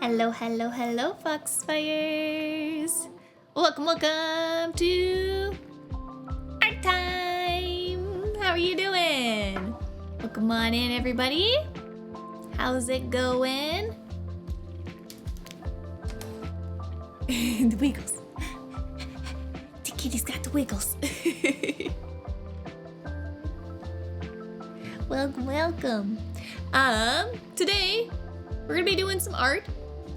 Hello, hello, hello, Foxfires! Welcome to Art Time! How are you doing? Welcome on in, everybody. How's it going? The wiggles. The kitty's got the wiggles. Welcome. Today we're gonna be doing some art,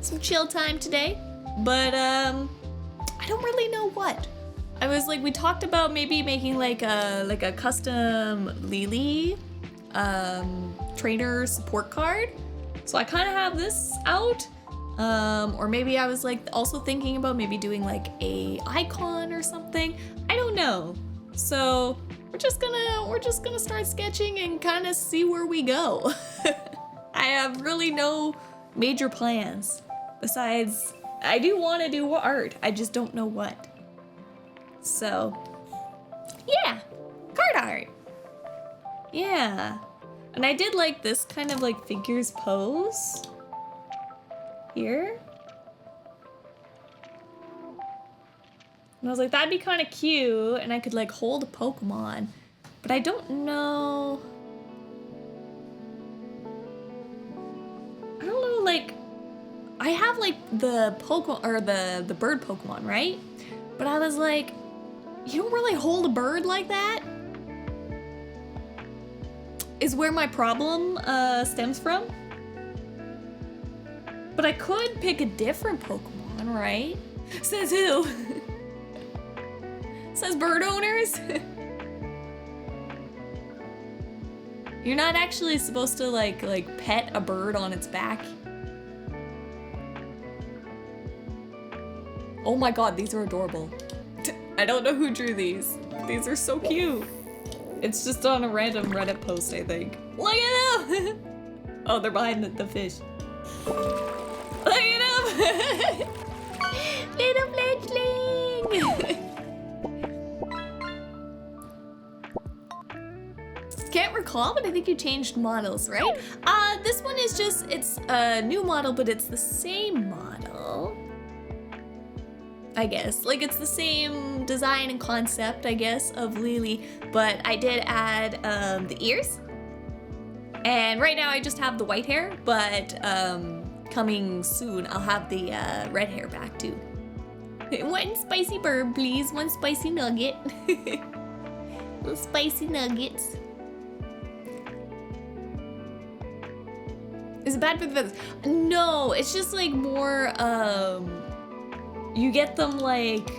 some chill time today, but I don't really know what. I was like, we talked about maybe making like a custom Lily trainer support card. So I kind of have this out. Or maybe I was like also thinking about maybe doing like a icon or something. I don't know. So we're just gonna start sketching and kind of see where we go. I have really no major plans besides I do want to do art. I just don't know what. So, yeah, card art. Yeah. And I did like this kind of like figures pose here. And I was like, that'd be kind of cute, and I could like hold a Pokemon, but I don't know. I don't know, like, I have like the Pokemon or the bird Pokemon, right? But I was like, you don't really hold a bird like that? Is where my problem stems from. But I could pick a different Pokemon, right? Says who? Says bird owners. You're not actually supposed to like pet a bird on its back. Oh my god, these are adorable. I don't know who drew these. These are so cute. It's just on a random Reddit post, I think. Look at them! Oh, they're behind the fish. Look at them! Little fledgling! Can't recall, but I think you changed models, right? This one is just, it's a new model, but it's the same model. I guess. Like, it's the same design and concept, I guess, of Lily, but I did add the ears. And right now I just have the white hair, but coming soon I'll have the red hair back too. One spicy bird, please. One spicy nugget. Little spicy nuggets. Is it bad for the feathers? No, it's just like more, you get them like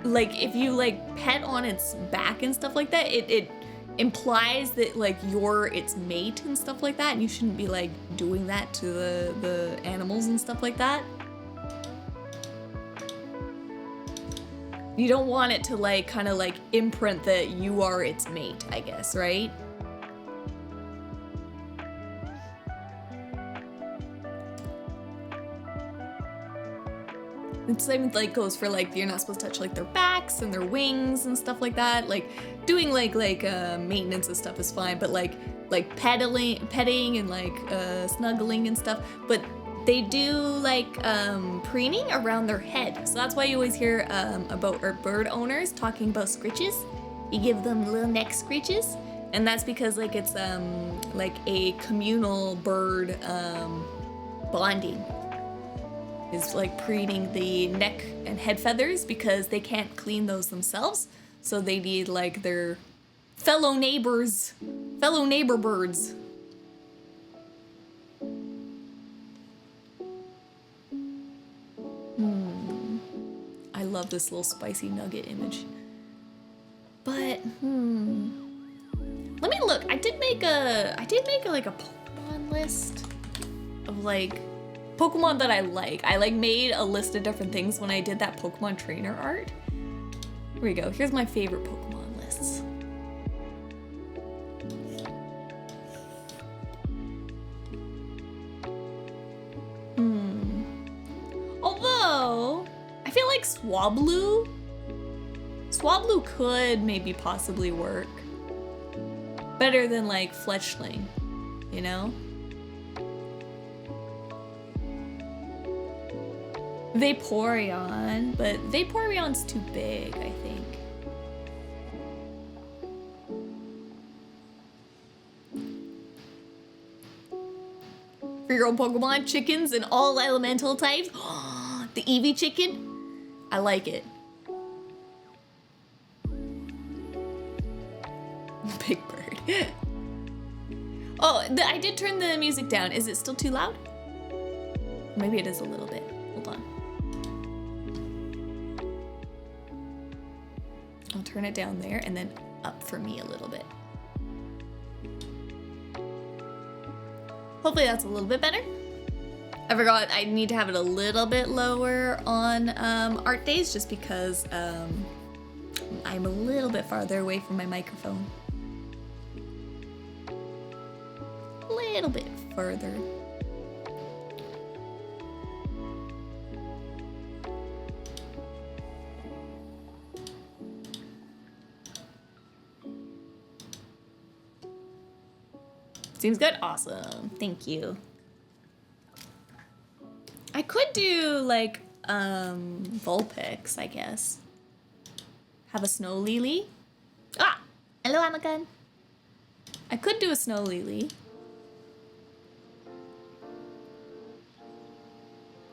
if you like pet on its back and stuff like that, it implies that like you're its mate and stuff like that, and you shouldn't be like doing that to the animals and stuff like that. You don't want it to like kind of like imprint that you are its mate, I guess, right? It's same like goes for like you're not supposed to touch like their backs and their wings and stuff like that. Like doing like maintenance and stuff is fine, but like petting and like snuggling and stuff. But they do like preening around their head, so that's why you always hear about our bird owners talking about scritches. You give them little neck scritches, and that's because like it's like a communal bird bonding. Is like preening the neck and head feathers because they can't clean those themselves. So they need like their fellow neighbor birds. I love this little spicy nugget image. But, let me look. I did make like a Pokemon list of like Pokemon that I like. I like made a list of different things when I did that Pokemon trainer art. Here we go. Here's my favorite Pokemon lists. Although, I feel like Swablu could maybe possibly work better than like Fletchling, you know? Vaporeon, but Vaporeon's too big, I think. For your own Pokemon, chickens and all elemental types. The Eevee chicken, I like it. Big bird. Oh, I did turn the music down. Is it still too loud? Maybe it is a little bit. Hold on. I'll turn it down there and then up for me a little bit. Hopefully that's a little bit better. I forgot I need to have it a little bit lower on art days just because I'm a little bit farther away from my microphone. A little bit further. Seems good? Awesome. Thank you. I could do, like, Vulpix, I guess. Have a snow lily. Ah! Hello, Anakin. I could do a snow lily.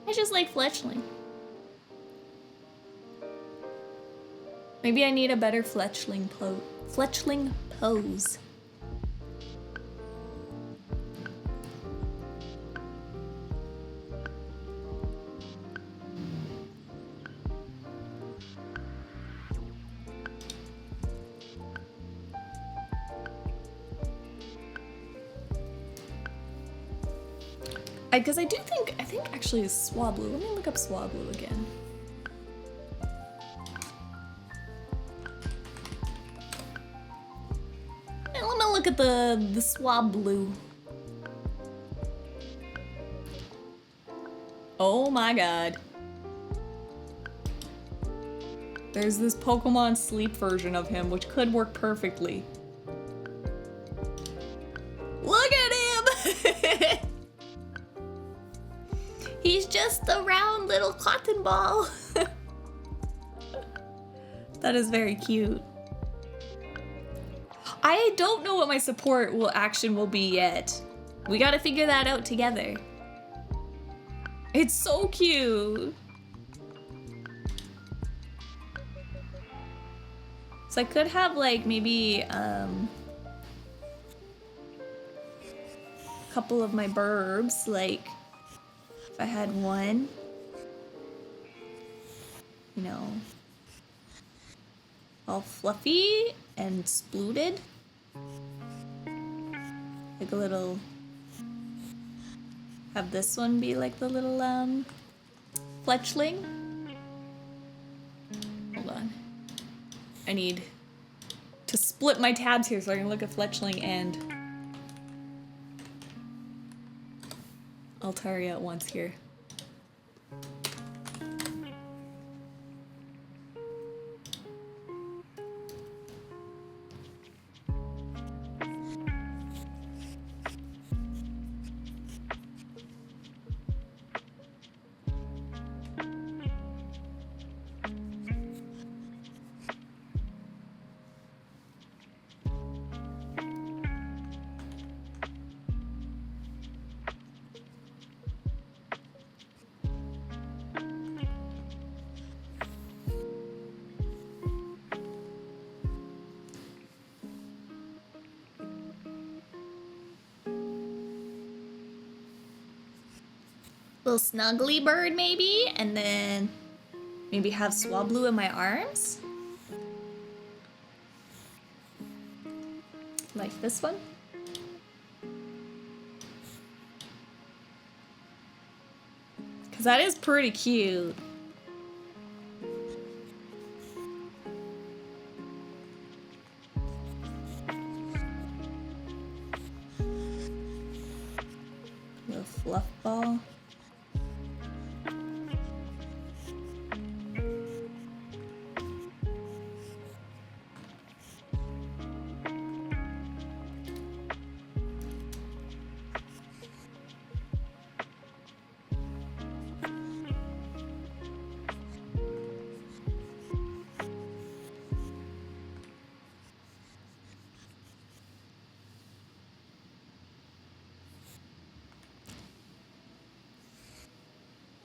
I just like fletchling. Maybe I need a better fletchling pose. Because I think actually it's Swablu. Let me look up Swablu again. Hey, let me look at the Swablu. Oh my god. There's this Pokemon Sleep version of him, which could work perfectly. Look at him! He's just a round little cotton ball. That is very cute. I don't know what my support action will be yet. We gotta figure that out together. It's so cute. So I could have like maybe a couple of my burbs, like if I had one, you know, all fluffy and splooted, like a little, have this one be like the little fletchling. Hold on, I need to split my tabs here so I can look at fletchling and Altaria at once here. Little snuggly bird maybe, and then maybe have Swablu in my arms. Like this one. Cause that is pretty cute. Little fluff ball.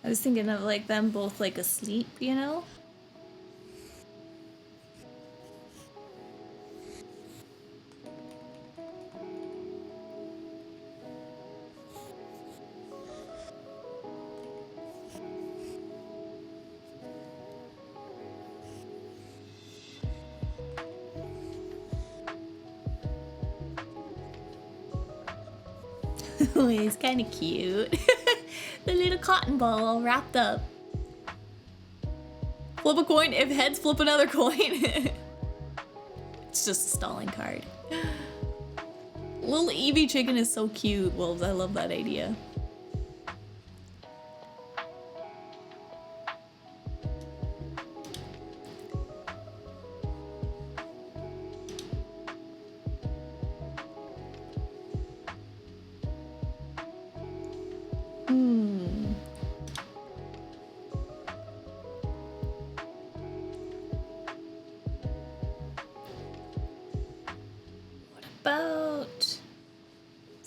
I was thinking of like them both like asleep, you know? He's kind of cute. The little cotton ball all wrapped up. Flip a coin. If heads, flip another coin. It's just a stalling card. Little Eevee chicken is so cute, Wolves. I love that idea.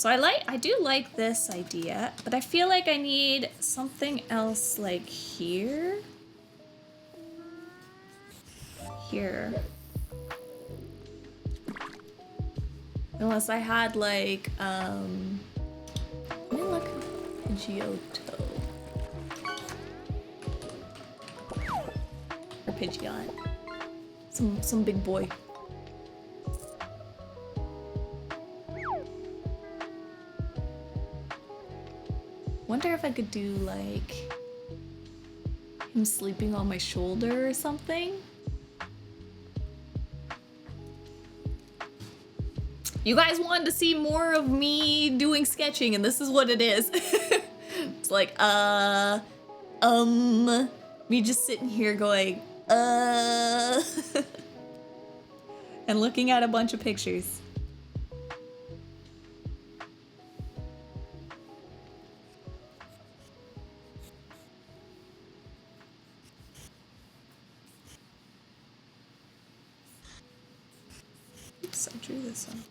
So I do like this idea, but I feel like I need something else like here. Here. Unless I had like, let me look at Pidgeotto. Or Pidgeot. Some big boy. Wonder if I could do like him sleeping on my shoulder or something. You guys wanted to see more of me doing sketching, and this is what it is. It's like, me just sitting here going, and looking at a bunch of pictures. Oops, I drew this one.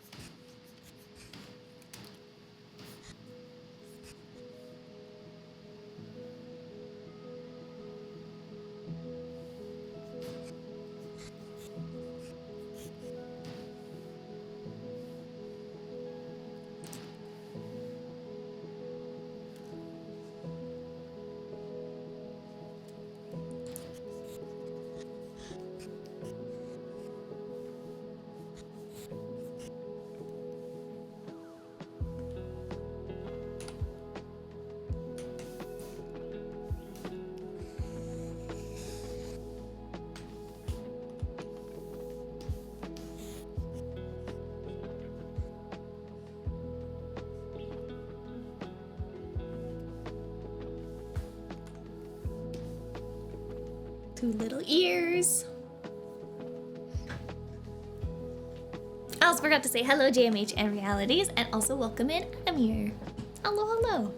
Two little ears. I also forgot to say hello, JMH and Realities, and also welcome in Amir. Hello, hello.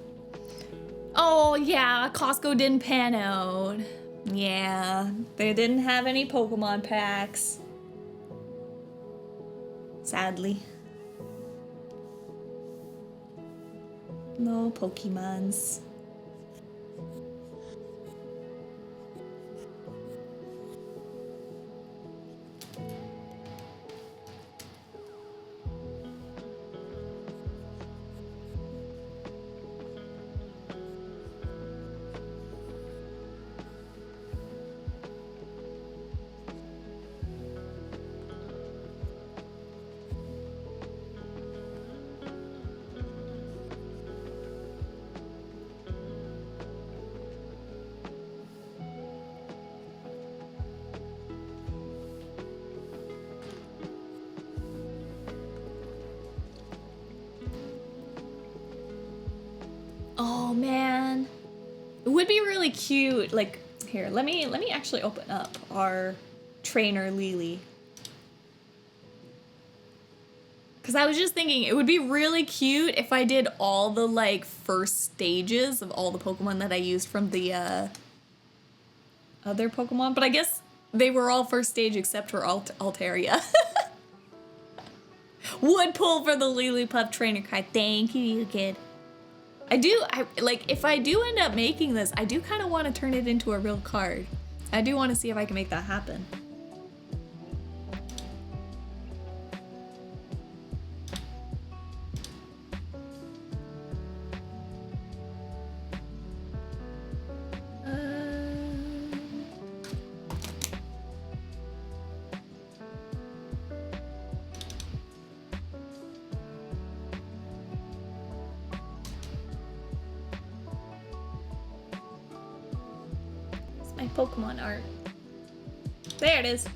Oh yeah, Costco didn't pan out. Yeah, they didn't have any Pokemon packs. Sadly. No Pokemons. Oh man, it would be really cute. Like, here, let me actually open up our trainer Lily. Cause I was just thinking it would be really cute if I did all the like first stages of all the Pokemon that I used from the other Pokemon, but I guess they were all first stage except for Altaria. Would pull for the Lillipup trainer card. Thank you, kid. I like, if I do end up making this, I do kind of want to turn it into a real card. I do want to see if I can make that happen. My Pokemon art. There it is.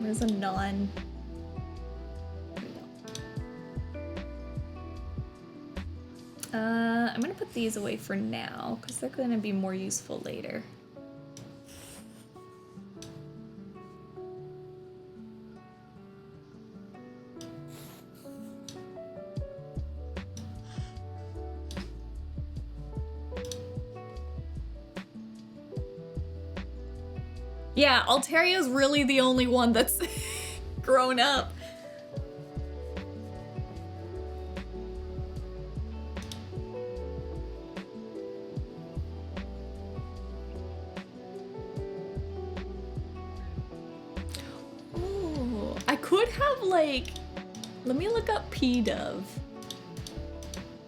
There's a non. I'm gonna put these away for now because they're gonna be more useful later. Yeah, Alterio's really the only one that's grown up. Oh, I could have like, let me look up P-Dove.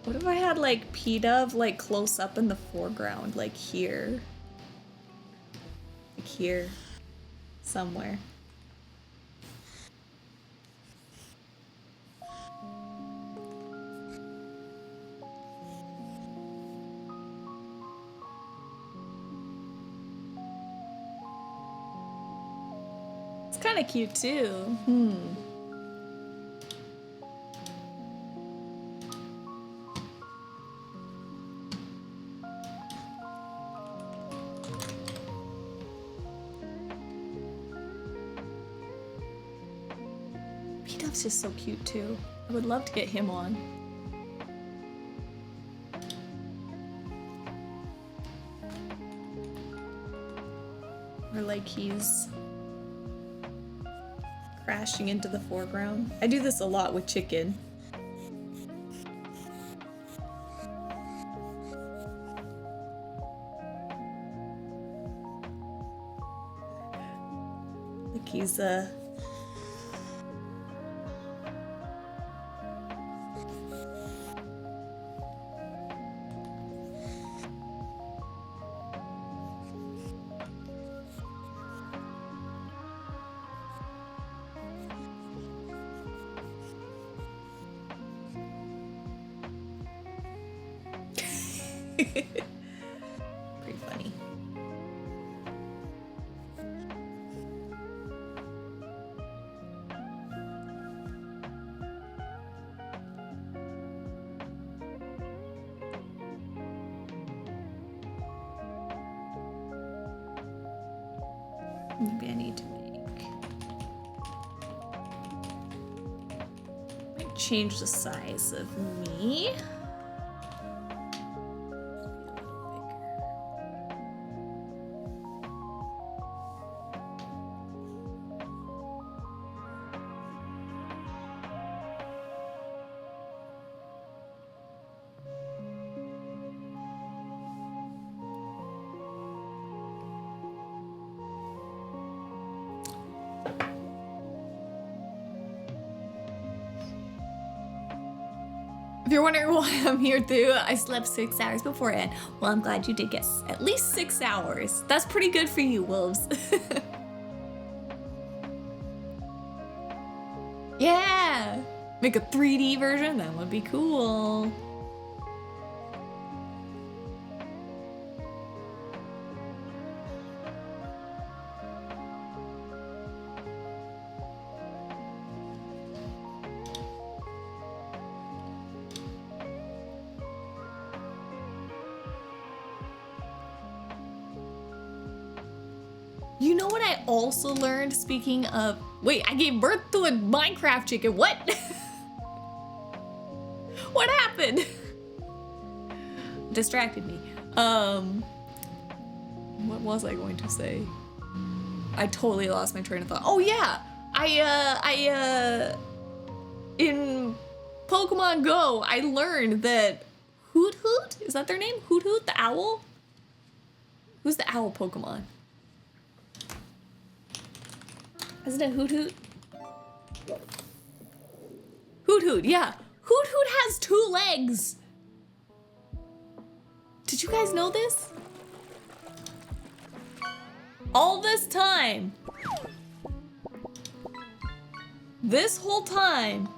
What if I had like P-Dove like close up in the foreground, like here? Like here, somewhere. It's kind of cute too. P-Dove's just so cute too. I would love to get him on. Or like he's crashing into the foreground. I do this a lot with Chicken. Like he's pretty funny. Maybe I need to might change the size of me. If you're wondering why I'm here too, I slept 6 hours beforehand. Well, I'm glad you did get at least 6 hours. That's pretty good for you, wolves. Yeah! Make a 3D version? That would be cool. You know what I also learned, speaking of... Wait, I gave birth to a Minecraft chicken. What? What happened? Distracted me. What was I going to say? I totally lost my train of thought. Oh yeah! In Pokemon Go, I learned that Hoot Hoot? Is that their name? Hoot Hoot, the owl? Who's the owl Pokemon? Isn't it Hoot Hoot? Hoot Hoot, yeah. Hoot Hoot has 2 legs. Did you guys know this? All this time. This whole time.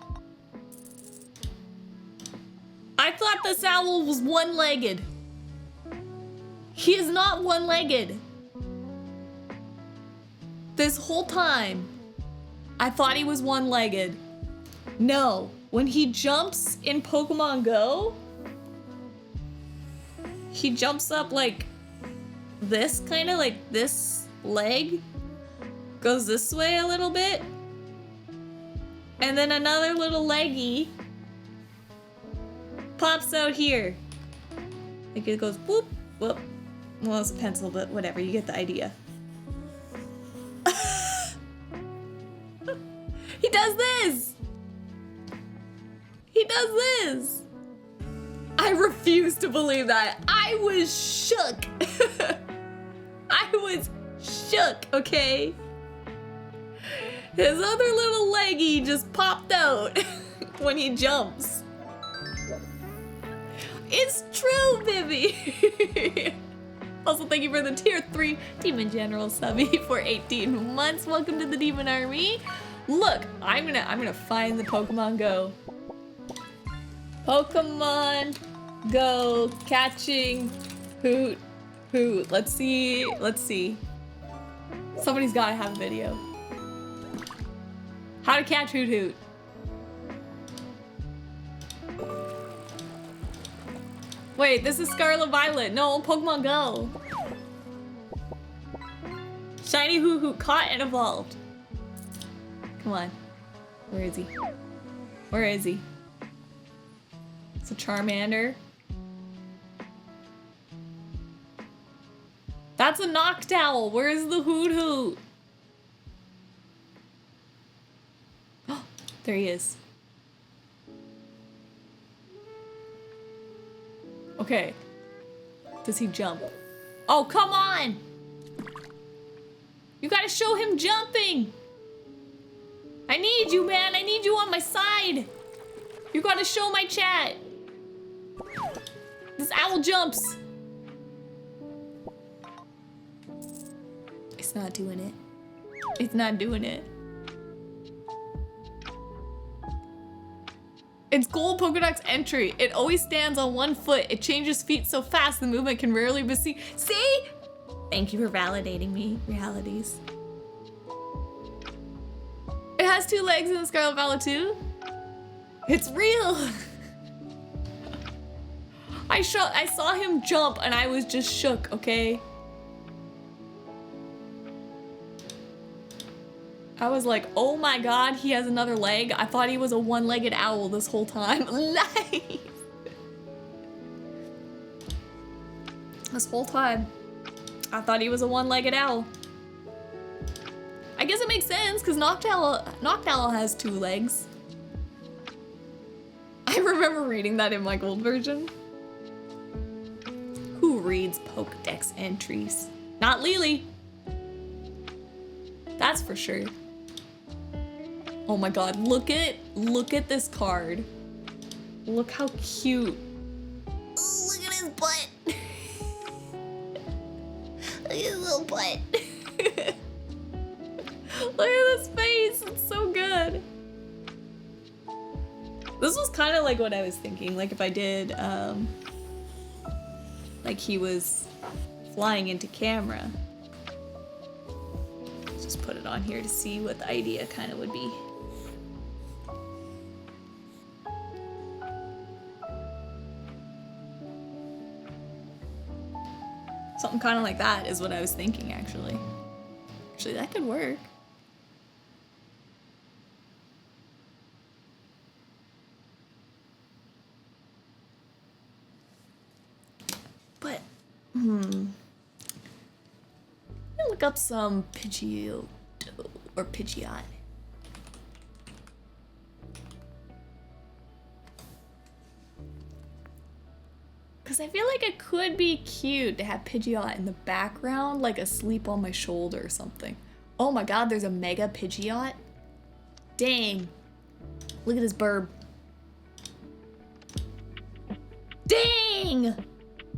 I thought this owl was one-legged. He is not one-legged. This whole time, I thought he was one-legged. No, when he jumps in Pokemon Go, he jumps up like this, kind of like this leg goes this way a little bit, and then another little leggy pops out here. Like it goes whoop, whoop. Well, it's a pencil, but whatever, you get the idea. does this! He does this! I refuse to believe that. I was shook. I was shook, okay? His other little leggy just popped out when he jumps. It's true, Vivi. Also, thank you for the tier 3 Demon General subby for 18 months. Welcome to the Demon Army. Look, I'm gonna find the Pokemon Go. Pokemon Go catching Hoot Hoot. Let's see. Somebody's gotta have a video. How to catch Hoot Hoot. Wait, this is Scarlet Violet. No, Pokemon Go. Shiny Hoot Hoot caught and evolved. Come on. Where is he? Where is he? It's a Charmander. That's a Noctowl. Where's the Hoot Hoot? Oh, there he is. Okay. Does he jump? Oh, come on! You gotta show him jumping! I need you, man. I need you on my side. You gotta show my chat. This owl jumps. It's not doing it. It's not doing it. It's gold Pokedex entry. It always stands on one foot. It changes feet so fast the movement can rarely be seen. See? Thank you for validating me, realities. It has 2 legs in the Scarlet Violet too. It's real. I saw him jump and I was just shook, okay? I was like, oh my god, he has another leg. I thought he was a one-legged owl this whole time. Nice. This whole time, I thought he was a one-legged owl. I guess it makes sense because Noctowl has 2 legs. I remember reading that in my gold version. Who reads Pokedex entries? Not Lily. That's for sure. Oh my god, look at this card. Look how cute. Ooh, look at his butt. Look at his little butt. Look at his face, it's so good. This was kind of like what I was thinking, like if I did, like he was flying into camera. Let's just put it on here to see what the idea kind of would be. Something kind of like that is what I was thinking, actually. Actually, that could work. But, look up some Pidgeotto or Pidgeot. Because I feel like it could be cute to have Pidgeot in the background, like asleep on my shoulder or something. Oh my god, there's a Mega Pidgeot? Dang. Look at this burb. Dang!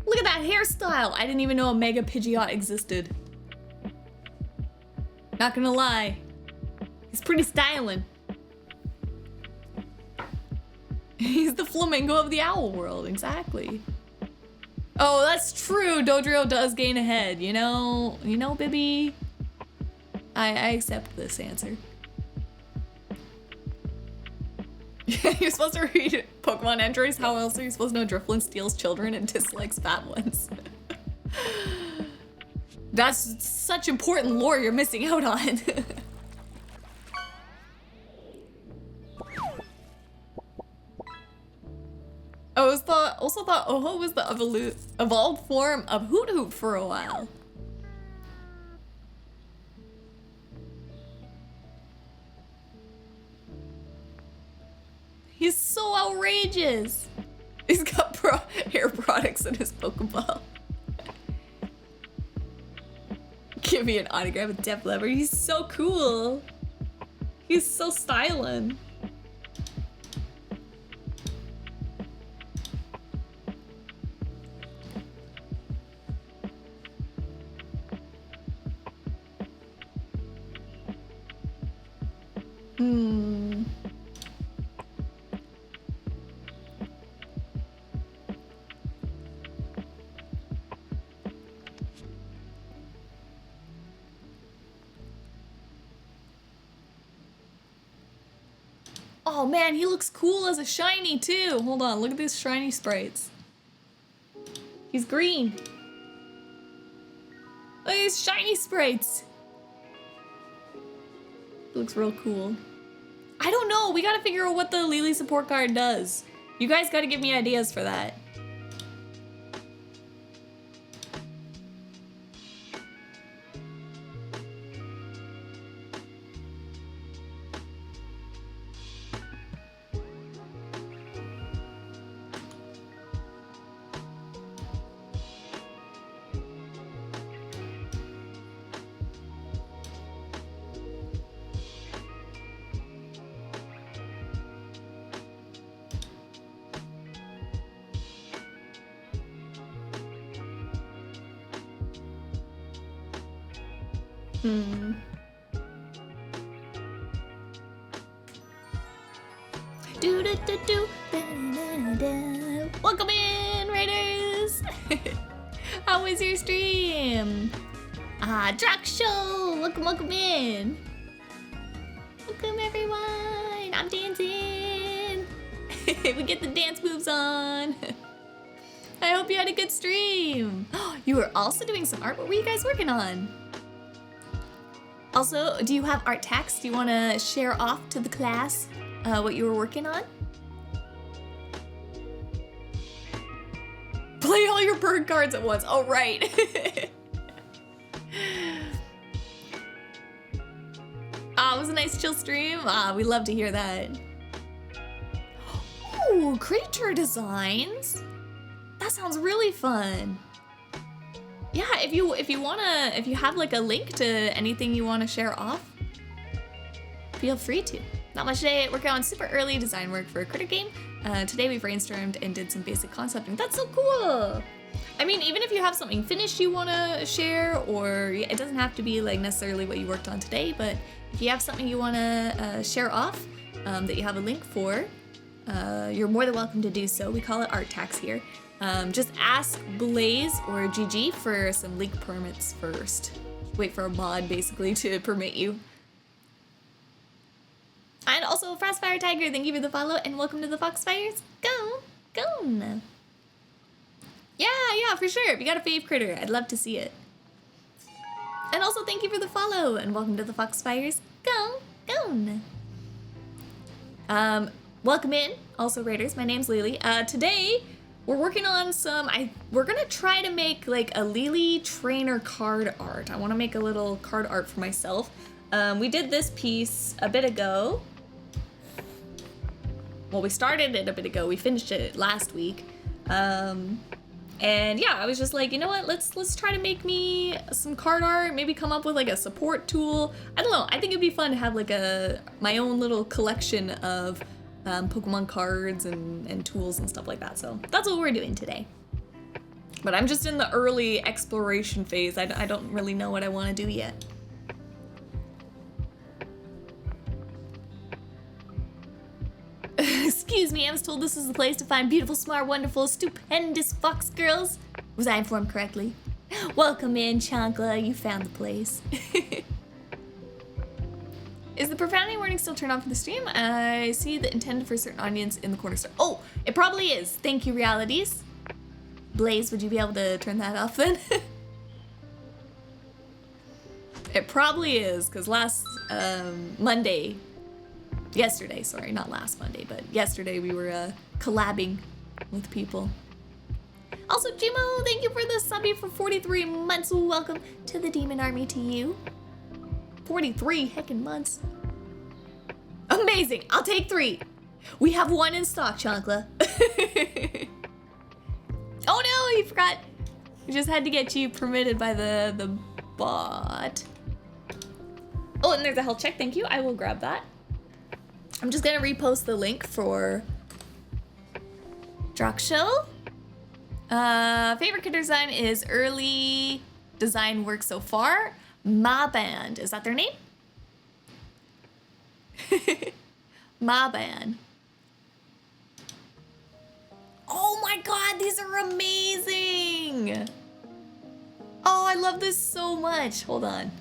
Look at that hairstyle! I didn't even know a Mega Pidgeot existed. Not gonna lie. He's pretty styling. He's the flamingo of the owl world, exactly. Oh, that's true. Dodrio does gain a head. You know, Bibby. I accept this answer. You're supposed to read Pokemon entries. How else are you supposed to know Drifloon steals children and dislikes fat ones? That's such important lore you're missing out on. I also thought Oho was the evolved form of Hoot Hoot for a while. He's so outrageous. He's got hair products in his Pokeball. Give me an autograph with Def Leppard. He's so cool. He's so styling. Oh man, he looks cool as a shiny too. Hold on, look at these shiny sprites. He's green. Look at these shiny sprites. He looks real cool. I don't know, we gotta figure out what the Lily support card does. You guys gotta give me ideas for that. Do do do do. Da, da, da. Welcome in, Raiders. How was your stream? Drac Show. Welcome in. Welcome everyone. I'm dancing. We get the dance moves on. I hope you had a good stream. You were also doing some art. What were you guys working on? Also, do you have art tags? Do you want to share off to the class what you were working on? Play all your bird cards at once. Oh, right. It was a nice chill stream. We love to hear that. Ooh, creature designs. That sounds really fun. Yeah, if you have like a link to anything you want to share off, feel free to. Not much today. Working on super early design work for a critter game. Today we brainstormed and did some basic concepting. That's so cool. I mean, even if you have something finished you want to share, or it doesn't have to be like necessarily what you worked on today, but if you have something you want to share off that you have a link for, you're more than welcome to do so. We call it art tax here. Just ask Blaze or GG for some link permits first. Wait for a mod basically to permit you. And also, Frostfire Tiger, thank you for the follow and welcome to the Foxfires. Go. Yeah, for sure. If you got a fave critter, I'd love to see it. And also, thank you for the follow and welcome to the Foxfires. Go. Welcome in, also Raiders. My name's Lily. Today, we're working on we're gonna try to make like a Lily trainer card art. I wanna make a little card art for myself. We did this piece a bit ago. Well, we started it a bit ago. We finished it last week. And yeah, I was just like, you know what? Let's try to make me some card art. Maybe come up with like a support tool. I don't know. I think it'd be fun to have like my own little collection of Pokemon cards and tools and stuff like that. So that's what we're doing today. But I'm just in the early exploration phase. I don't really know what I want to do yet. Excuse me, I was told this is the place to find beautiful, smart, wonderful, stupendous fox girls. Was I informed correctly? Welcome in, Chankla. You found the place. Is the profanity warning still turned on for the stream? I see the intended for a certain audience in the corner store. Oh, it probably is. Thank you, Realities. Blaze, would you be able to turn that off then? It probably is, because last yesterday, sorry, not last Monday, but yesterday we were collabing with people. Also, Jimo, thank you for the subby for 43 months. Welcome to the Demon Army to you. 43 heckin' months. Amazing. I'll take 3. We have one in stock, Chancla. Oh no, you forgot. We just had to get you permitted by the bot. Oh, and there's a health check. Thank you. I will grab that. I'm just gonna repost the link for Draxel. Favorite kid design is early design work so far. Ma Band. Is that their name? Ma Band. Oh my god, these are amazing! Oh, I love this so much. Hold on.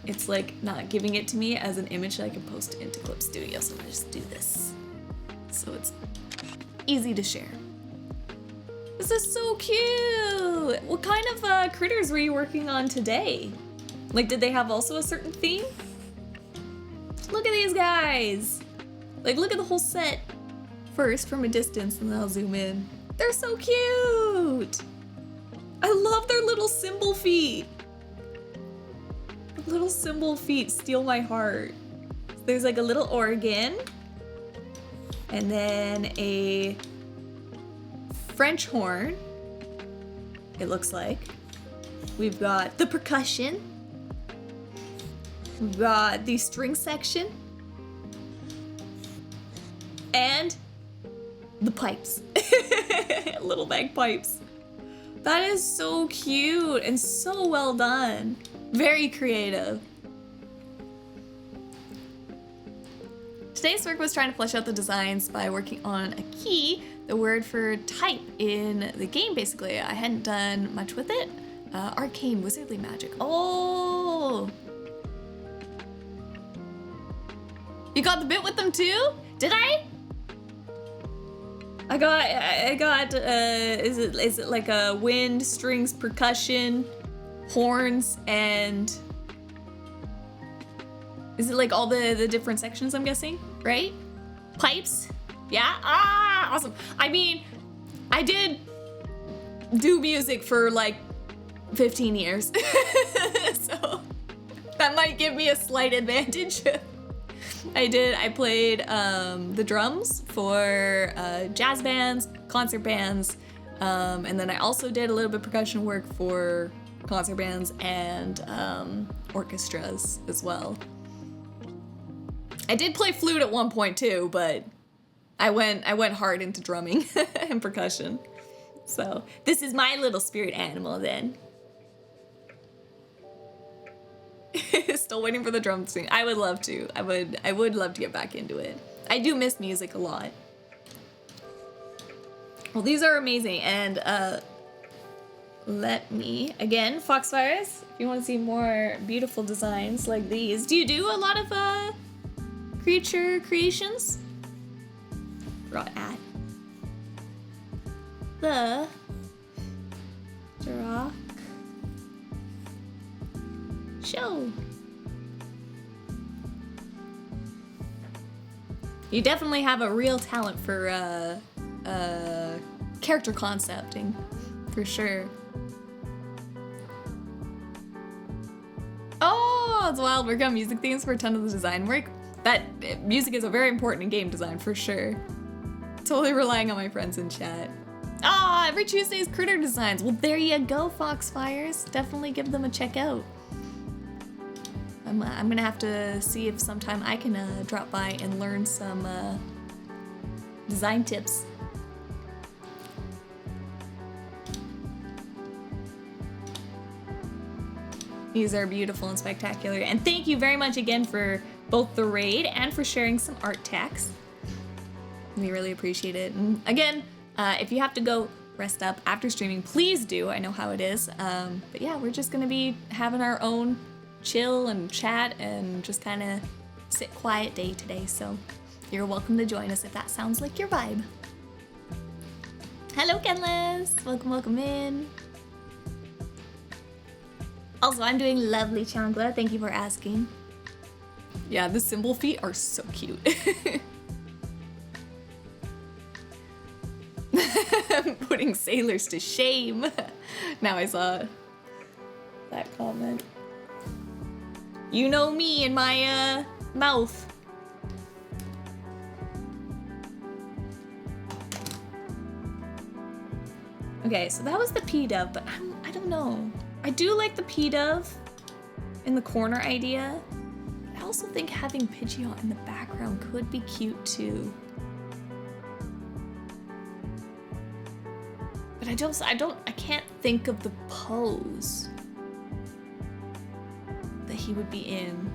It's like not giving it to me as an image that I can post into Clip Studio, so I'm gonna just do this. So it's easy to share. This is so cute! What kind of critters were you working on today? Like, did they have also a certain theme? Look at these guys! Like, look at the whole set first from a distance, and then I'll zoom in. They're so cute! I love their little symbol feet. The little symbol feet steal my heart. There's like a little organ, and then a French horn, it looks like. We've got the percussion. We've got the string section. And the pipes. Little bagpipes. That is so cute and so well done. Very creative. Today's work was trying to flesh out the designs by working on a key, the word for type in the game, basically. I hadn't done much with it. Arcane wizardly magic. Oh! You got the bit with them too? Did I? I got, is it like a wind, strings, percussion, horns, and is it like all the different sections, I'm guessing, right? Pipes? Yeah? Ah, awesome. I mean, I did do music for like 15 years, so that might give me a slight advantage. I played the drums for jazz bands, concert bands, and then I also did a little bit of percussion work for concert bands and orchestras as well. I did play flute at one point too, but I went hard into drumming and percussion. So this is my little spirit animal then. Still waiting for the drum thing. I would love to. I would love to get back into it. I do miss music a lot. Well, these are amazing, and let me again, Foxfires, if you want to see more beautiful designs like these. Do you do a lot of creature creations? Right at the Rock Show. You definitely have a real talent for character concepting, for sure. Oh, it's wild. Work on music themes for a ton of the design work. That music is a very important in game design, for sure. Totally relying on my friends in chat. Ah, every Tuesday's critter designs. Well, there you go, Foxfires. Definitely give them a check out. I'm gonna have to see if sometime I can drop by and learn some design tips. These are beautiful and spectacular. And thank you very much again for both the raid and for sharing some art tags. We really appreciate it. And again, if you have to go rest up after streaming, please do. I know how it is. But yeah, we're just gonna be having our own chill and chat and just kind of sit quiet day today. So you're welcome to join us if that sounds like your vibe. Hello, Kenless. Welcome in. Also, I'm doing lovely, Changla. Thank you for asking. Yeah, the symbol feet are so cute. Putting sailors to shame. Now I saw that comment. You know me and my mouth. Okay, so that was the P-Dove, but I don't know. I do like the P-Dove in the corner idea. I also think having Pidgeot in the background could be cute too. But I can't think of the pose that he would be in.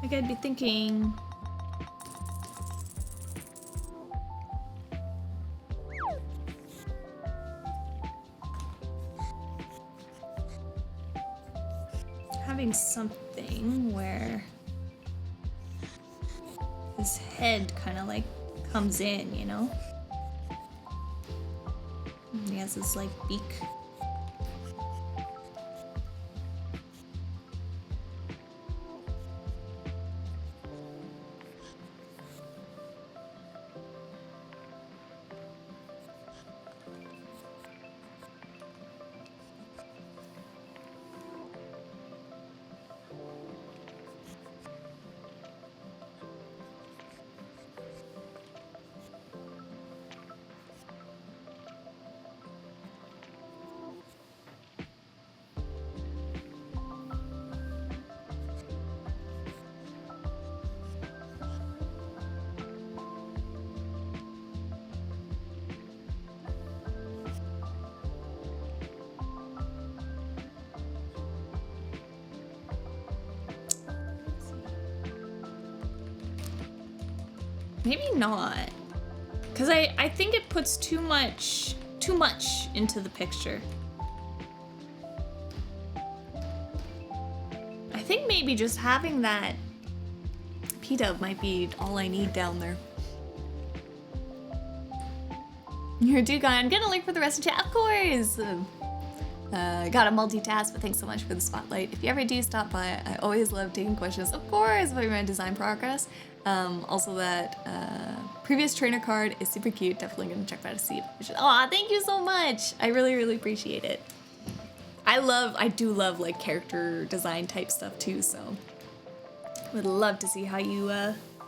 Like I'd be thinking having something where his head kind of like comes in, you know? And he has this like beak. Maybe not, because I think it puts too much into the picture. I think maybe just having that P-Dove might be all I need down there. You're Dugon. I'm gonna link for the rest of the chat, of course. Gotta multitask, but thanks so much for the spotlight. If you ever do stop by, I always love taking questions, of course, about my design progress. Also that previous trainer card is super cute. Definitely gonna check that out to see it. Aw, thank you so much. I really, really appreciate it. I do love like character design type stuff too, so would love to see how you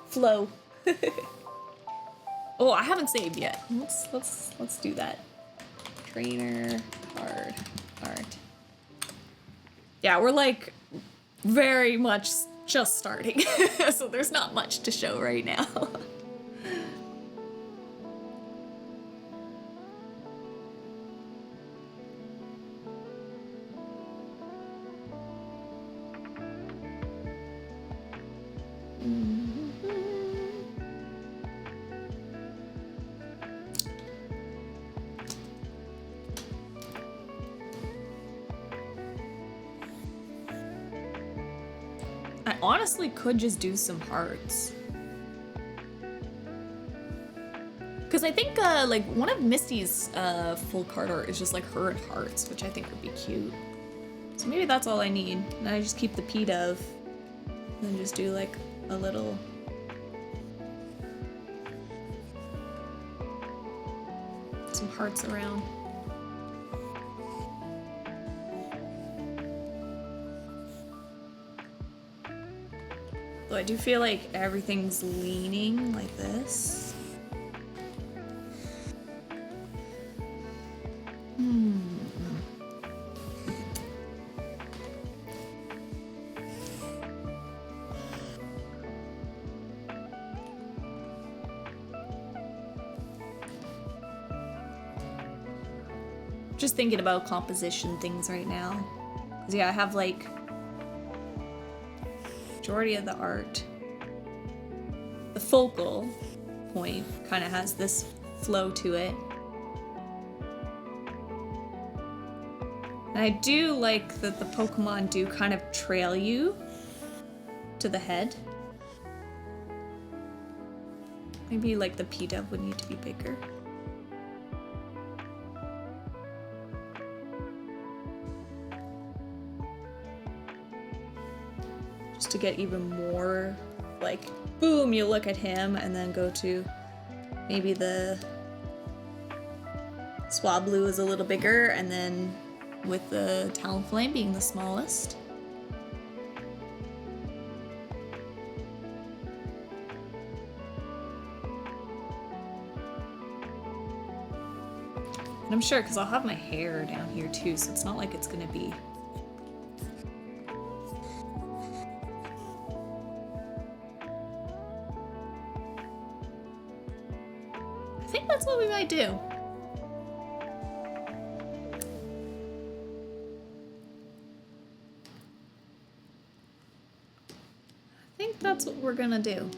flow. Oh, I haven't saved yet. Let's do that. Trainer card art. Yeah, we're like very much just starting, so there's not much to show right now. I honestly could just do some hearts. Because I think like one of Misty's full card art is just like her in hearts, which I think would be cute. So maybe that's all I need. And I just keep the P-Dove and then just do like a little some hearts around. Though I do feel like everything's leaning like this. Just thinking about composition things right now. 'Cause yeah, I have like majority of the art. The focal point kind of has this flow to it. And I do like that the Pokemon do kind of trail you to the head. Maybe like the P-Dove would need to be bigger. just to get even more, like, boom, you look at him, and then go to maybe the Swablu is a little bigger, and then with the Talonflame being the smallest. And I'm sure, because I'll have my hair down here too, so it's not like it's gonna be... I think that's what we might do. I think that's what we're gonna do.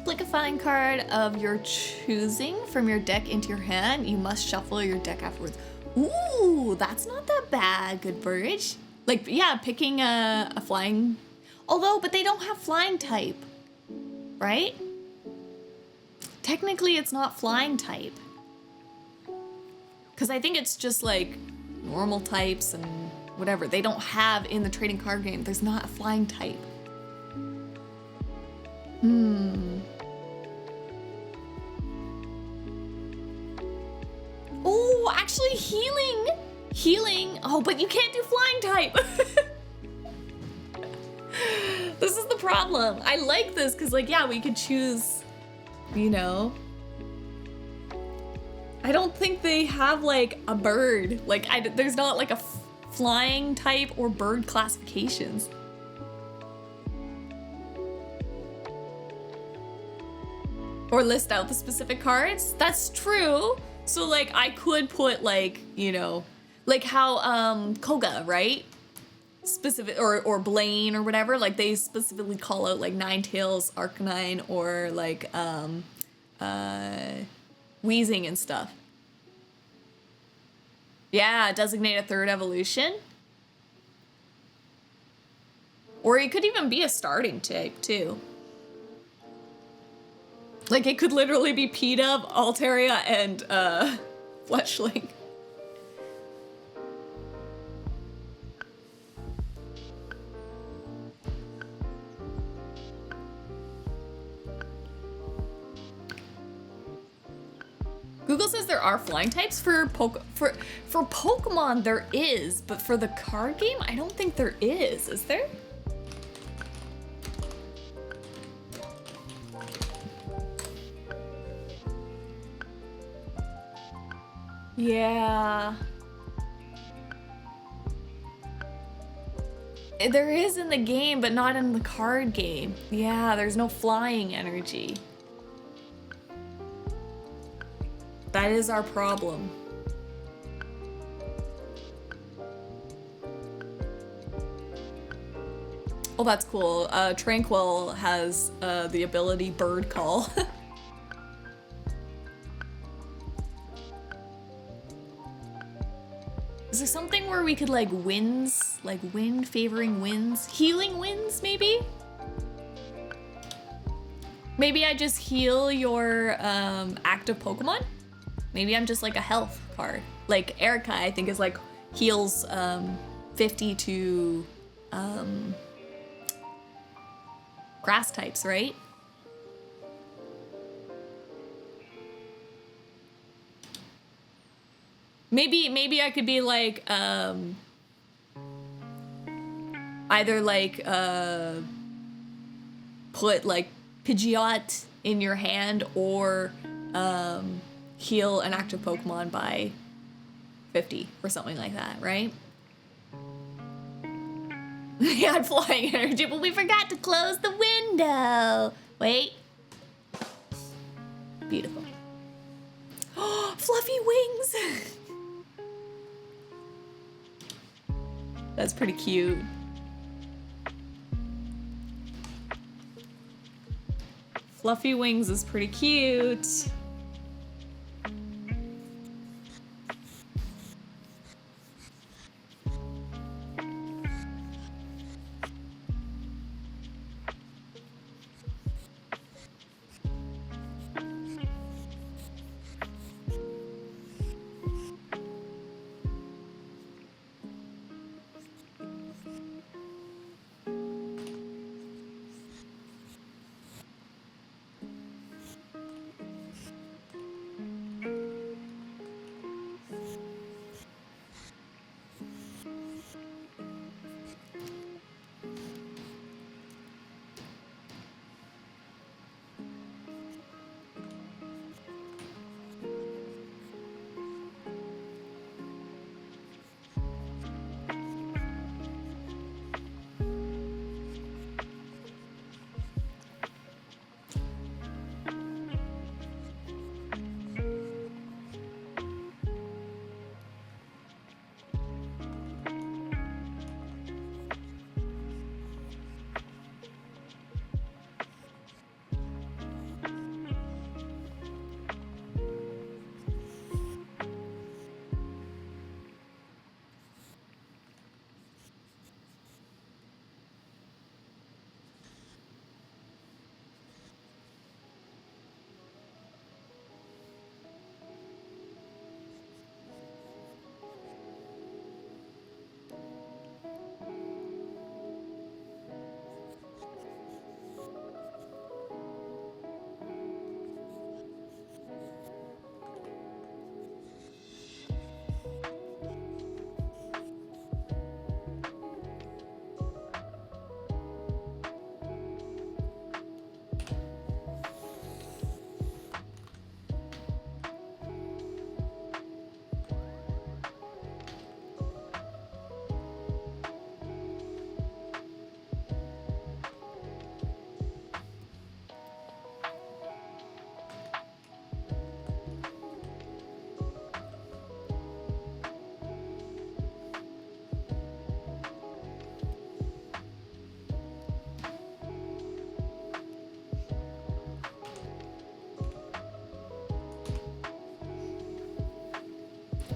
Flick a find card of your choosing from your deck into your hand. You must shuffle your deck afterwards. Ooh, that's not that bad, good Burge. Like, yeah, picking a flying... Although, but they don't have flying type, right? Technically, it's not flying type. Because I think it's just, like, normal types and whatever. They don't have, in the trading card game, there's not a flying type. Oh, actually healing. Healing. Oh, but you can't do flying type. This is the problem. I like this because, like, yeah, we could choose, you know. I don't think they have, like, a bird. Like, there's not, like, a flying type or bird classifications. Or list out the specific cards. That's true. So, like, I could put, like, you know, like how Koga, right? Specific, or Blaine or whatever, like they specifically call out like Ninetales, Arcanine, or like Wheezing and stuff. Yeah, designate a third evolution. Or it could even be a starting type too. Like it could literally be Pidove, Altaria, and Fletchling. Google says there are flying types for Pokemon. There is, but for the card game, I don't think there is. Is there? Yeah. There is in the game, but not in the card game. Yeah, there's no flying energy. That is our problem. Oh, that's cool. Tranquil has the ability Bird Call. Is there something where we could like winds, like wind favoring winds? Healing winds, maybe? Maybe I just heal your active Pokemon? Maybe I'm just like a health card. Like Erica, I think is like heals 50 to grass types, right? Maybe I could be like either like put like Pidgeot in your hand or heal an active Pokemon by 50 or something like that, right? We had flying energy, but we forgot to close the window. Wait. Beautiful. Oh, fluffy wings. That's pretty cute. Fluffy wings is pretty cute.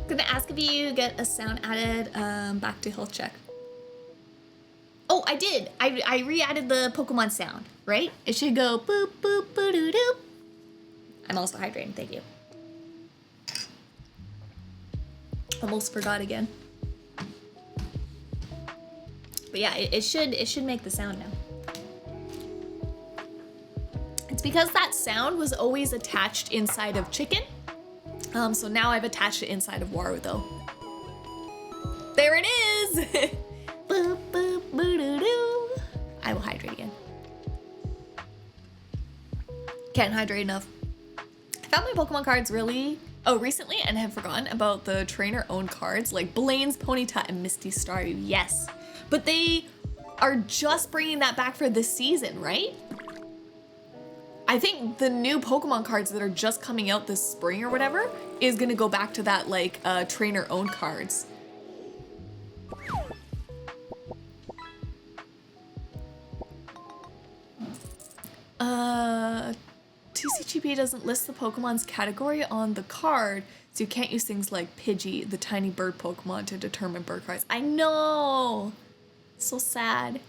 Gonna ask if you get a sound added back to health check. Oh, I did. I re-added the Pokemon sound, right? It should go boop boop boo doo doo. I'm also hydrating, thank you. Almost forgot again. But yeah, it should make the sound now. It's because that sound was always attached inside of Chicken. So now I've attached it inside of Waru though. There it is! Boop, boop, boo, doo, doo. I will hydrate again. Can't hydrate enough. I found my Pokemon cards recently and have forgotten about the trainer owned cards like Blaine's Ponyta and Misty Staryu. Yes, but they are just bringing that back for this season, right? I think the new Pokemon cards that are just coming out this spring or whatever is gonna go back to that like trainer owned cards. TCGP doesn't list the Pokemon's category on the card, so you can't use things like Pidgey, the tiny bird Pokemon, to determine bird cards. I know! So sad.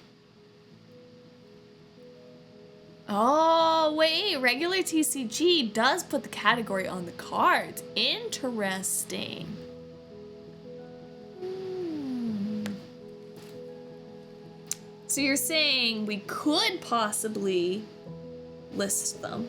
Oh, wait, regular TCG does put the category on the cards. Interesting. So you're saying we could possibly list them.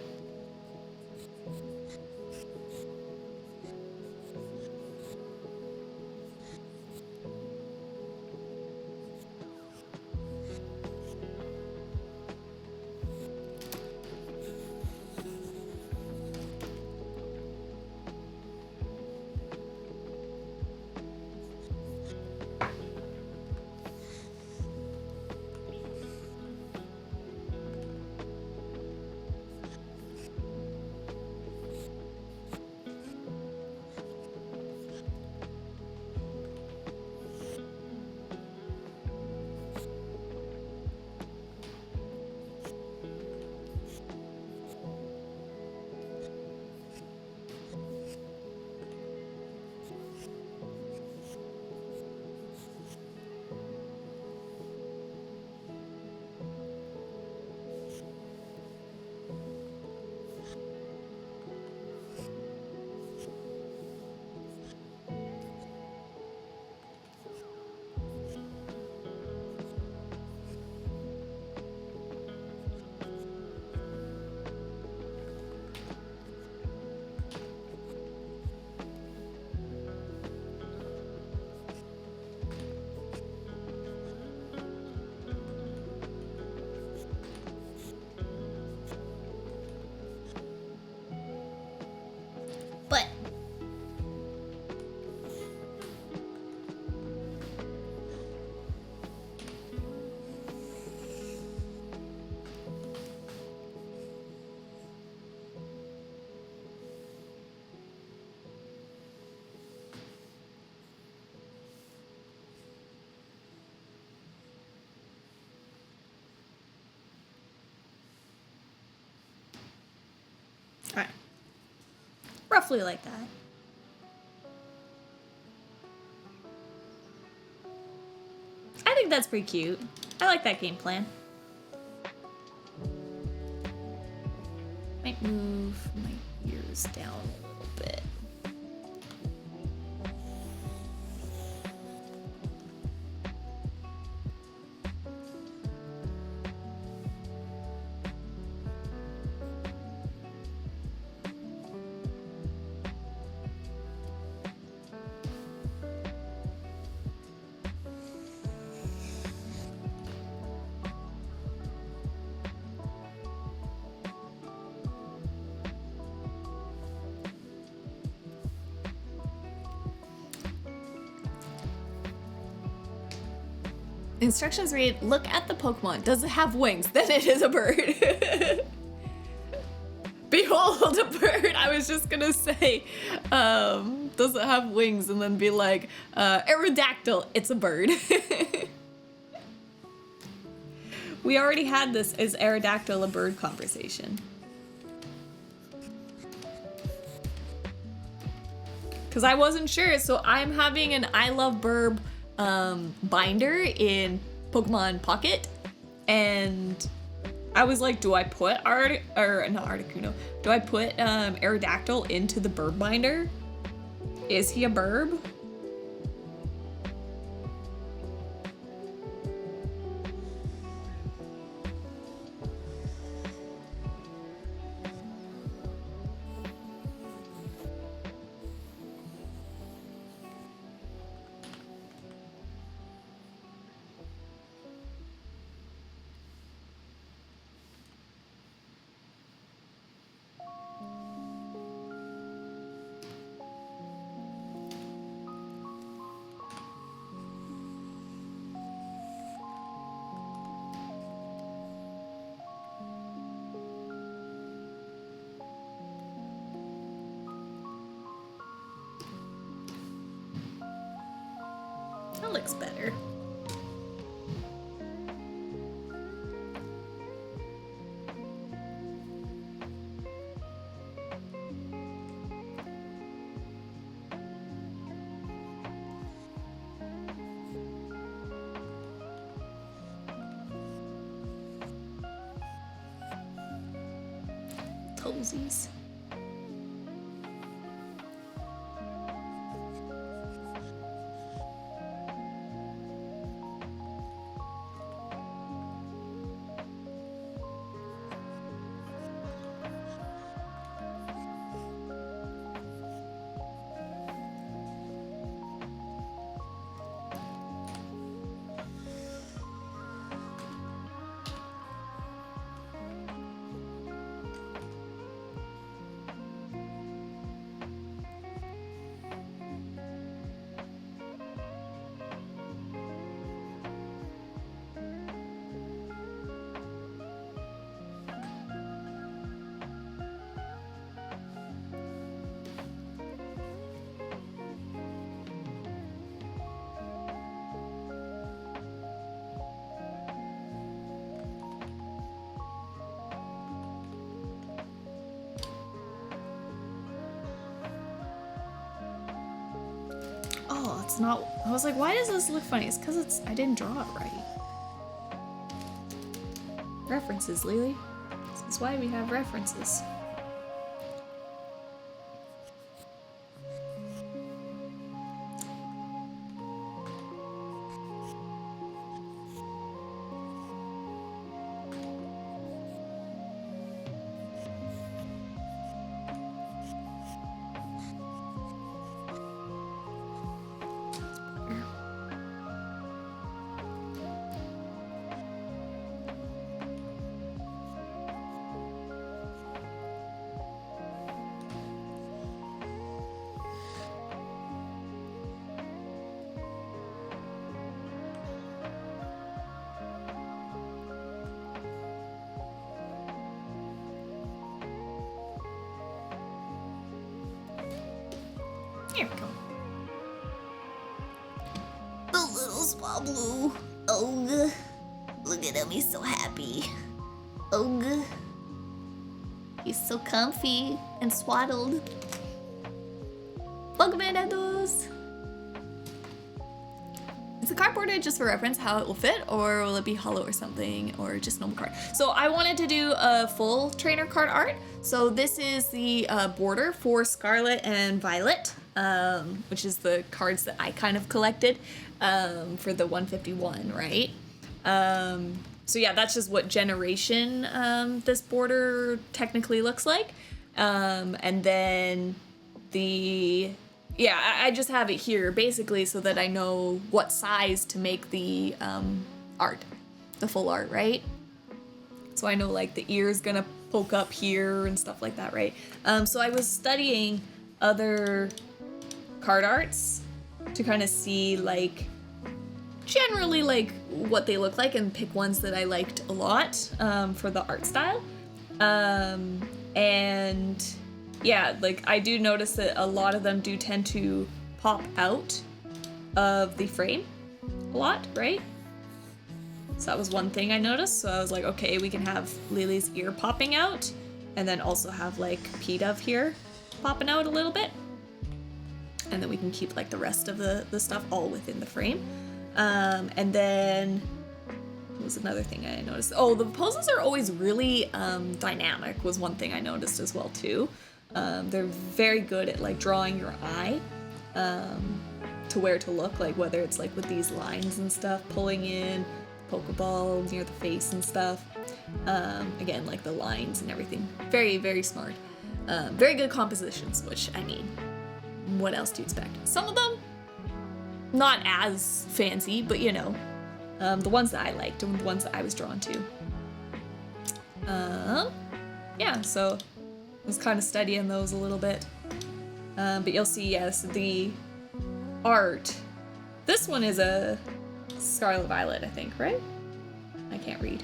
Roughly like that. I think that's pretty cute. I like that game plan. Might move my ears down a little bit. Instructions read, look at the Pokemon. Does it have wings? Then it is a bird. Behold a bird. I was just gonna say, does it have wings? And then be like, Aerodactyl, it's a bird. We already had this as Aerodactyl a bird conversation. Because I wasn't sure, so I'm having an I Love Burb binder in Pokemon Pocket, and I was like, do I put not Articuno, do I put Aerodactyl into the burb binder? Is he a burb? That looks better. Toesies. Oh, it's not. I was like, why does this look funny? It's because I didn't draw it right. References, Lily. This is why we have references. Here we go. The little Swablu. Ugh. Look at him, he's so happy. Ugh. He's so comfy and swaddled. Welcome in, Endos! Is the cardboard just for reference how it will fit, or will it be hollow or something, or just normal card? So I wanted to do a full trainer card art. So this is the border for Scarlet and Violet, which is the cards that I kind of collected for the 151, right? So yeah, that's just what generation this border technically looks like. And then I just have it here basically so that I know what size to make the art, the full art, right? So I know like the ear's gonna poke up here and stuff like that, right? So I was studying other card arts to kind of see like generally like what they look like and pick ones that I liked a lot for the art style. And yeah, like I do notice that a lot of them do tend to pop out of the frame a lot, right? So that was one thing I noticed. So I was like, okay, we can have Lily's ear popping out and then also have like P-Dove here popping out a little bit. And then we can keep like the rest of the stuff all within the frame. And then what was another thing I noticed? Oh, the poses are always really dynamic was one thing I noticed as well too. They're very good at like drawing your eye to where to look, like whether it's like with these lines and stuff, pulling in Pokeball near the face and stuff. Again, like the lines and everything. Very, very smart. Very good compositions, which I mean, what else do you expect? Some of them not as fancy, but you know, the ones that I liked and the ones that I was drawn to. Yeah, so I was kind of studying those a little bit. But you'll see, yes, the art. This one is a Scarlet Violet, I think, right? I can't read.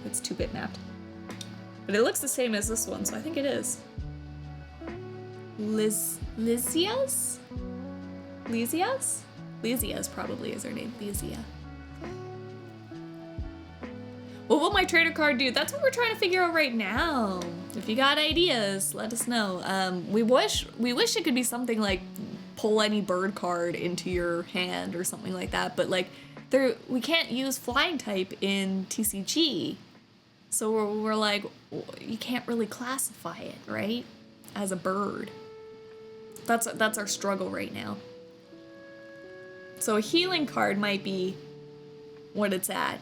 It's 2-bit mapped. But it looks the same as this one, so I think it is. Lysias? Lysias? Lysias probably is her name. Lysia. What will my trader card do? That's what we're trying to figure out right now. If you got ideas, let us know. We wish it could be something like pull any bird card into your hand or something like that, but like we can't use flying type in TCG. So we're like, you can't really classify it, right? As a bird. That's our struggle right now. So a healing card might be what it's at.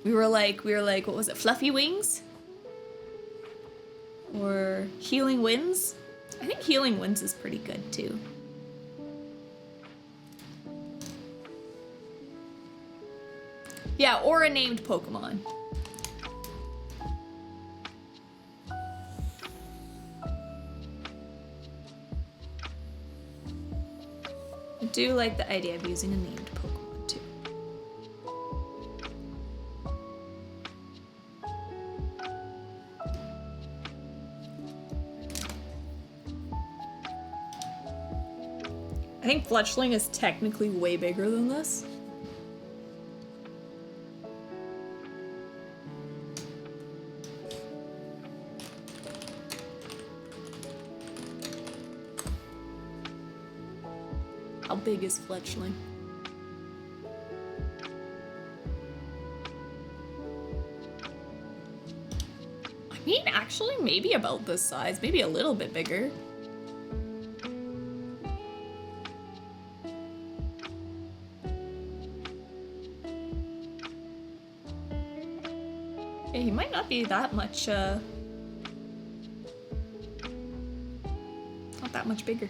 We were like, what was it? Fluffy Wings? Or Healing Winds? I think Healing Winds is pretty good too. Yeah, or a named Pokemon. I do like the idea of using a named Pokemon too. I think Fletchling is technically way bigger than this. How big is Fletchling? I mean, actually, maybe about this size, maybe a little bit bigger. Yeah, he might not be that much, not that much bigger.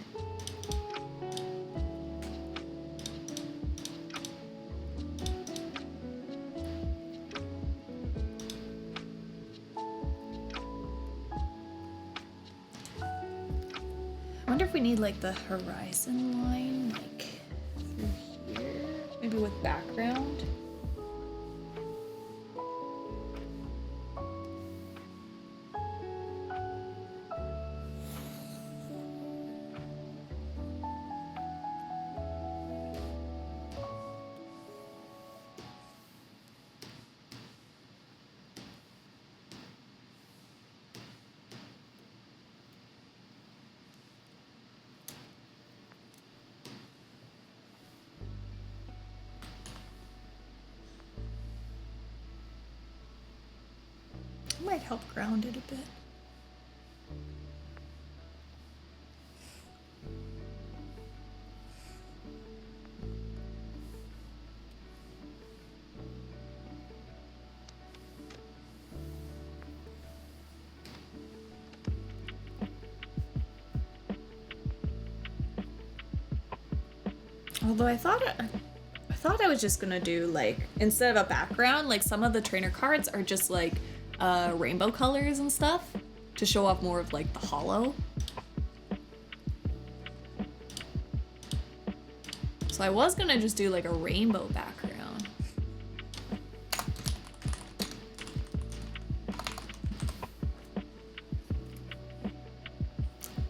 I wonder if we need like the horizon line, like through here, maybe with background. Might help ground it a bit. Although I thought I was just gonna do like, instead of a background, like some of the trainer cards are just like rainbow colors and stuff to show off more of like the holo. So I was gonna just do like a rainbow background.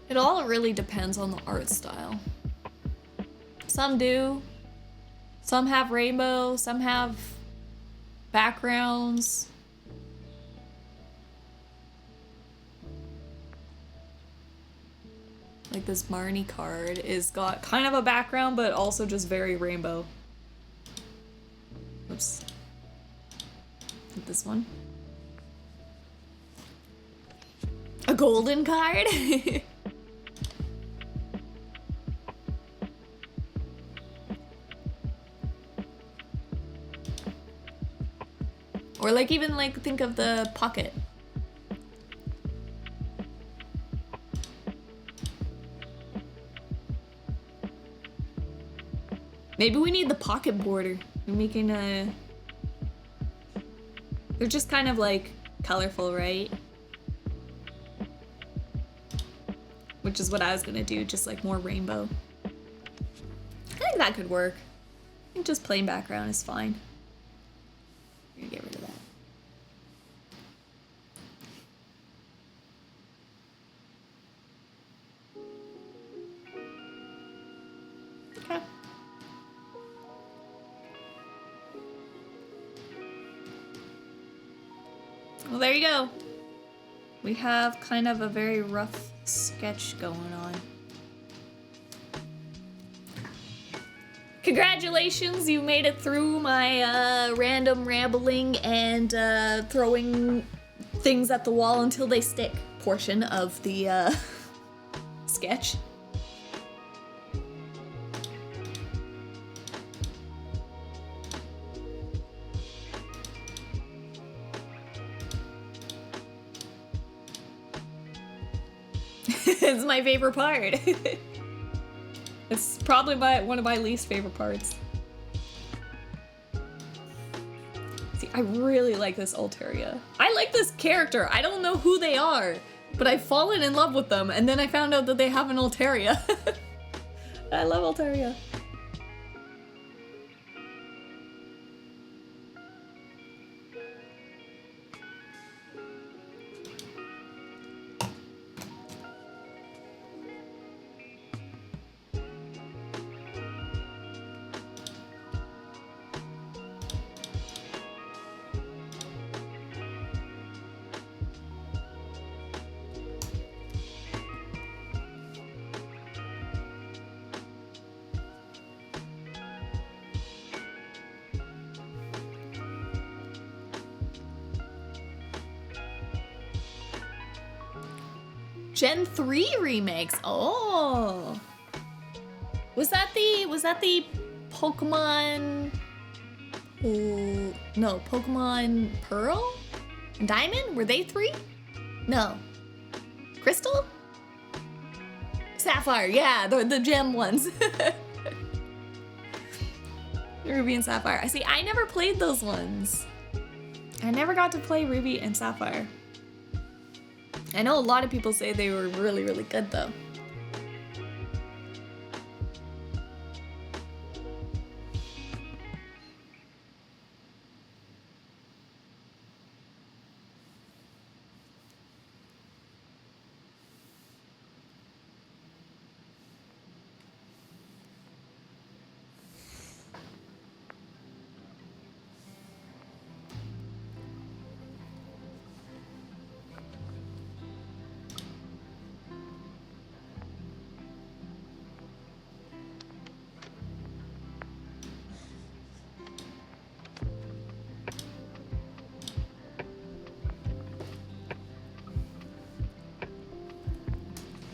It all really depends on the art style. Some do. Some have rainbow, some have backgrounds. Like this Marnie card is got kind of a background, but also just very rainbow. Oops. Like this one. A golden card? Or like even like think of the pocket. Maybe we need the pocket border. We're making a... They're just kind of like colorful, right? Which is what I was gonna do, just like more rainbow. I think that could work. I think just plain background is fine. I'm gonna get rid of that. Okay. Well, there you go. We have kind of a very rough sketch going on. Congratulations, you made it through my random rambling and throwing things at the wall until they stick portion of the sketch. It's my favorite part. It's probably one of my least favorite parts. See, I really like this Altaria. I like this character. I don't know who they are, but I've fallen in love with them, and then I found out that they have an Altaria. I love Altaria. Gen 3 remakes. Oh. Was that the Pokemon no, Pokemon Pearl? And Diamond? Were they 3? No. Crystal? Sapphire, yeah, the gem ones. Ruby and Sapphire. I see, I never played those ones. I never got to play Ruby and Sapphire. I know a lot of people say they were really, really good though.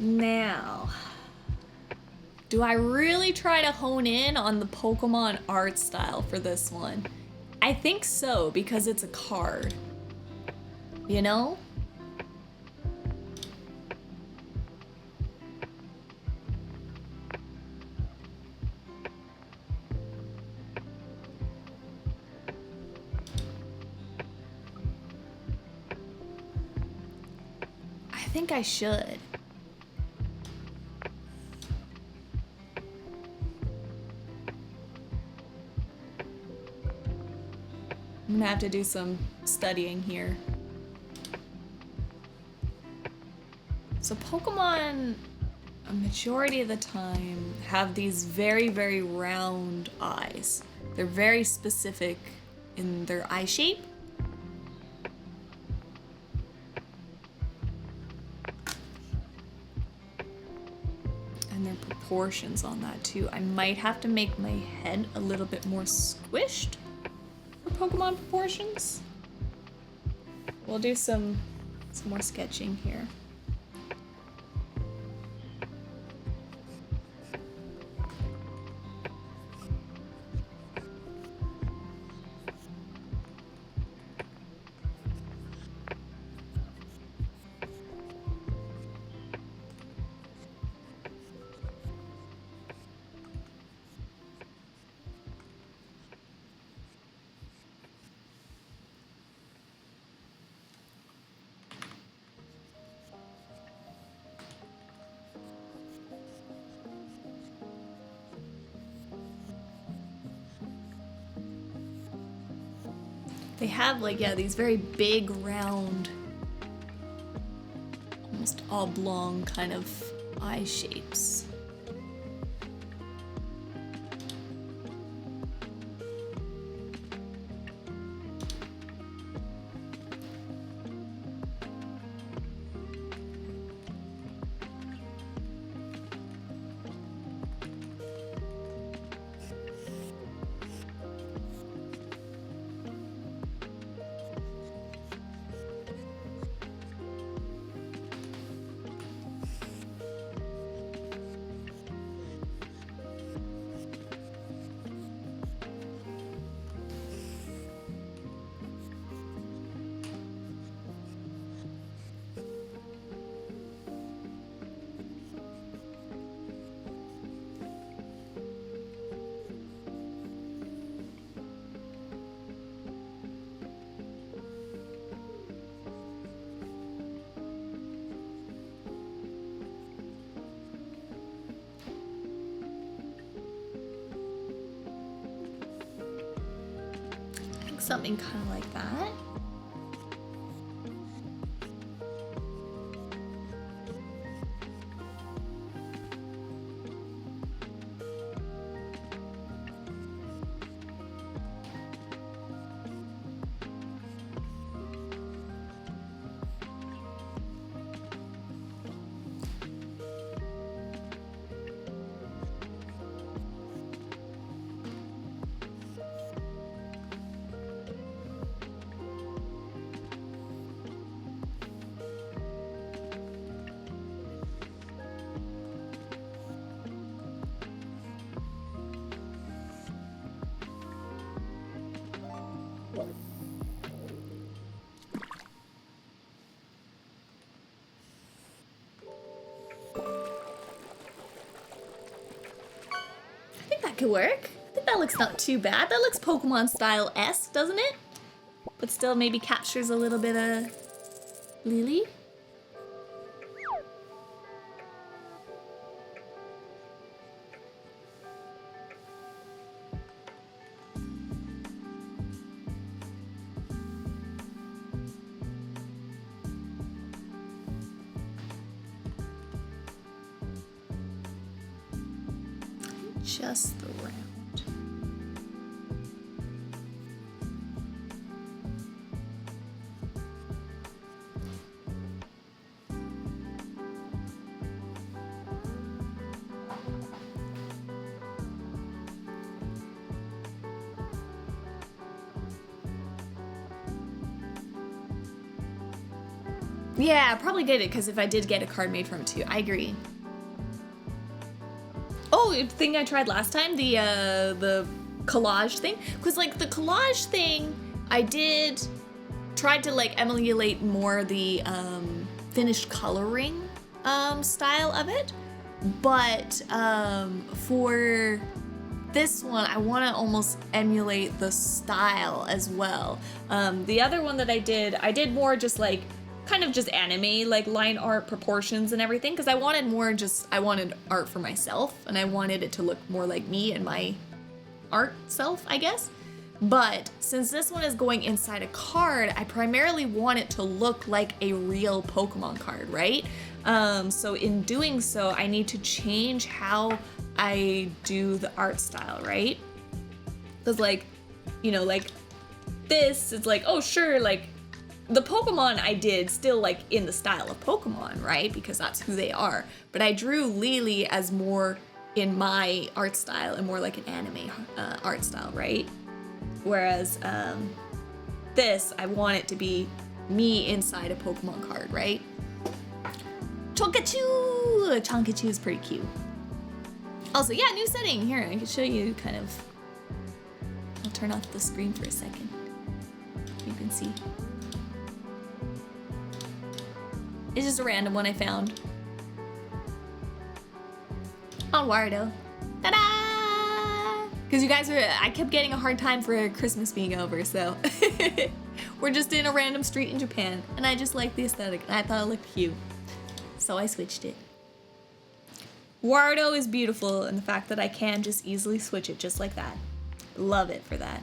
Now, do I really try to hone in on the Pokemon art style for this one? I think so, because it's a card. You know? I think I should. I'm gonna have to do some studying here. So Pokemon, a majority of the time, have these very, very round eyes. They're very specific in their eye shape. And their proportions on that too. I might have to make my head a little bit more squished for Pokemon proportions. We'll do some more sketching here. They have like, yeah, these very big, round, almost oblong kind of eye shapes. Something kind of like that. Could work. I think that looks not too bad. That looks Pokemon style-esque, doesn't it? But still maybe captures a little bit of Lily. Just the round. Yeah, probably get it, because if I did get a card made from it too, I agree. Oh, the thing I tried last time, the collage thing, because like the collage thing, I did tried to like emulate more the finished coloring style of it, but for this one, I want to almost emulate the style as well. The other one that I did more just like kind of just anime, like line art proportions and everything, because I wanted art for myself, and I wanted it to look more like me and my art self, I guess. But since this one is going inside a card, I primarily want it to look like a real Pokemon card, right? So in doing so, I need to change how I do the art style, right? Because like, you know, like this, it's like, oh sure, like the Pokemon I did still like in the style of Pokemon, right? Because that's who they are. But I drew Lily as more in my art style and more like an anime art style, right? Whereas this, I want it to be me inside a Pokemon card, right? Chonkachu! Chonkachu is pretty cute. Also, yeah, new setting. Here, I can show you kind of. I'll turn off the screen for a second. You can see. It's just a random one I found. On Wardo. Ta-da! Because you guys I kept getting a hard time for Christmas being over, so. We're just in a random street in Japan, and I just liked the aesthetic, and I thought it looked cute. So I switched it. Wardo is beautiful, and the fact that I can just easily switch it just like that. Love it for that.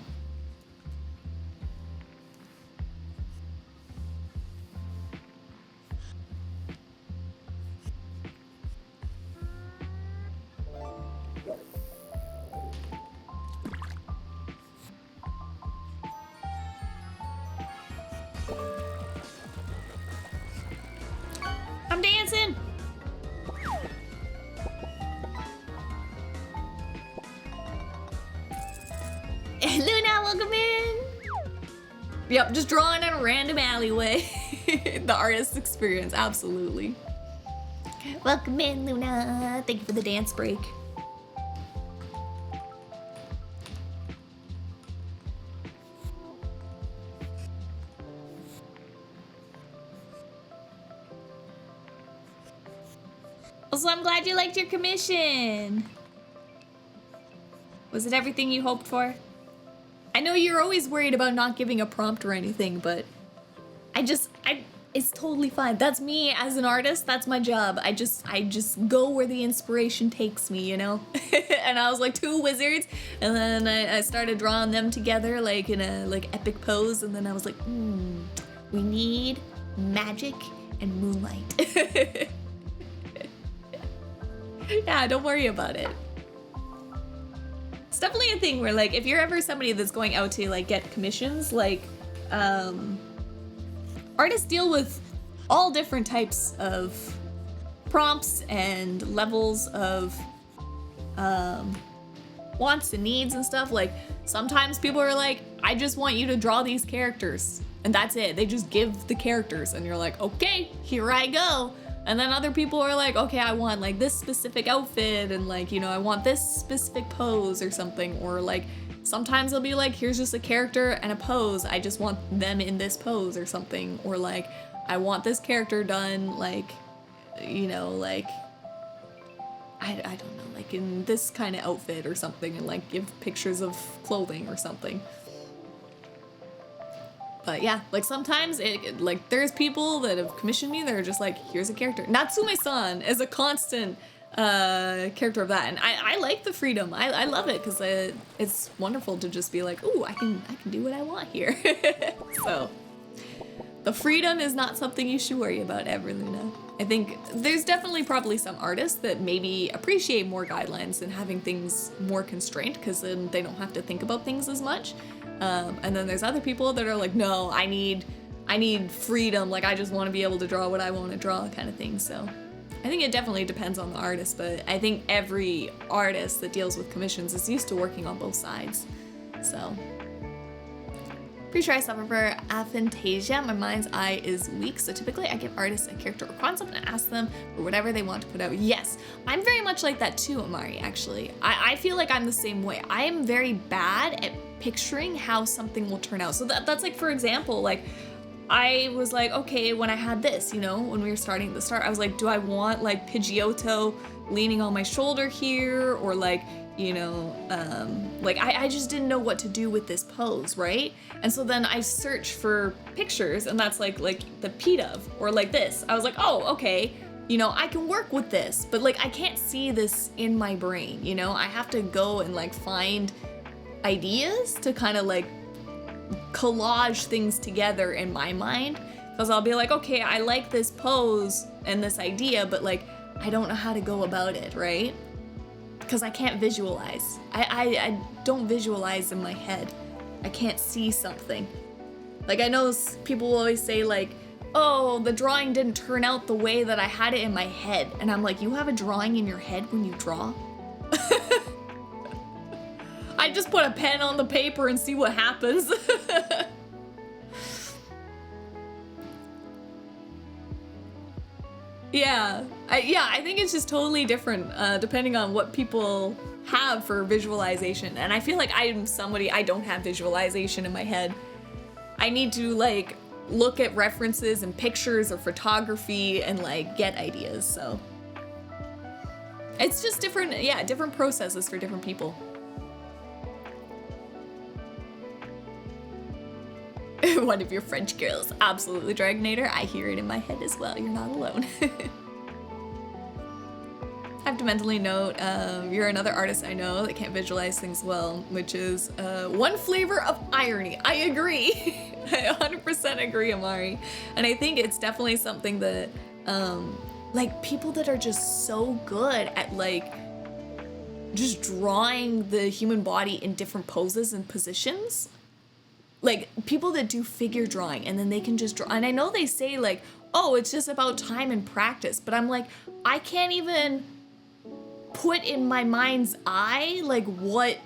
I'm dancing! Luna, welcome in! Yep, just drawing in a random alleyway. The artist's experience, absolutely. Welcome in, Luna. Thank you for the dance break. Also, I'm glad you liked your commission. Was it everything you hoped for? I know you're always worried about not giving a prompt or anything, but it's totally fine. That's me as an artist. That's my job. I just go where the inspiration takes me, you know? And I was like 2 wizards, and then I started drawing them together like in a like epic pose, and then I was like, we need magic and moonlight. Yeah, don't worry about it. It's definitely a thing where like if you're ever somebody that's going out to like get commissions, like artists deal with all different types of prompts and levels of wants and needs and stuff. Like sometimes people are like, I just want you to draw these characters, and that's it. They just give the characters, and you're like, okay, here I go. And then other people are like, okay, I want like this specific outfit, and like, you know, I want this specific pose or something. Or like sometimes they'll be like, here's just a character and a pose, I just want them in this pose or something. Or like, I want this character done like, you know, like I don't know, like in this kind of outfit or something, and like give pictures of clothing or something. But yeah, like sometimes like there's people that have commissioned me that are just like, here's a character. Natsume-san is a constant character of that, and I like the freedom. I love it because it's wonderful to just be like, ooh, I can do what I want here. So the freedom is not something you should worry about ever, Luna. I think there's definitely probably some artists that maybe appreciate more guidelines and having things more constrained, because then they don't have to think about things as much. And then there's other people that are like, no, I need freedom. Like I just want to be able to draw what I want to draw, kind of thing. So I think it definitely depends on the artist, but I think every artist that deals with commissions is used to working on both sides. So Pretty sure I suffer for aphantasia. My mind's eye is weak, so typically I give artists a character or concept and ask them for whatever they want to put out. Yes, I'm very much like that too, Amari, actually. I feel like I'm the same way. I am very bad at picturing how something will turn out. So that's like, for example, like, I was like, okay, when I had this, you know, when we were starting the start, I was like, do I want like Pidgeotto leaning on my shoulder here, or like, you know, like I just didn't know what to do with this pose, right? And so then I searched for pictures, and that's like the Pidove, or like this. I was like, oh, okay, you know, I can work with this, but like I can't see this in my brain, you know? I have to go and like find ideas to kind of like collage things together in my mind, because I'll be like, okay, I like this pose and this idea, but like I don't know how to go about it, right? Because I can't visualize. I don't visualize in my head. I can't see something. Like, I know people will always say like, oh, the drawing didn't turn out the way that I had it in my head. And I'm like, you have a drawing in your head when you draw? I just put a pen on the paper and see what happens. Yeah, I think it's just totally different depending on what people have for visualization. And I feel like I'm somebody, I don't have visualization in my head. I need to like look at references and pictures or photography and like get ideas. So it's just different, yeah, different processes for different people. One of your French girls, absolutely, Dragonator. I hear it in my head as well. You're not alone. I have to mentally note, you're another artist I know that can't visualize things well, which is one flavor of irony. I agree. I 100% agree, Amari. And I think it's definitely something that, like, people that are just so good at, like, just drawing the human body in different poses and positions. Like, people that do figure drawing and then they can just draw. And I know they say, like, oh, it's just about time and practice. But I'm like, I can't even put in my mind's eye, like, what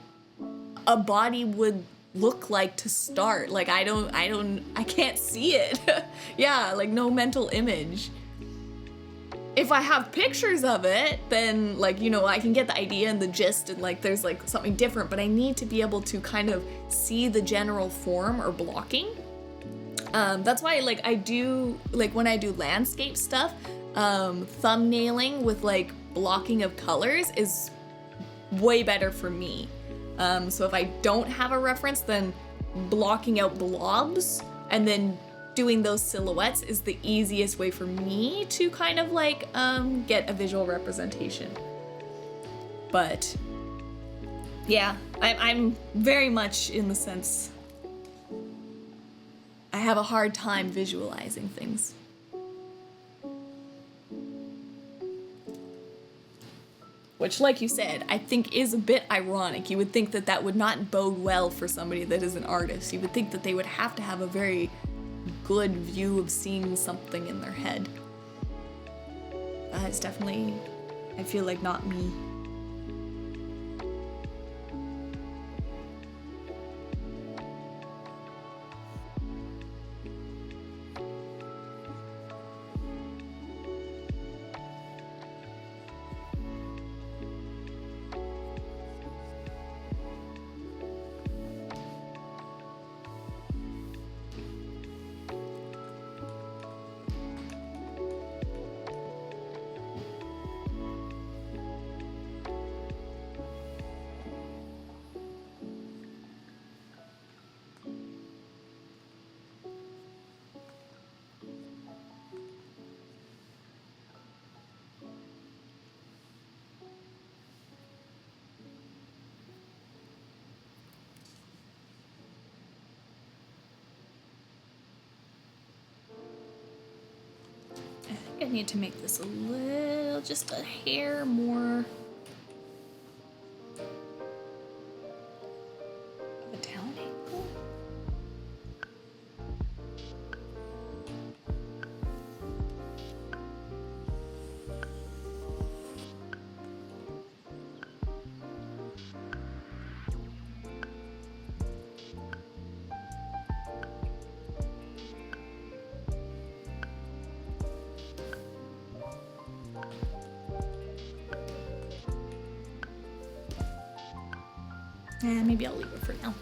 a body would look like to start. Like, I can't see it. Yeah, like, no mental image. If I have pictures of it, then, like, you know, I can get the idea and the gist and, like, there's, like, something different, but I need to be able to kind of see the general form or blocking. That's why, like, I do, like, when I do landscape stuff, thumbnailing with, like, blocking of colors is way better for me. So if I don't have a reference, then blocking out blobs and then doing those silhouettes is the easiest way for me to kind of like get a visual representation. But yeah, I'm very much in the sense I have a hard time visualizing things. Which, like you said, I think is a bit ironic. You would think that that would not bode well for somebody that is an artist. You would think that they would have to have a very good view of seeing something in their head. It's definitely, I feel like, not me. I need to make this a little, just a hair more of a down angle. Maybe I'll leave it for now.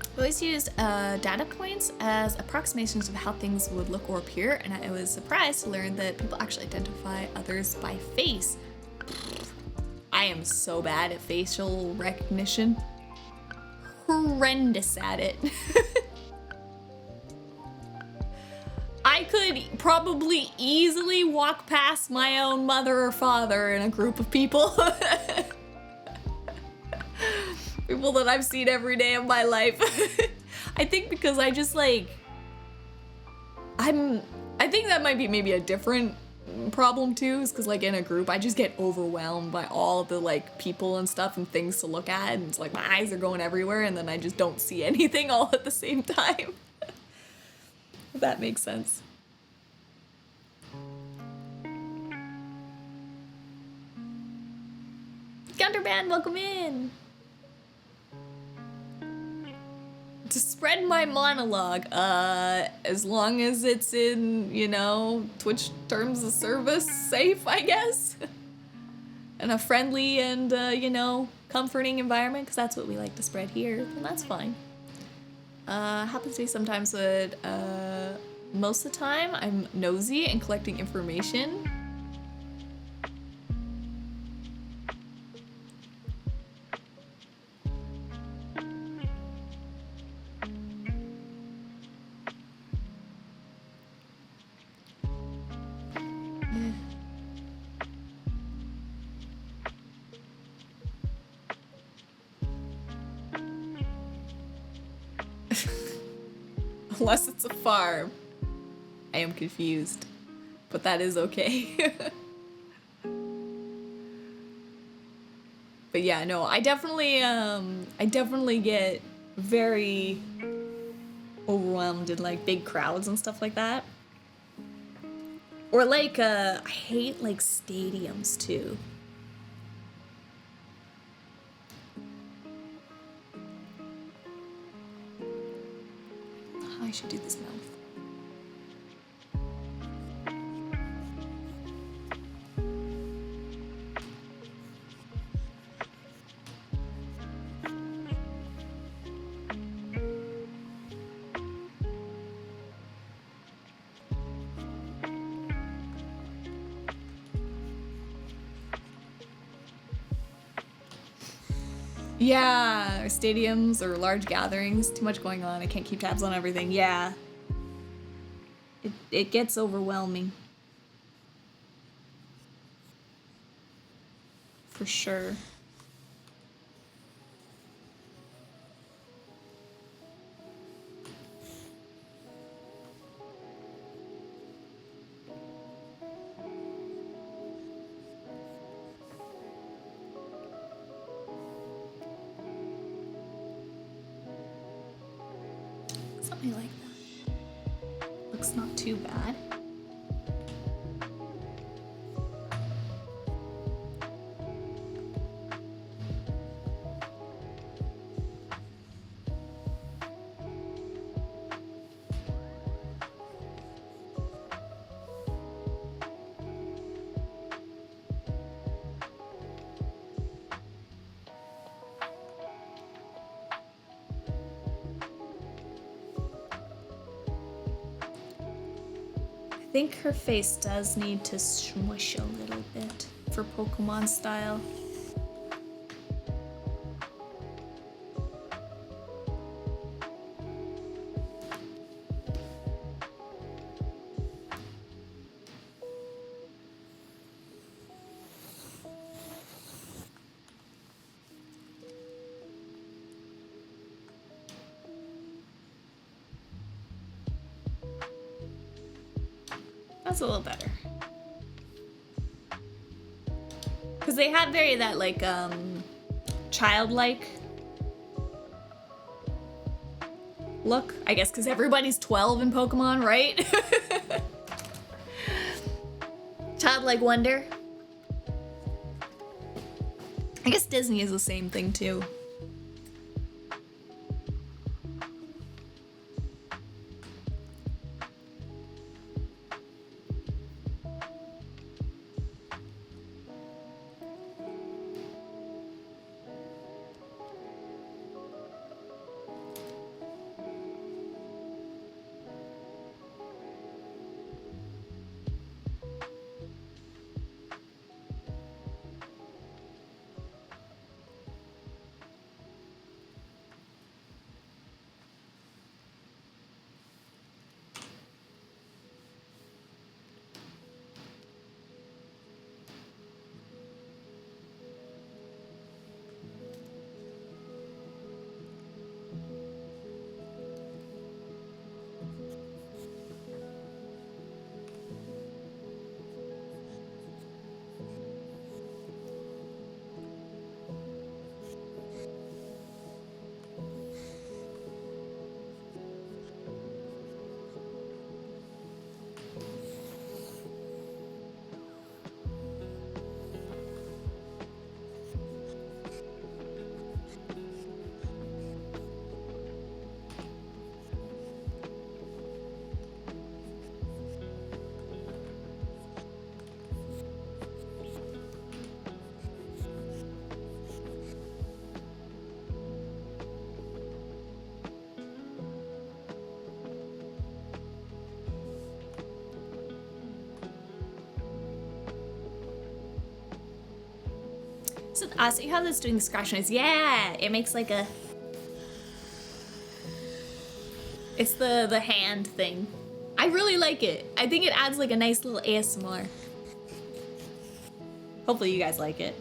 I always used data points as approximations of how things would look or appear, and I was surprised to learn that people actually identify others by face. I am so bad at facial recognition. Horrendous at it. I could probably easily walk past my own mother or father in a group of people. People that I've seen every day of my life. I think because I just like, I think that might be maybe a different problem too, is because like in a group I just get overwhelmed by all the like people and stuff and things to look at, and it's like my eyes are going everywhere and then I just don't see anything all at the same time. If that makes sense. Counterband, welcome in. To spread my monologue, as long as it's in, you know, Twitch terms of service safe, I guess. And a friendly and, you know, comforting environment, because that's what we like to spread here, and that's fine. Happens to be sometimes, but most of the time I'm nosy and collecting information. Unless it's a farm. I am confused, but that is okay. But yeah, no, I definitely get very overwhelmed in like big crowds and stuff like that. Or like, I hate like stadiums too. I should do this mouth. Yeah, or stadiums or large gatherings, too much going on. I can't keep tabs on everything. Yeah. It gets overwhelming. For sure. Something like that. Looks not too bad. I think her face does need to smush a little bit for Pokemon style. That's a little better. Because they have very that like childlike look, I guess, because everybody's 12 in Pokemon, right? Childlike wonder. I guess Disney is the same thing too. So you have this doing scratch noise. Yeah, it makes like a... It's the hand thing. I really like it. I think it adds like a nice little ASMR. Hopefully you guys like it.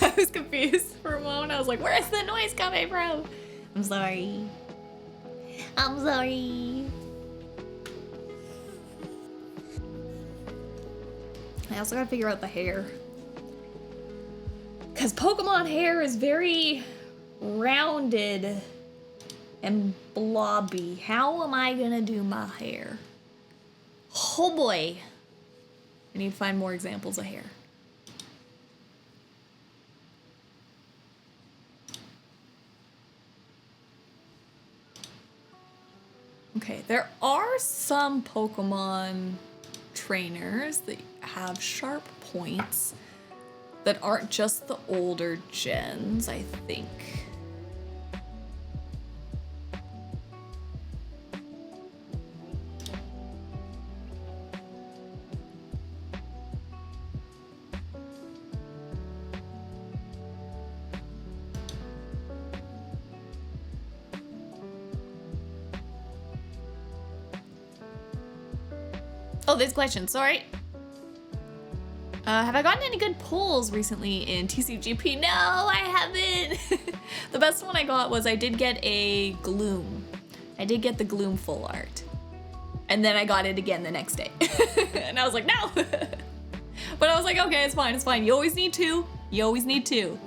I was confused for a moment. I was like, where's the noise coming from? I'm sorry. I'm sorry. I also gotta figure out the hair. Because Pokemon hair is very rounded and blobby. How am I gonna do my hair? Oh boy. I need to find more examples of hair. Okay, there are some Pokemon trainers that have sharp points that aren't just the older gens, I think. Oh, there's questions, sorry. Have I gotten any good pulls recently in TCGP? No, I haven't. The best one I got was I did get a Gloom. I did get the Gloom full art. And then I got it again the next day. And I was like, no. But I was like, okay, it's fine, it's fine. You always need two. You always need two.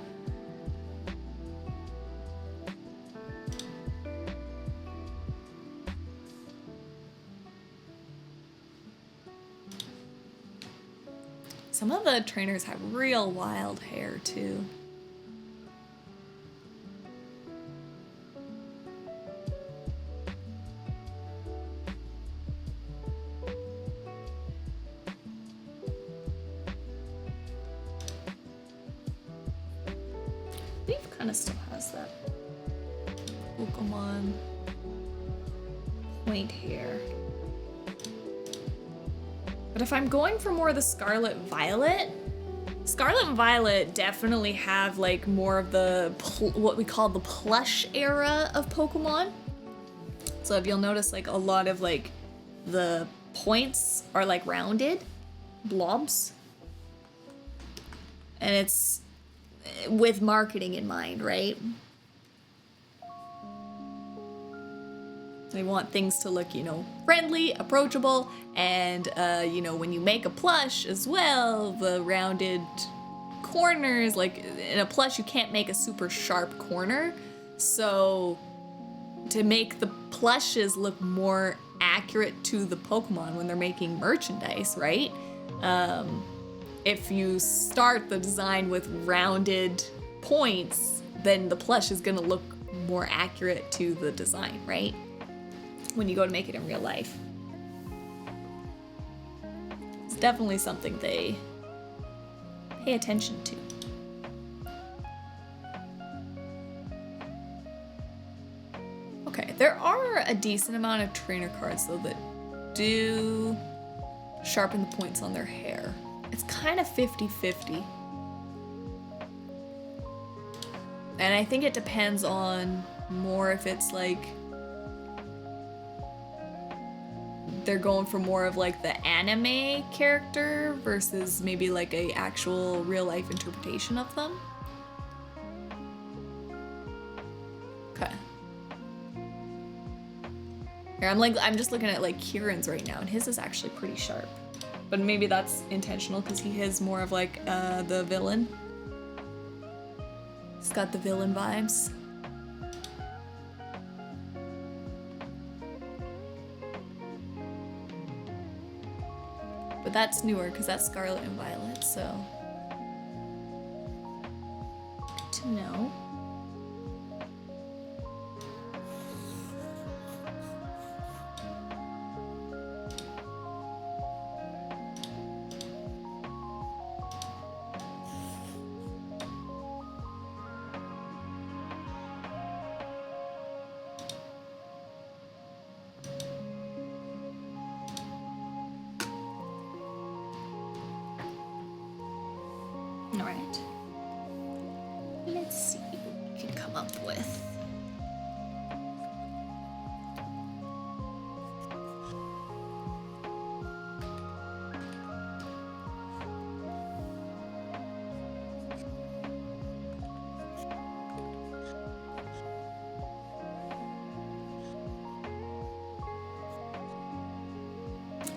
Some of the trainers have real wild hair too. Leaf kind of still has that Pokemon point hair. But if I'm going for more of the Scarlet Violet and Violet definitely have like more of the what we call the plush era of Pokemon. So if you'll notice, like a lot of like the points are like rounded blobs, and it's with marketing in mind, right? They want things to look, you know, friendly, approachable, and, you know, when you make a plush as well, the rounded corners, like, in a plush you can't make a super sharp corner, so to make the plushes look more accurate to the Pokemon when they're making merchandise, right? If you start the design with rounded points, then the plush is gonna look more accurate to the design, right? When you go to make it in real life. It's definitely something they pay attention to. Okay, there are a decent amount of trainer cards though that do sharpen the points on their hair. It's kind of 50-50. And I think it depends on more if it's like they're going for more of like the anime character versus maybe like a actual real life interpretation of them. Okay. Here, I'm just looking at like Kieran's right now, and his is actually pretty sharp. But maybe that's intentional because he is more of like the villain. He's got the villain vibes. But that's newer because that's Scarlet and Violet, so. to know. All right. Let's see what we can come up with.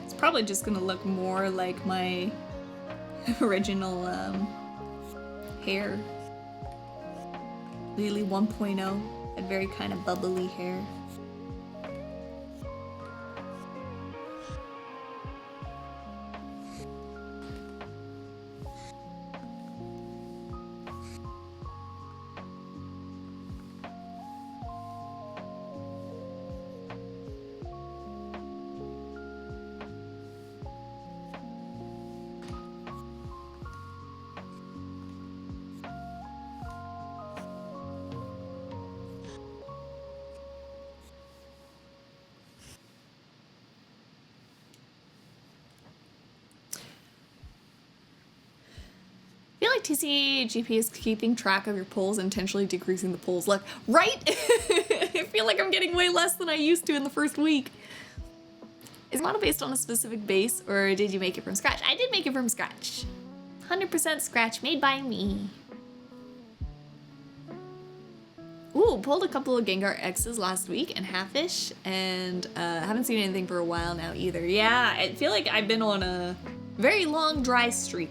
It's probably just gonna look more like my original hair. Lily 1.0 had very kind of bubbly hair. I feel like TCGP is keeping track of your pulls and intentionally decreasing the pulls. Like, right? I feel like I'm getting way less than I used to in the first week. Is model based on a specific base, or did you make it from scratch? I did make it from scratch. 100% scratch, made by me. Ooh, pulled a couple of Gengar X's last week and half-ish, and haven't seen anything for a while now either. Yeah, I feel like I've been on a very long dry streak.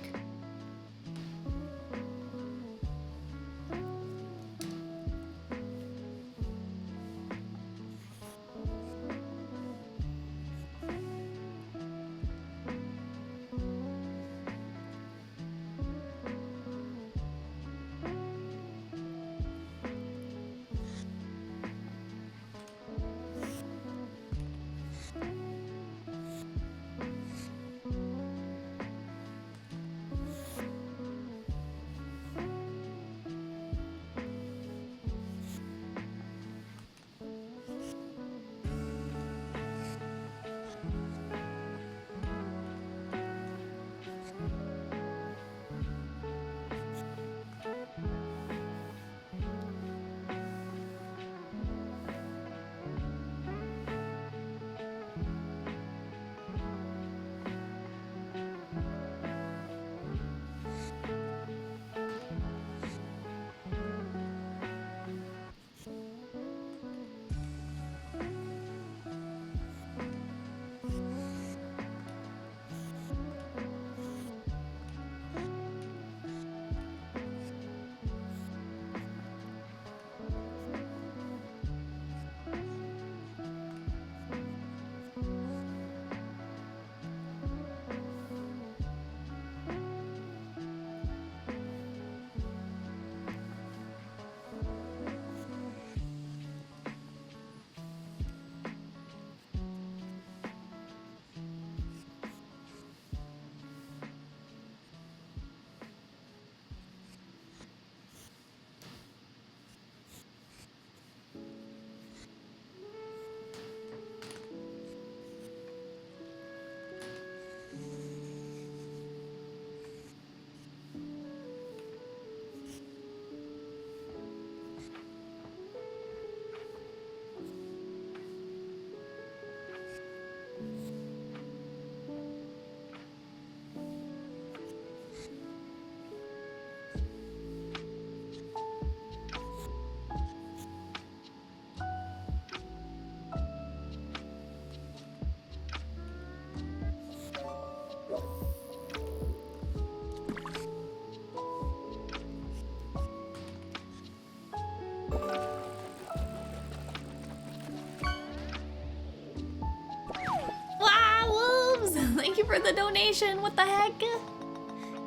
Thank you for the donation. What the heck?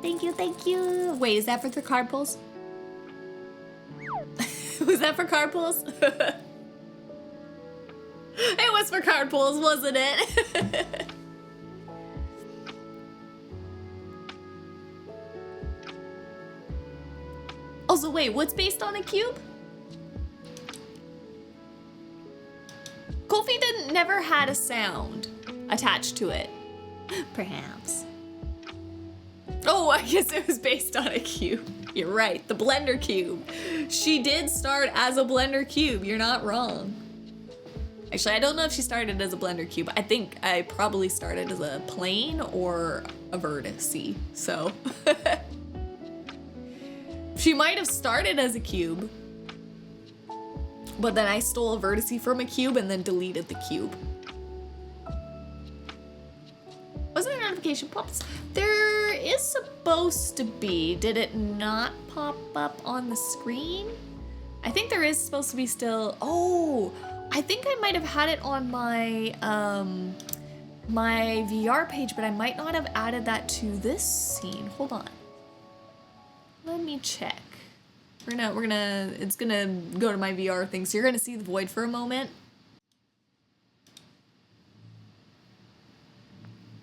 Thank you, thank you. Wait, is that for the card pulls? Was that for card pulls? It was for card pulls, wasn't it? Also, wait, what's based on a cube? Kofi never had a sound attached to it. Perhaps. Oh, I guess it was based on a cube. You're right, the Blender Cube. She did start as a Blender Cube, you're not wrong. Actually, I don't know if she started as a Blender Cube. I think I probably started as a plane or a vertice, so. She might have started as a cube, but then I stole a vertice from a cube and then deleted the cube. Wasn't there notification pops? There is supposed to be. Did it not pop up on the screen? I think there is supposed to be still. Oh, I think I might have had it on my my VR page, but I might not have added that to this scene. Hold on. Let me check. It's gonna go to my VR thing, so you're gonna see the void for a moment.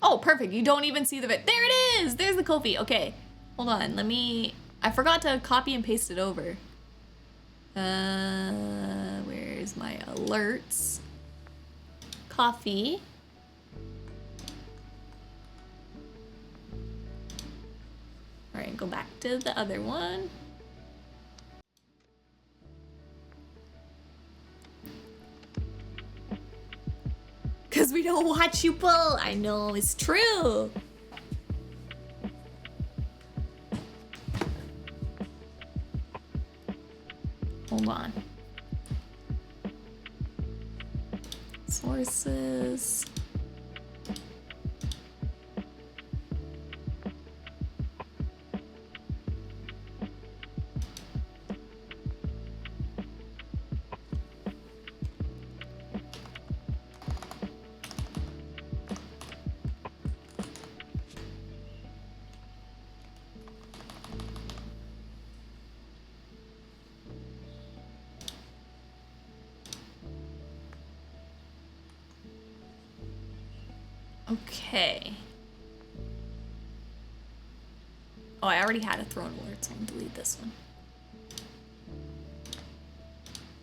Oh, perfect. You don't even see the there it is! There's the Kofi. Okay. Hold on. I forgot to copy and paste it over. Where's my alerts? Coffee. All right, go back to the other one. Because we don't watch you pull. I know, it's true. Hold on. Sources. Okay. Oh, I already had a throne alert, so I'm gonna delete this one.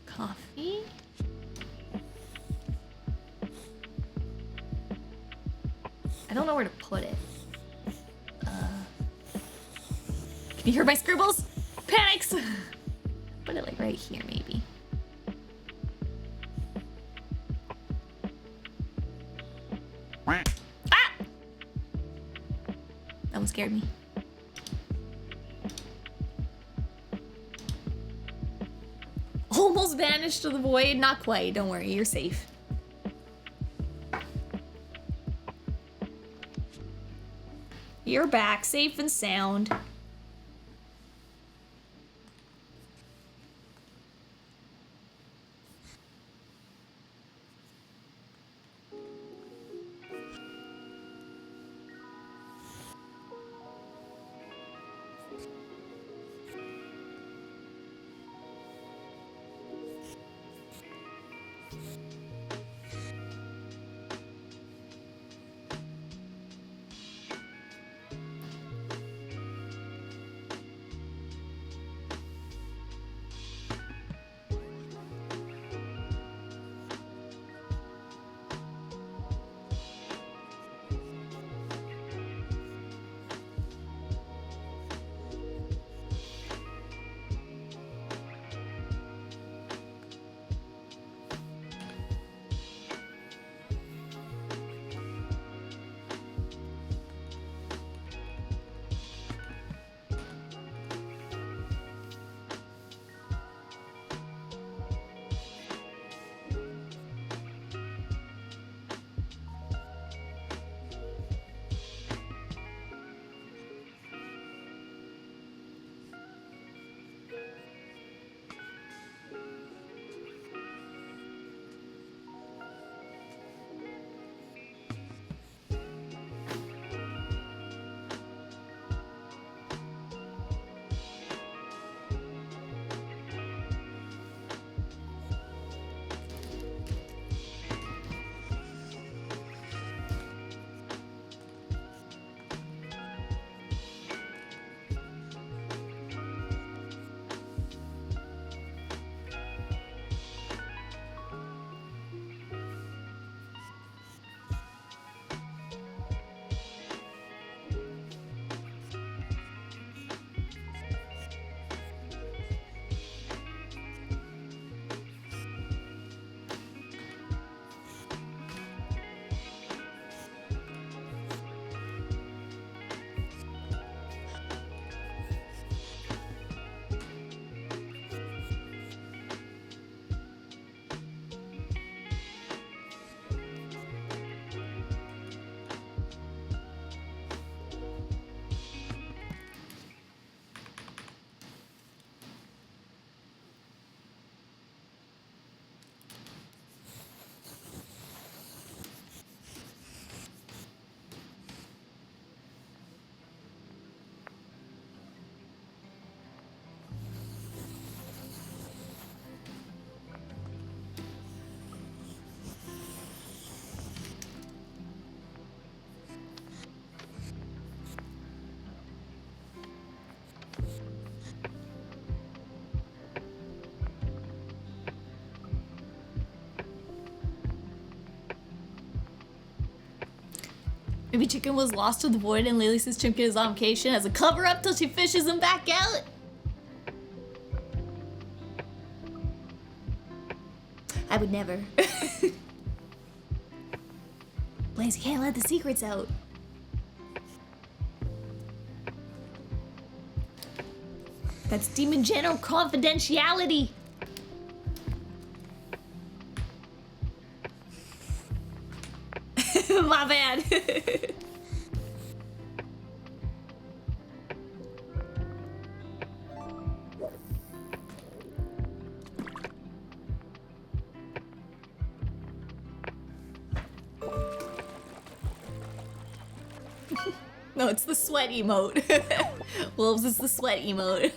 Coffee. I don't know where to put it. Can you hear my scribbles? Panics! Put it like right here, maybe. Ah! That one scared me. Almost vanished to the void. Not quite. Don't worry. You're safe. You're back. Safe and sound. Maybe Chicken was lost to the void and Lily says Chicken is on vacation as a cover-up till she fishes him back out. I would never. Blaze, you can't let the secrets out. That's Demon General confidentiality. My bad. No, it's the sweat emote. Wolves is the sweat emote.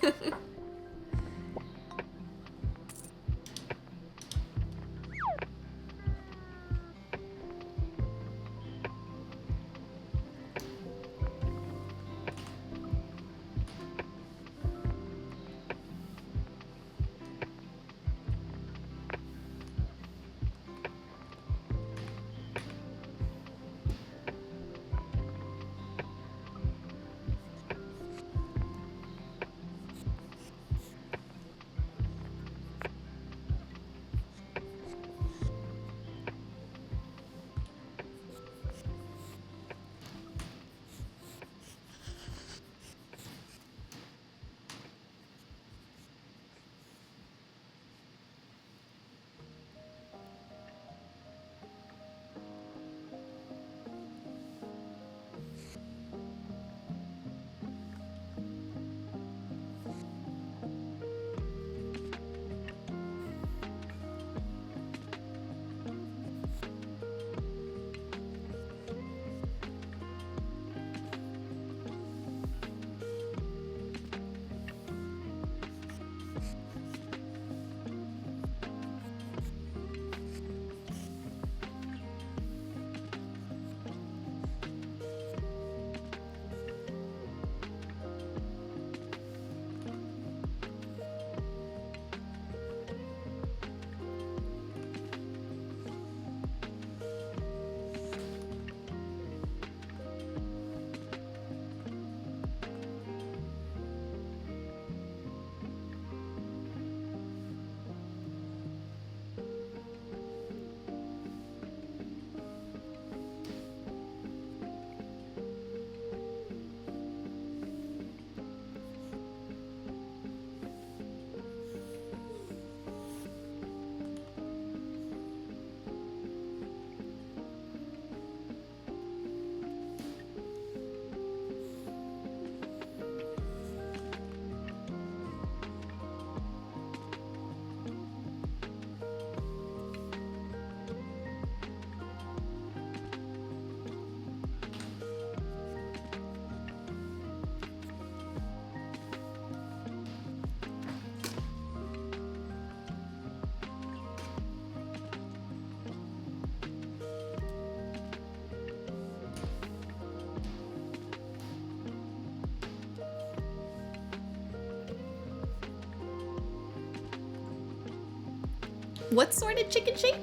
What sort of chicken shape?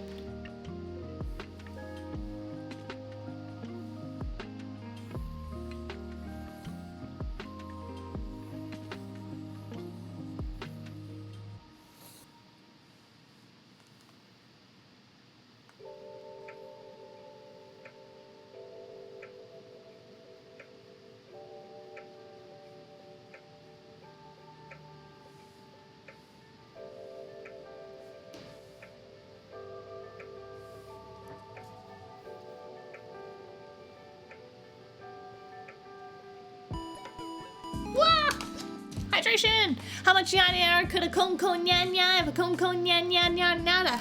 Hydration! How much yana could a con nyanya if a con nyanya nada?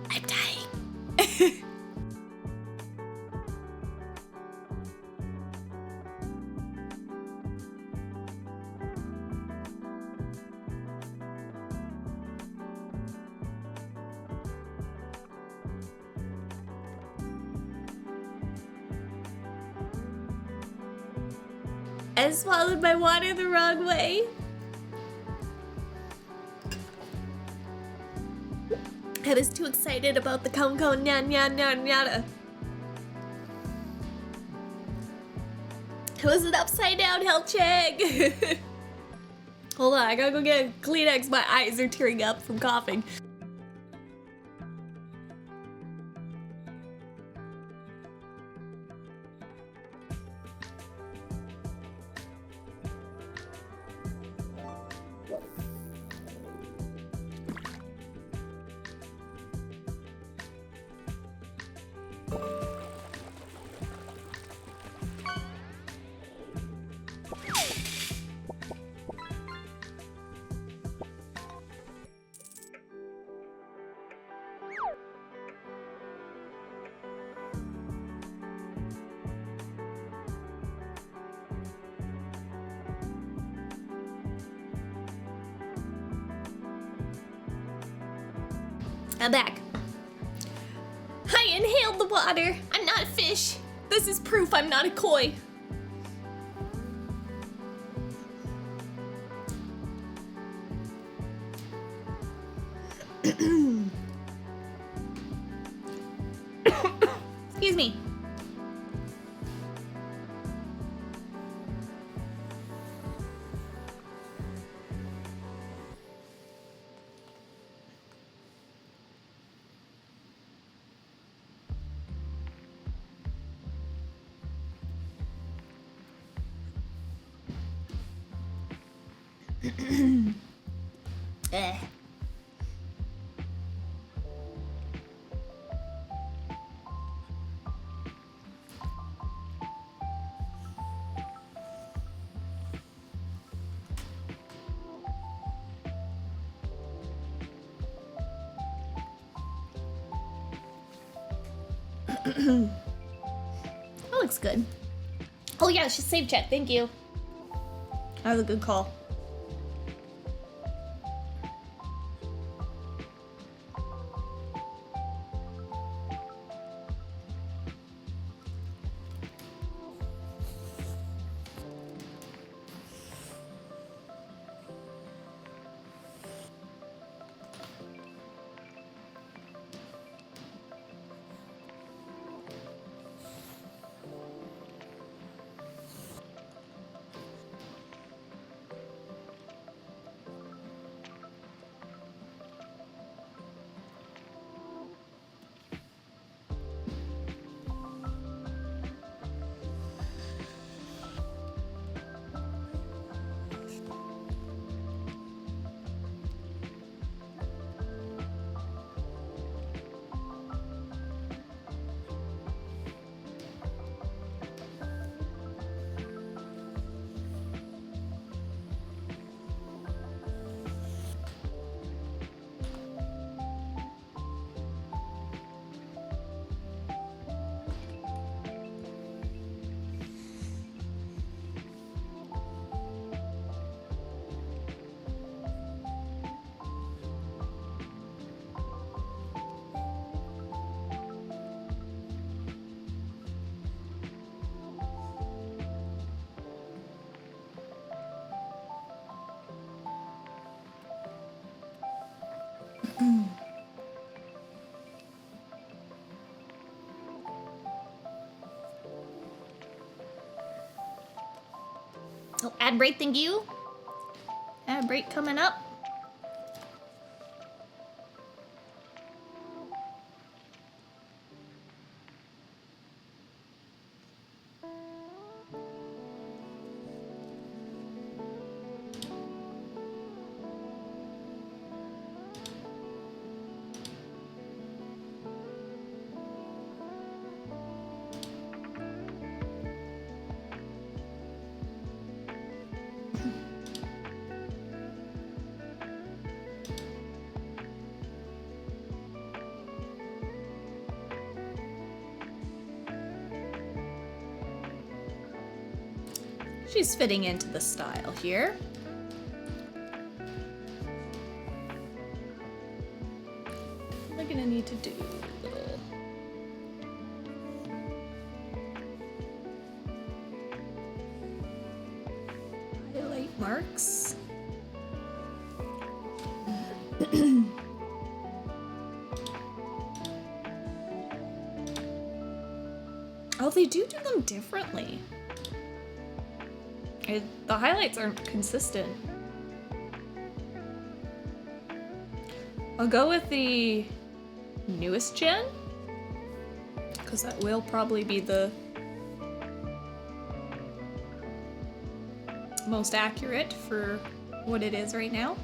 I'm dying. I swallowed my water the wrong way. I was too excited about the cone nyan nyan nyan nyan. It was an upside down health check. Hold on, I gotta go get a Kleenex. My eyes are tearing up from coughing. I'm back. I inhaled the water. I'm not a fish. This is proof I'm not a koi. Excuse me. Eh. That looks good. Oh yeah, she's save chat. Thank you. That was a good call. Oh, ad break, thank you. Ad break coming up. She's fitting into the style here. What am I gonna need to do? Little... Oh, they do them differently. The highlights aren't consistent. I'll go with the newest gen, because that will probably be the most accurate for what it is right now.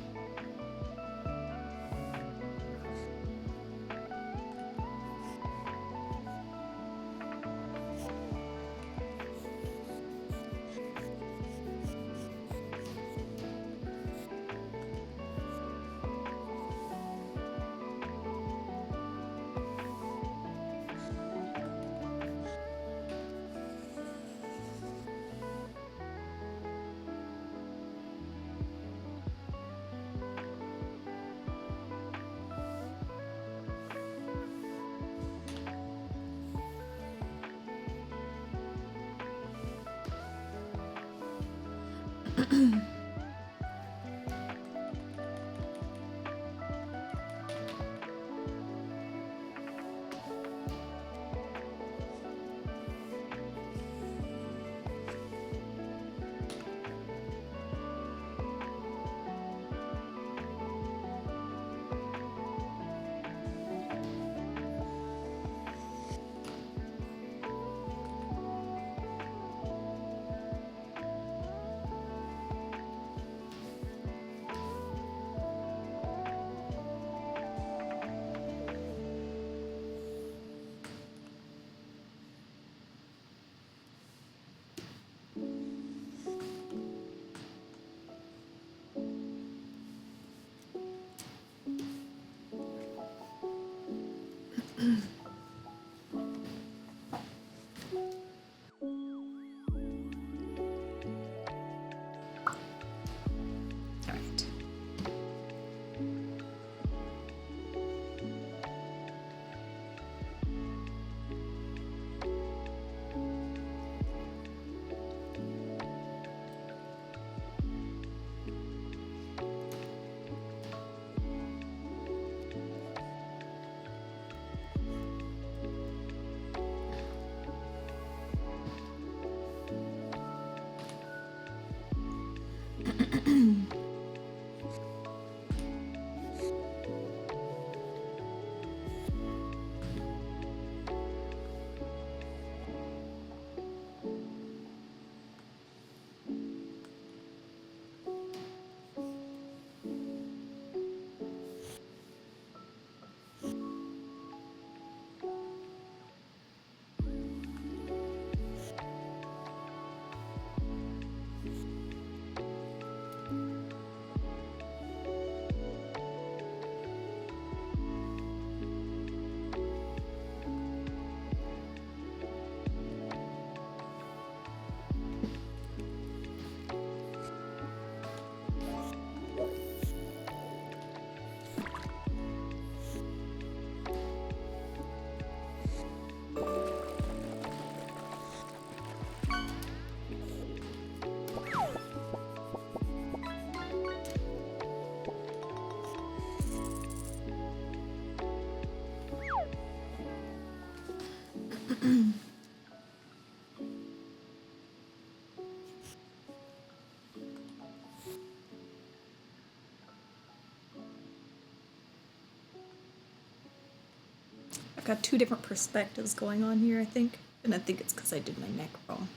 I've got two different perspectives going on here, I think. And I think it's because I did my neck wrong.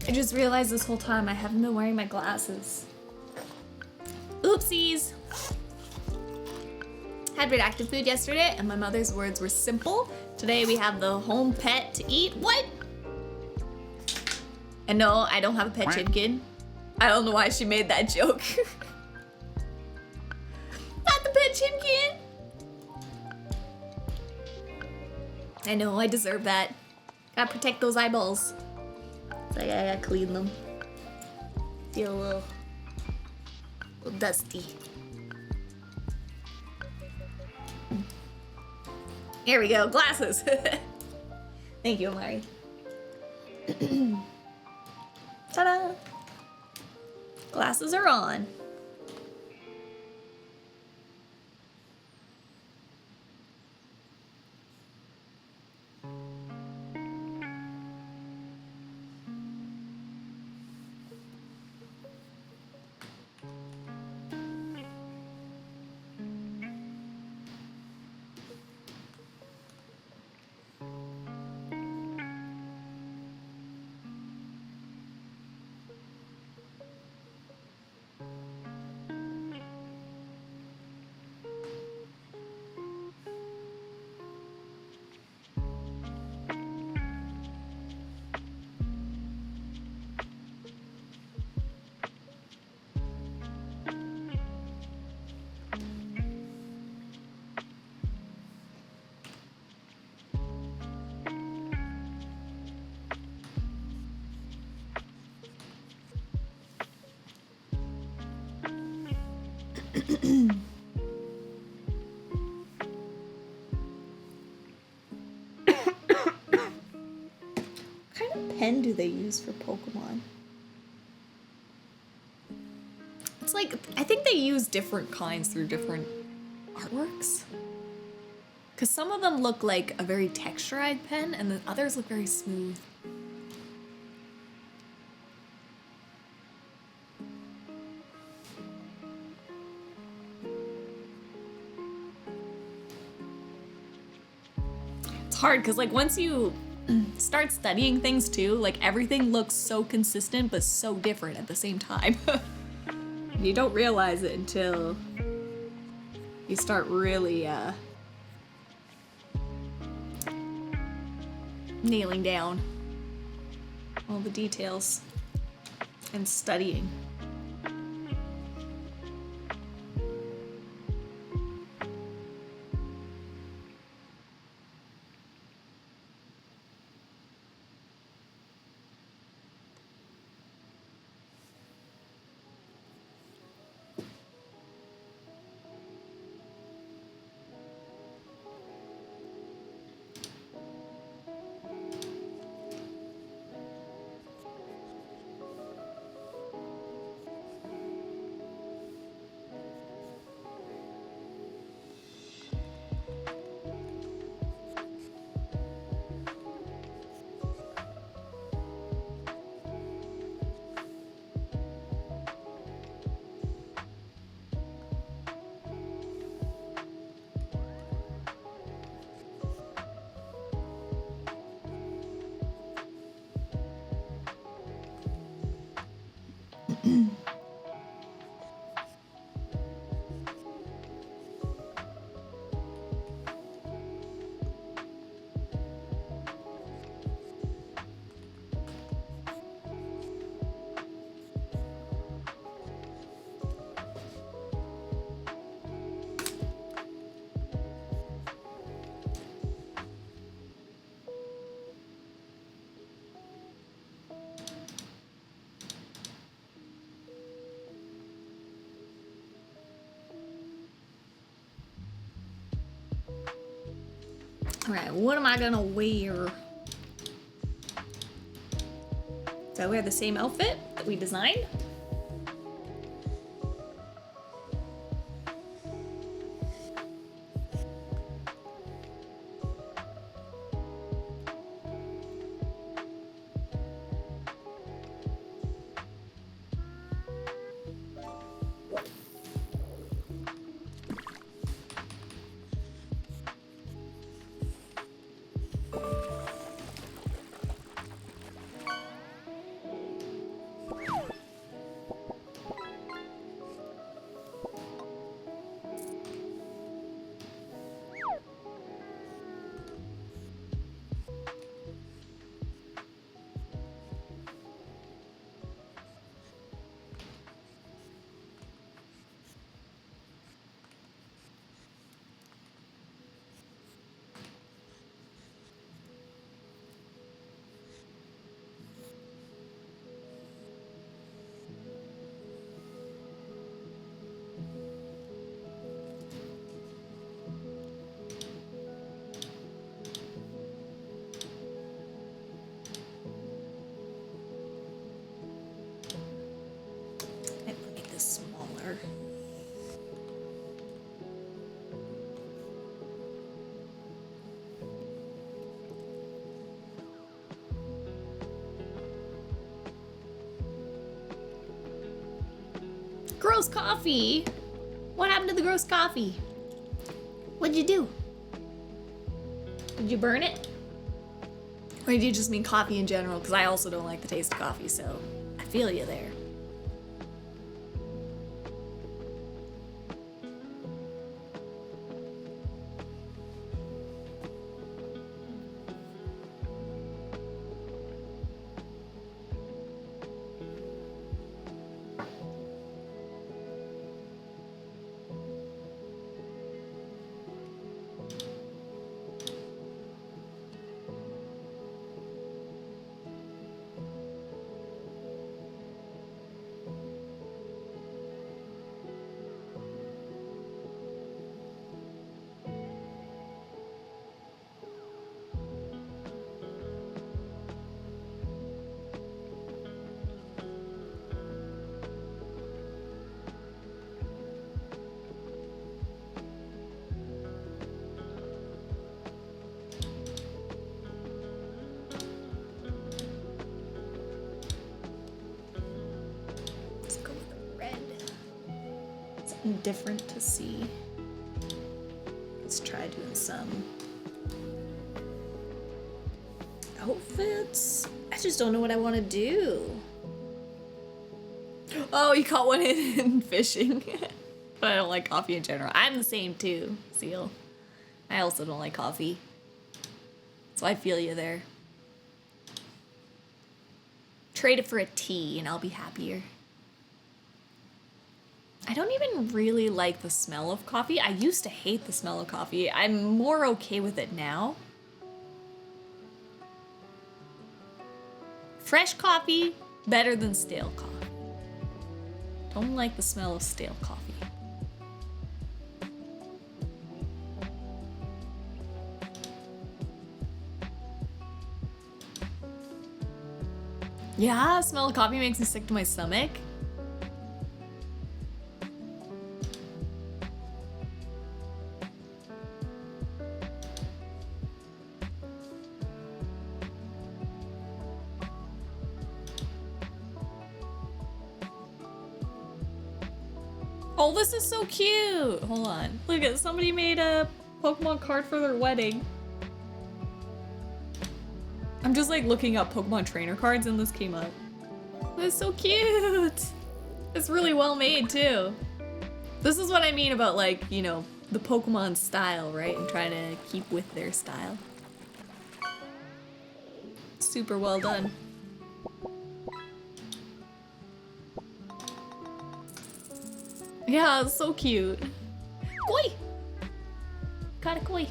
I just realized this whole time I haven't been wearing my glasses. Oopsies. Had radioactive food yesterday, and my mother's words were simple. Today we have the home pet to eat. What? And no, I don't have a pet chimkin. I don't know why she made that joke. Not the pet chimkin. I know, I deserve that. Gotta protect those eyeballs. So I gotta clean them. Feel a little dusty. Here we go, glasses. Thank you, Amari. Ta-da! Glasses are on. What kind of pen do they use for Pokemon? It's like, I think they use different kinds through different artworks. Because some of them look like a very texturized pen, and the others look very smooth. It's hard, because like once you start studying things too, like everything looks so consistent but so different at the same time. You don't realize it until you start really nailing down all the details and studying. Alright, what am I gonna wear? Do I wear the same outfit that we designed? this smaller. Gross coffee? What happened to the gross coffee? What'd you do? Did you burn it? Or did you just mean coffee in general? Because I also don't like the taste of coffee, so I feel you there. Different to see. Let's try doing some outfits. I just don't know what I want to do. Oh, you caught one in fishing. But I don't like coffee in general. I'm the same too, Seal. I also don't like coffee. So I feel you there. Trade it for a tea and I'll be happier. I don't even really like the smell of coffee. I used to hate the smell of coffee. I'm more okay with it now. Fresh coffee, better than stale coffee. Don't like the smell of stale coffee. Yeah, smell of coffee makes me sick to my stomach. Oh, this is so cute. Hold on. Look at somebody made a Pokemon card for their wedding. I'm just like looking up Pokemon trainer cards and this came up. That's so cute. It's really well made too. This is what I mean about like, you know, the Pokemon style, right? And trying to keep with their style. Super well done. Yeah, it's so cute. Koi! Got a koi.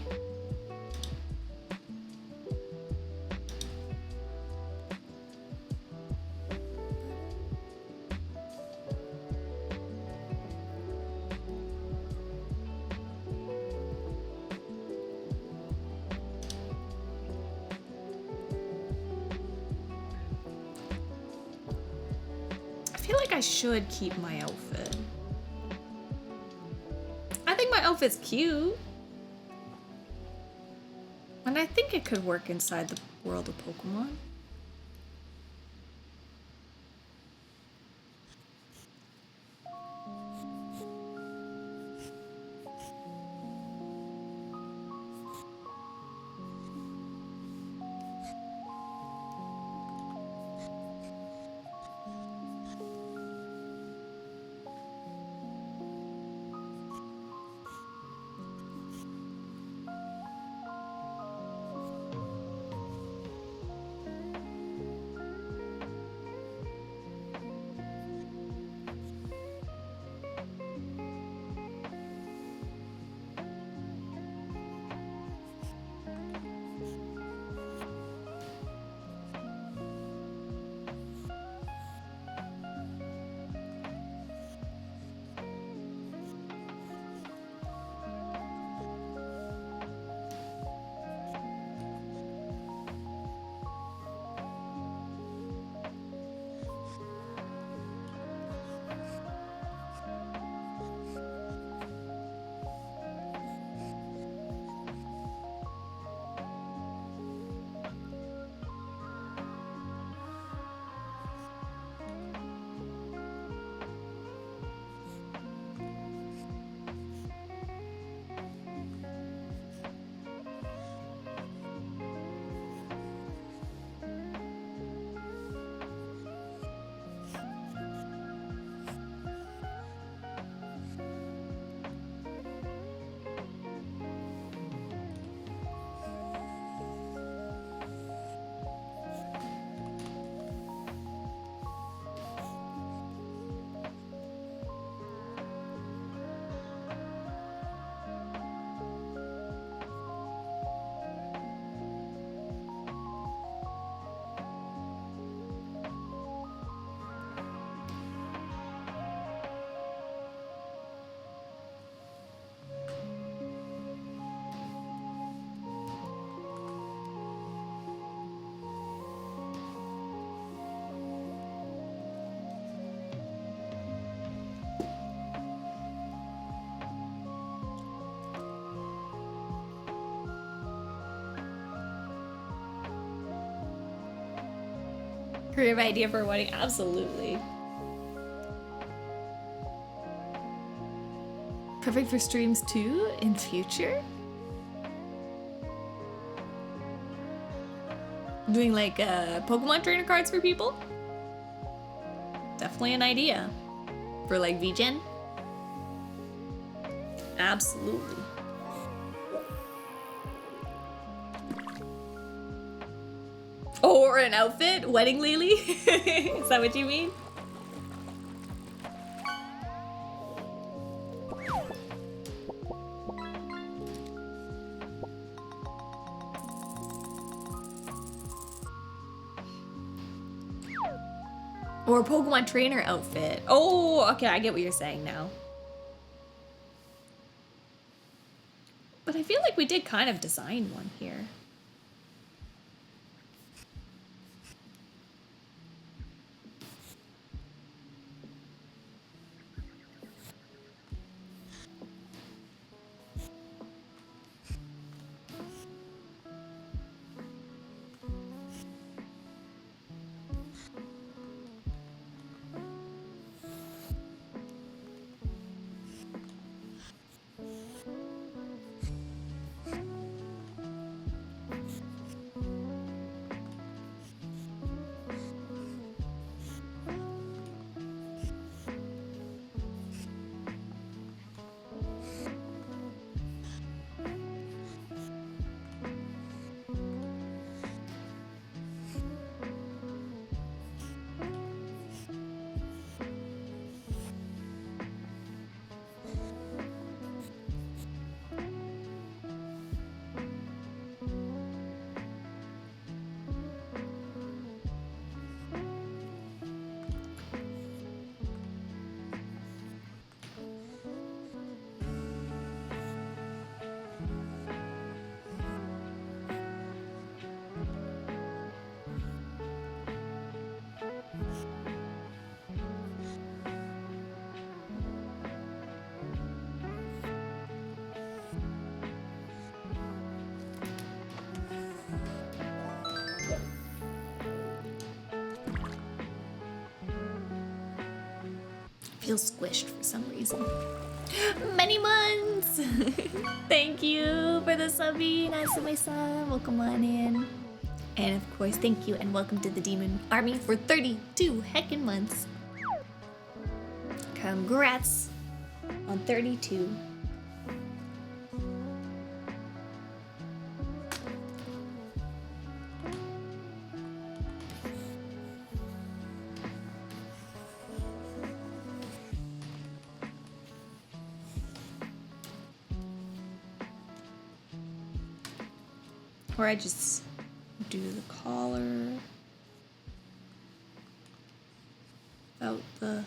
I feel like I should keep my outfit. I think my outfit's cute. And I think it could work inside the world of Pokemon. Creative idea for a wedding, absolutely. Perfect for streams too in future. Doing like Pokemon trainer cards for people. Definitely an idea for like VGen. Absolutely. Or an outfit, wedding Lily. Is that what you mean? Or a Pokemon trainer outfit. Oh, okay, I get what you're saying now. But I feel like we did kind of design one here. Feels squished for some reason. Many months! Thank you for the subby, Nasumi-san. Welcome on in. And of course, thank you and welcome to the Demon Army for 32 heckin' months. Congrats on 32. Or I just do the collar without the...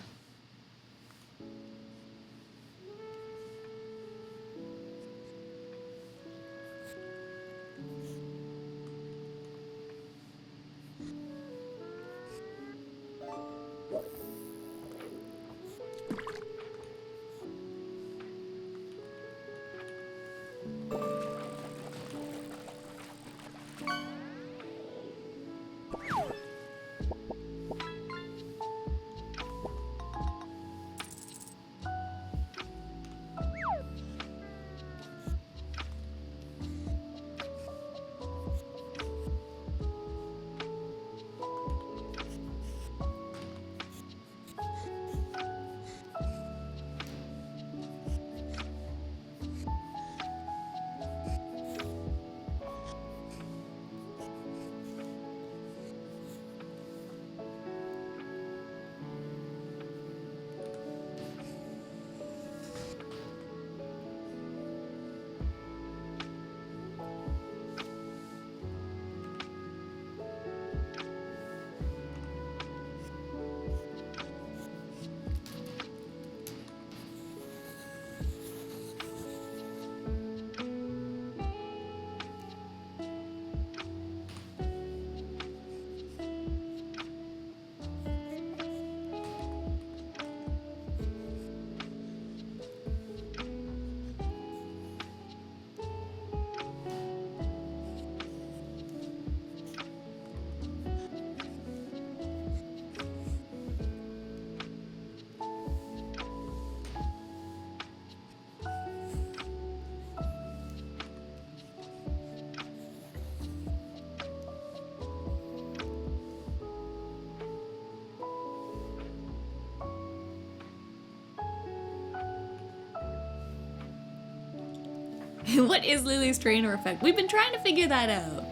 What is Lily's trainer effect? We've been trying to figure that out.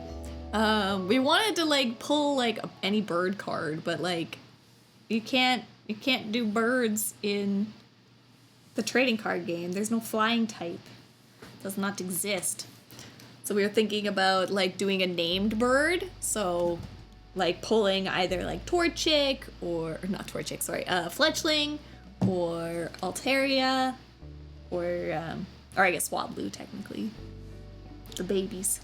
We wanted to like pull like any bird card, but like you can't do birds in the trading card game. There's no flying type. It does not exist. So we were thinking about like doing a named bird. So like pulling either like Torchic or not Torchic, sorry, Fletchling or Altaria or I guess Swablu technically. The babies.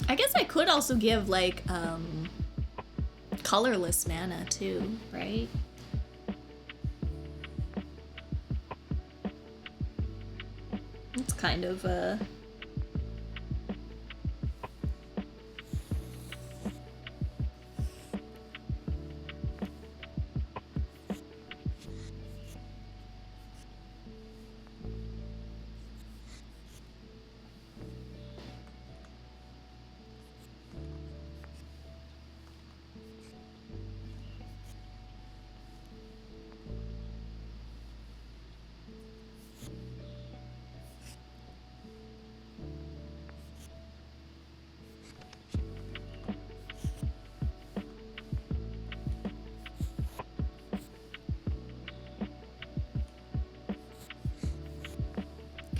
I guess I could also give like colorless mana too, right? It's kind of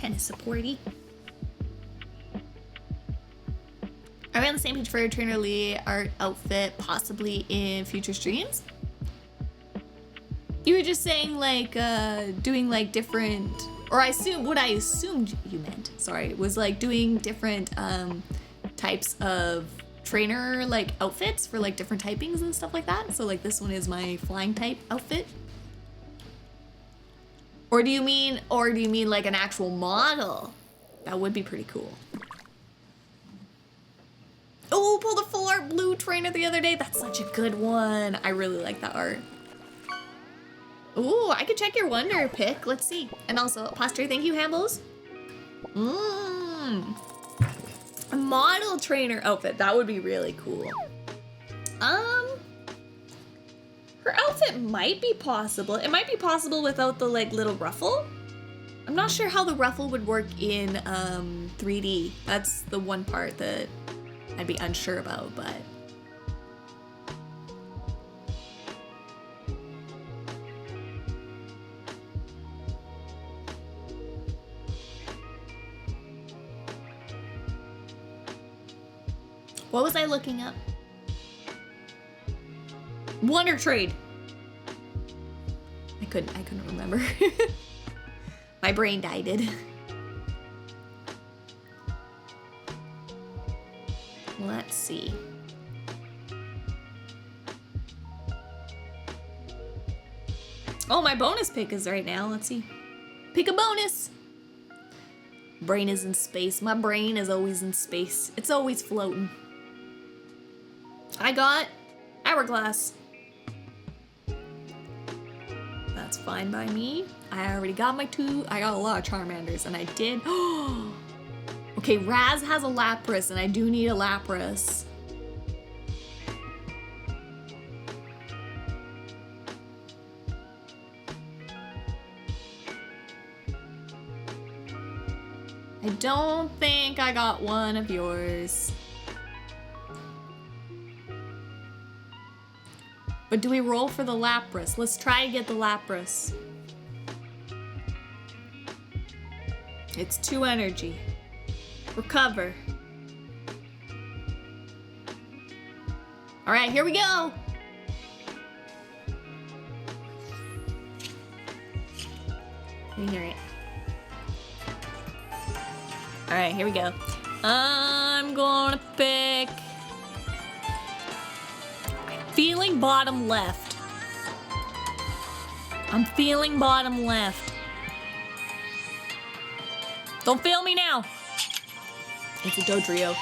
kind of supporty. Are we on the same page for your Trainer Lee art outfit possibly in future streams? You were just saying like doing like different, or what I assumed you meant, sorry, was like doing different types of trainer like outfits for like different typings and stuff like that. So like this one is my flying type outfit. Or do you mean like an actual model? That would be pretty cool. Oh, pulled a full art blue trainer the other day. That's such a good one. I really like that art. Ooh, I could check your Wonder pick. Let's see. And also, posture, thank you, Hambles. A model trainer outfit. That would be really cool. Her outfit might be possible. It might be possible without the like little ruffle. I'm not sure how the ruffle would work in 3D. That's the one part that I'd be unsure about, but what was I looking up? Wonder Trade. I couldn't remember. My brain died. Let's see. Oh, my bonus pick is right now. Let's see. Pick a bonus. Brain is in space. My brain is always in space. It's always floating. I got Hourglass. That's fine by me. I already got my 2. I got a lot of Charmanders, and I did. Okay, Raz has a Lapras, and I do need a Lapras. I don't think I got one of yours. But do we roll for the Lapras? Let's try to get the Lapras. It's 2 energy. Recover. All right, here we go. All right, here we go. I'm gonna pick. Feeling bottom left. I'm feeling bottom left. Don't fail me now. It's a Dodrio.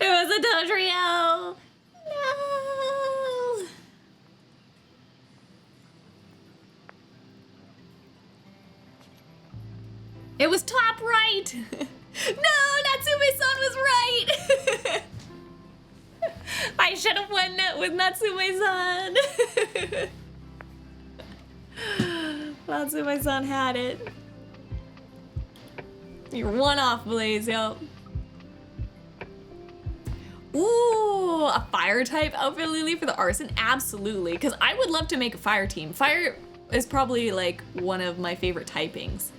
It was a Dodrio. No. It was top right! No, Natsume-san was right! I should have won with Natsume-san. Natsume-san had it. You're one off, Blaze, yo. Ooh, a fire type outfit, Lily, for the arson? Absolutely, because I would love to make a fire team. Fire is probably like one of my favorite typings.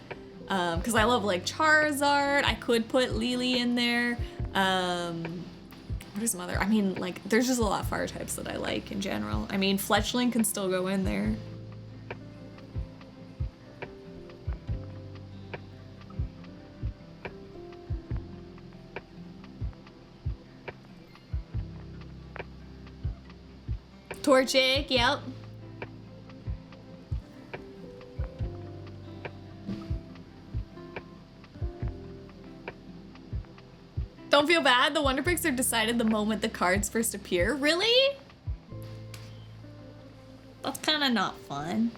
Because I love like Charizard. I could put Lily in there. What are some other? I mean, like, there's just a lot of fire types that I like in general. I mean, Fletchling can still go in there. Torchic, yep. Don't feel bad, the Wonder Picks are decided the moment the cards first appear. Really? That's kind of not fun.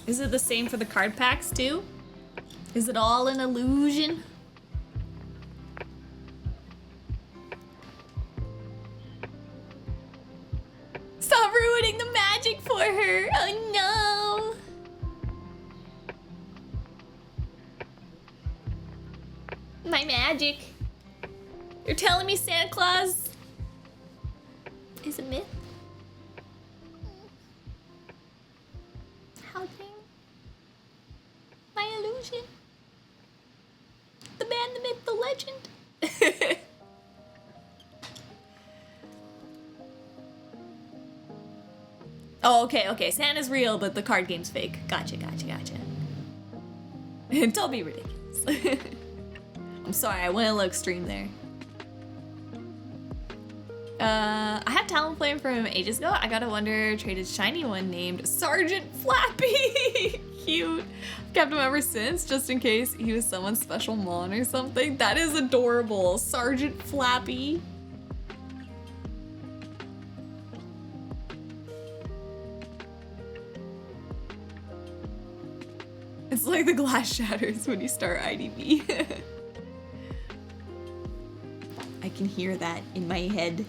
Is it the same for the card packs too? Is it all an illusion? Stop ruining the magic for her! Oh no! My magic. You're telling me Santa Claus is a myth? How thing? My illusion? The man, the myth, the legend? Oh, okay. Santa's real, but the card game's fake. Gotcha. Don't be ridiculous. I'm sorry, I went a little extreme there. I had Talonflame from ages ago. I got a Wonder traded shiny one named Sergeant Flappy. Cute. Kept him ever since, just in case he was someone's special mon or something. That is adorable. Sergeant Flappy. It's like the glass shatters when you start IDB. I can hear that in my head.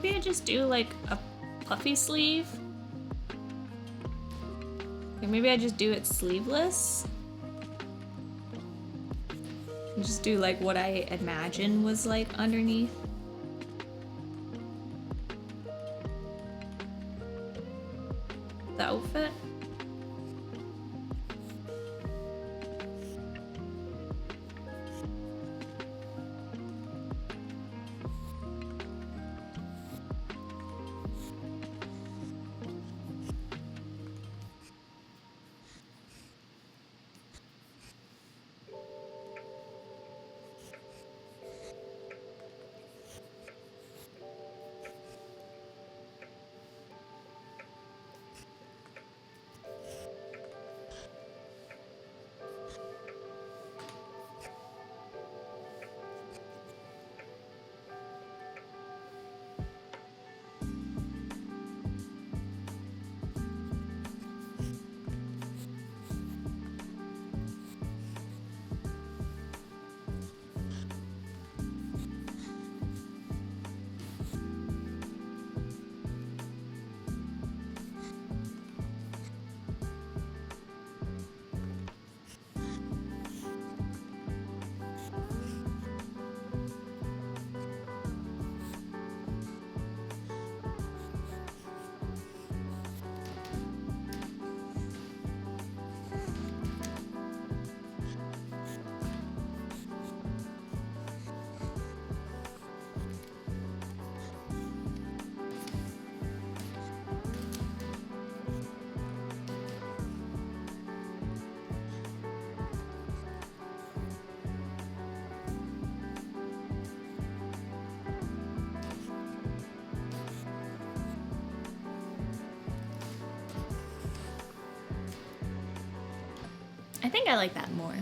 Maybe I just do like a puffy sleeve. Or maybe I just do it sleeveless. And just do like what I imagine was like underneath. The outfit. I think I like that more.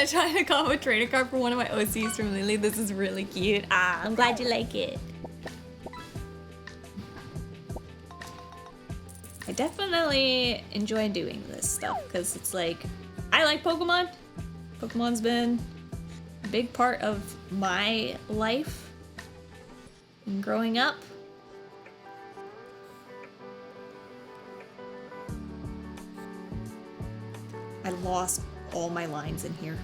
Trying to call a trainer card for one of my OCs from Lily. This is really cute. Ah, I'm glad you like it. I definitely enjoy doing this stuff because it's like, I like Pokemon. Pokemon's been a big part of my life and growing up. I lost all my lines in here.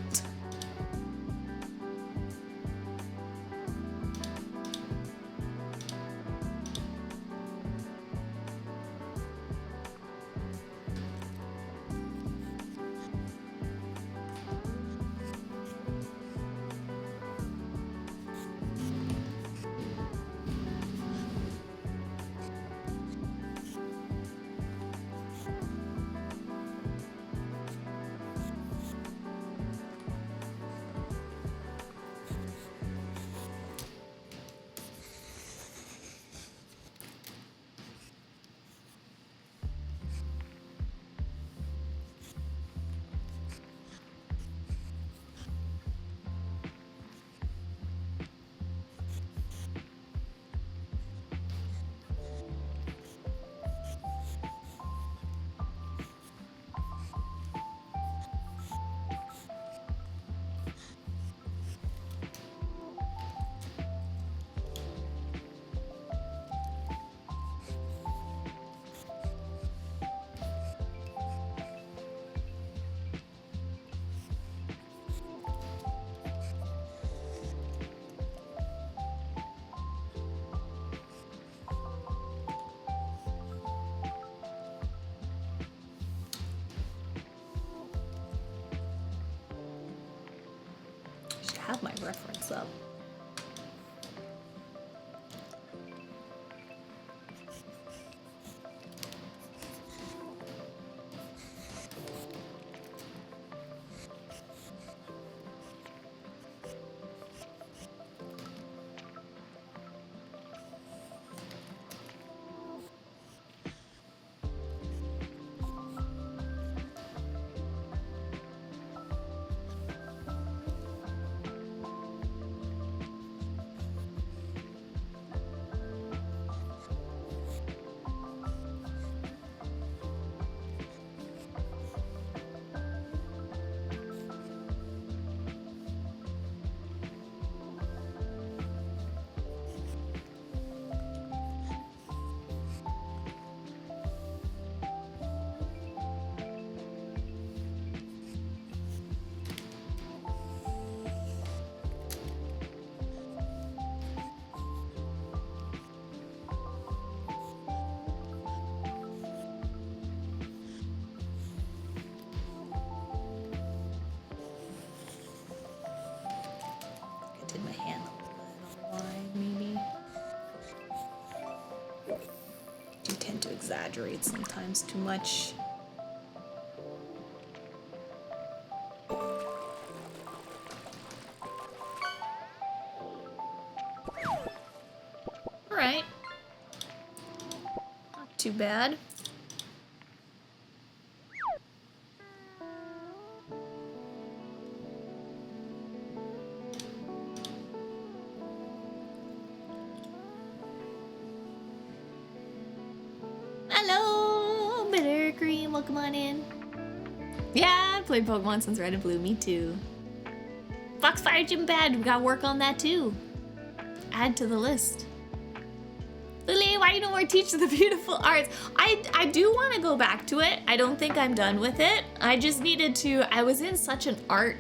Have my reference up. Exaggerate sometimes too much. All right. Not too bad. Come on in. Yeah, I've played Pokemon since Red and Blue. Me too. Foxfire Gym Bad. We gotta work on that too. Add to the list. Lily, why you don't want to teach the beautiful arts? I do want to go back to it. I don't think I'm done with it. I just needed to. I was in such an art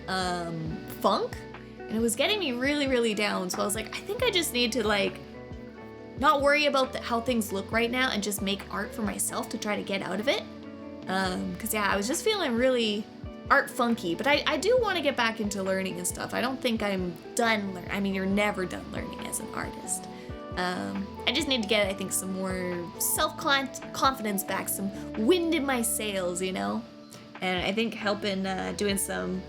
funk, and it was getting me really, really down. So I was like, I think I just need to like not worry about how things look right now and just make art for myself to try to get out of it. Cause yeah, I was just feeling really art funky, but I do want to get back into learning and stuff. I don't think I'm done learning. I mean, you're never done learning as an artist. I just need to get, I think, some more self-confidence back, some wind in my sails, you know? And I think helping doing some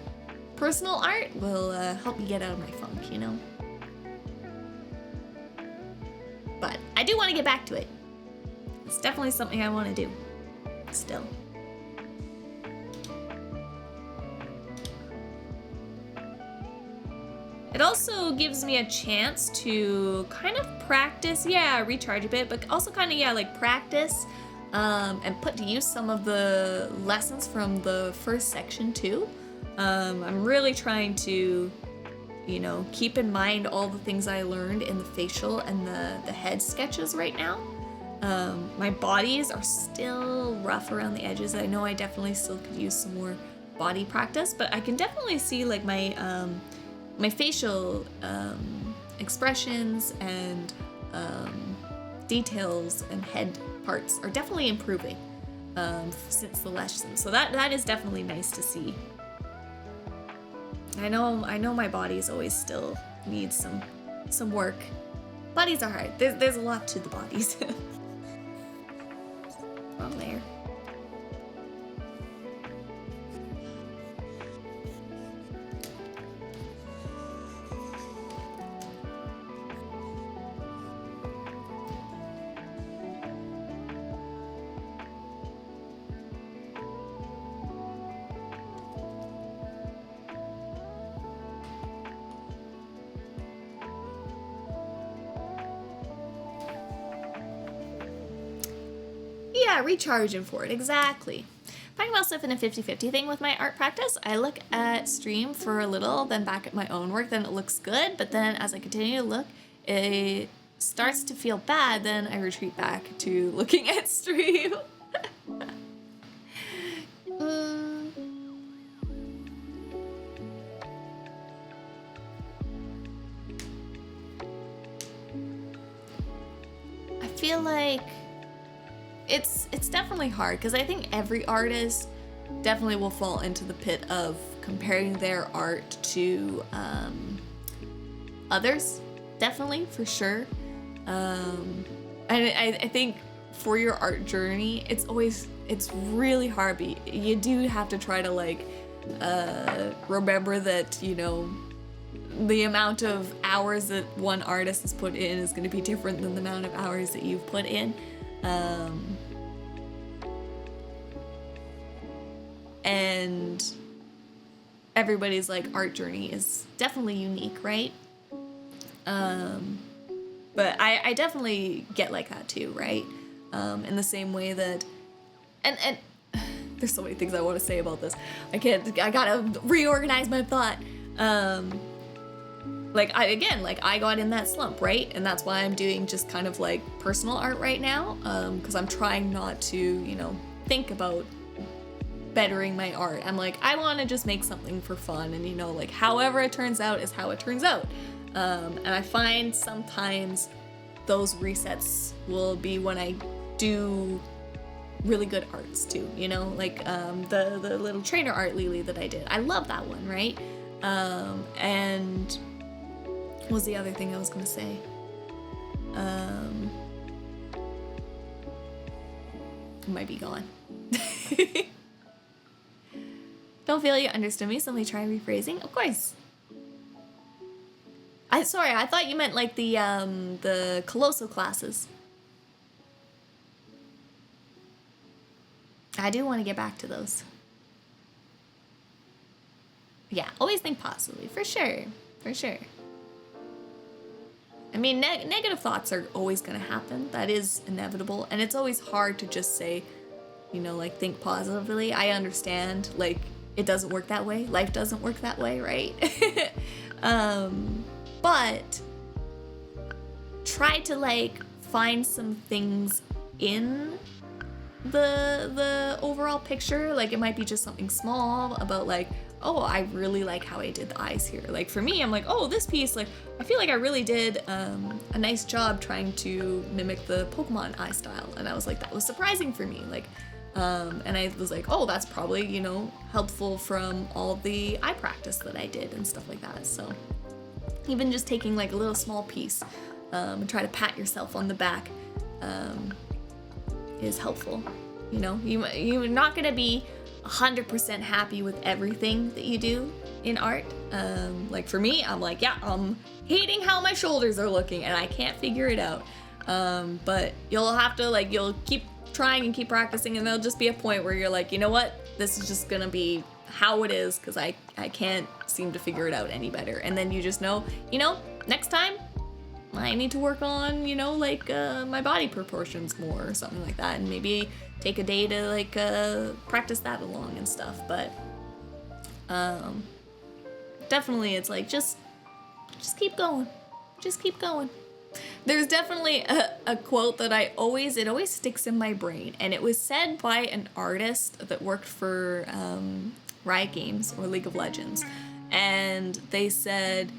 personal art will help me get out of my funk, you know? But I do want to get back to it. It's definitely something I want to do still. It also gives me a chance to kind of practice, recharge a bit, but also kind of, like practice and put to use some of the lessons from the first section too. I'm really trying to, you know, keep in mind all the things I learned in the facial and the head sketches right now. My bodies are still rough around the edges. I know I definitely still could use some more body practice, but I can definitely see like my facial expressions and details and head parts are definitely improving since the lesson. So that is definitely nice to see. I know my bodies always still need some work. Bodies are hard. There's a lot to the bodies. Wrong there. Yeah, recharging for it, exactly. Finding myself in a 50-50 thing with my art practice. I look at stream for a little, then back at my own work, then it looks good, but then as I continue to look, it starts to feel bad, then I retreat back to looking at stream. I feel like it's definitely hard because I think every artist definitely will fall into the pit of comparing their art to others, definitely, for sure. And I think for your art journey, it's really hard, but you do have to try to like remember that, you know, the amount of hours that one artist has put in is going to be different than the amount of hours that you've put in. And everybody's like art journey is definitely unique, right? But I definitely get like that too, right? In the same way that, and there's so many things I want to say about this. I gotta reorganize my thought. I got in that slump, right? And that's why I'm doing just kind of like personal art right now, because I'm trying not to, you know, think about bettering my art. I'm like, I want to just make something for fun, and you know, like however it turns out is how it turns out. And I find sometimes those resets will be when I do really good arts too, you know, like the little trainer art Lily that I did. I love that one, right? And what was the other thing I was gonna say? It might be gone. Don't feel you understood me, so let me try rephrasing. Of course. I thought you meant like the colossal classes. I do want to get back to those. Yeah, always think positively, for sure. For sure. I mean, negative thoughts are always going to happen. That is inevitable. And it's always hard to just say, you know, like, think positively. I understand, like, it doesn't work that way. Life doesn't work that way, right? But try to, like, find some things in the overall picture. Like, it might be just something small about, like, oh, I really like how I did the eyes here. Like, for me, I'm like, oh, this piece, like, I feel like I really did a nice job trying to mimic the Pokemon eye style. And I was like, that was surprising for me. Like, and I was like, oh, that's probably, you know, helpful from all the eye practice that I did and stuff like that. So even just taking like a little small piece and try to pat yourself on the back is helpful. You know, you're not gonna be 100% happy with everything that you do in art. Like for me, I'm like, yeah, I'm hating how my shoulders are looking and I can't figure it out. But you'll have to like, you'll keep trying and keep practicing, and there'll just be a point where you're like, you know what, this is just gonna be how it is because I can't seem to figure it out any better. And then you just know, next time I need to work on, like my body proportions more or something like that, and maybe take a day to like practice that along and stuff. But definitely it's like just keep going. Just keep going. There's definitely a quote that it always sticks in my brain, and it was said by an artist that worked for Riot Games or League of Legends, and they said,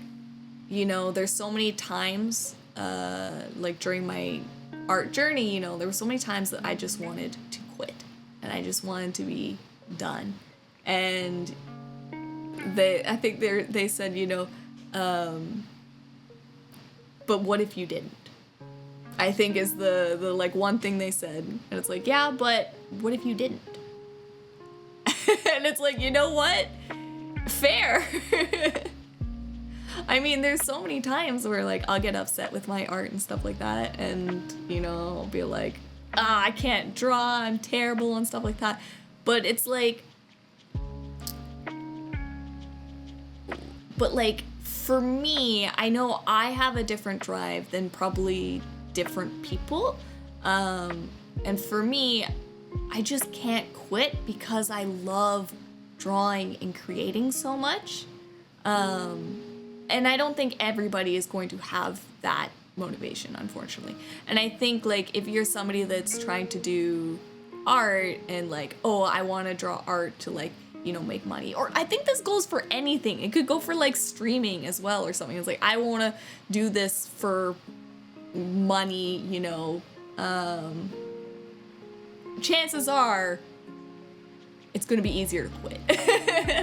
there's so many times like during my art journey, there were so many times that I just wanted to quit and I just wanted to be done. And they said, but what if you didn't? I think is the like one thing they said. And it's like, yeah, but what if you didn't? And it's like, you know what? Fair. I mean, there's so many times where like I'll get upset with my art and stuff like that, and I'll be like, I can't draw, I'm terrible and stuff like that. But it's like, for me, I know I have a different drive than probably different people. And for me, I just can't quit because I love drawing and creating so much. And I don't think everybody is going to have that motivation, unfortunately. And I think like if you're somebody that's trying to do art and like, oh, I want to draw art to like, make money. Or I think this goes for anything. It could go for like streaming as well or something. It's like, I want to do this for money, chances are it's going to be easier to quit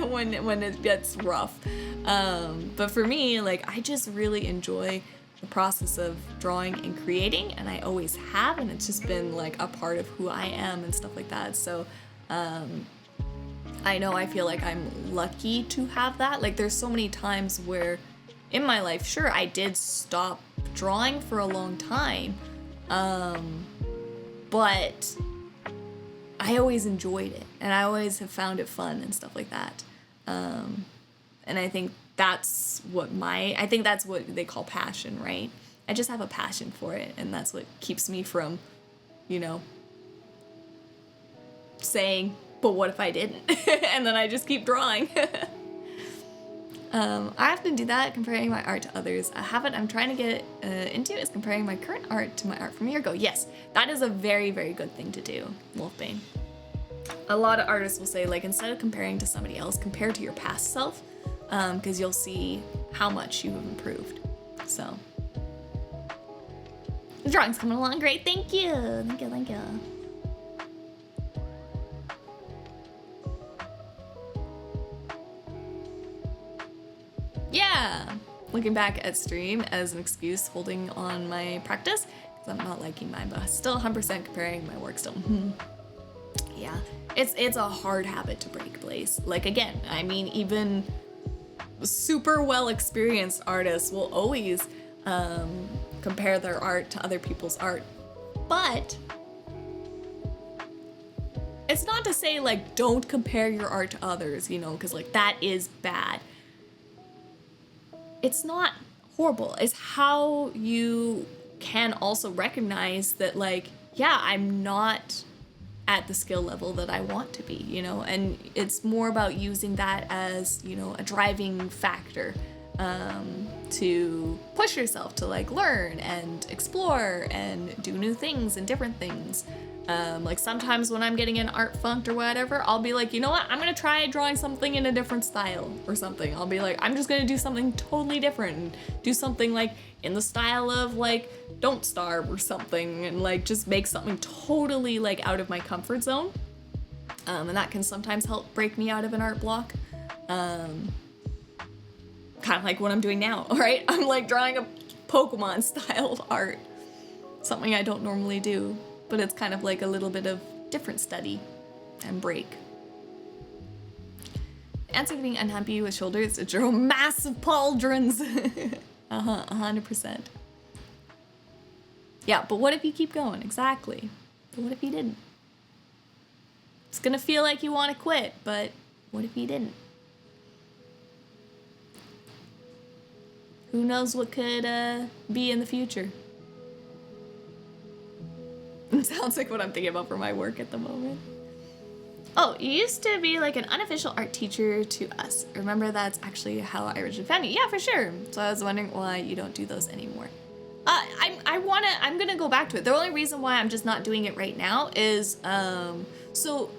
when it gets rough. But for me, like, I just really enjoy the process of drawing and creating, and I always have, and it's just been like a part of who I am and stuff like that. So, I know I feel like I'm lucky to have that. Like, there's so many times where in my life, sure, I did stop drawing for a long time, but I always enjoyed it, and I always have found it fun and stuff like that. And I think that's what they call passion, right? I just have a passion for it, and that's what keeps me from, saying, but what if I didn't? And then I just keep drawing. I often do that, comparing my art to others. A habit I'm trying to get into is comparing my current art to my art from a year ago. Yes, that is a very, very good thing to do, Wolfbane. A lot of artists will say, like, instead of comparing to somebody else, compare to your past self, because you'll see how much you have improved. So, the drawing's coming along great. Thank you. Thank you. Yeah, looking back at stream as an excuse, holding on my practice, because I'm not liking mine, but still 100% comparing my work still. Yeah, it's a hard habit to break, Blaze. Like, again, I mean, even super well experienced artists will always compare their art to other people's art, but it's not to say like don't compare your art to others, because like that is bad. It's not horrible. It's how you can also recognize that, like, yeah, I'm not at the skill level that I want to be, and it's more about using that as, a driving factor to push yourself to, like, learn and explore and do new things and different things. Like, sometimes when I'm getting an art funk or whatever, I'll be like, you know what, I'm gonna try drawing something in a different style or something. I'll be like, I'm just gonna do something totally different and do something like in the style of like Don't Starve or something, and like just make something totally like out of my comfort zone. And that can sometimes help break me out of an art block. Kind of like what I'm doing now, right? I'm like drawing a Pokémon style of art, something I don't normally do. But it's kind of like a little bit of different study and break. answer to being unhappy with shoulders, to draw massive pauldrons. 100%. Yeah, but what if you keep going? Exactly. But what if you didn't? It's gonna feel like you want to quit, but what if you didn't? Who knows what could be in the future? It sounds like what I'm thinking about for my work at the moment. Oh, you used to be like an unofficial art teacher to us. Remember, that's actually how I originally found you. Yeah, for sure. So I was wondering why you don't do those anymore. I'm gonna go back to it. The only reason why I'm just not doing it right now is, so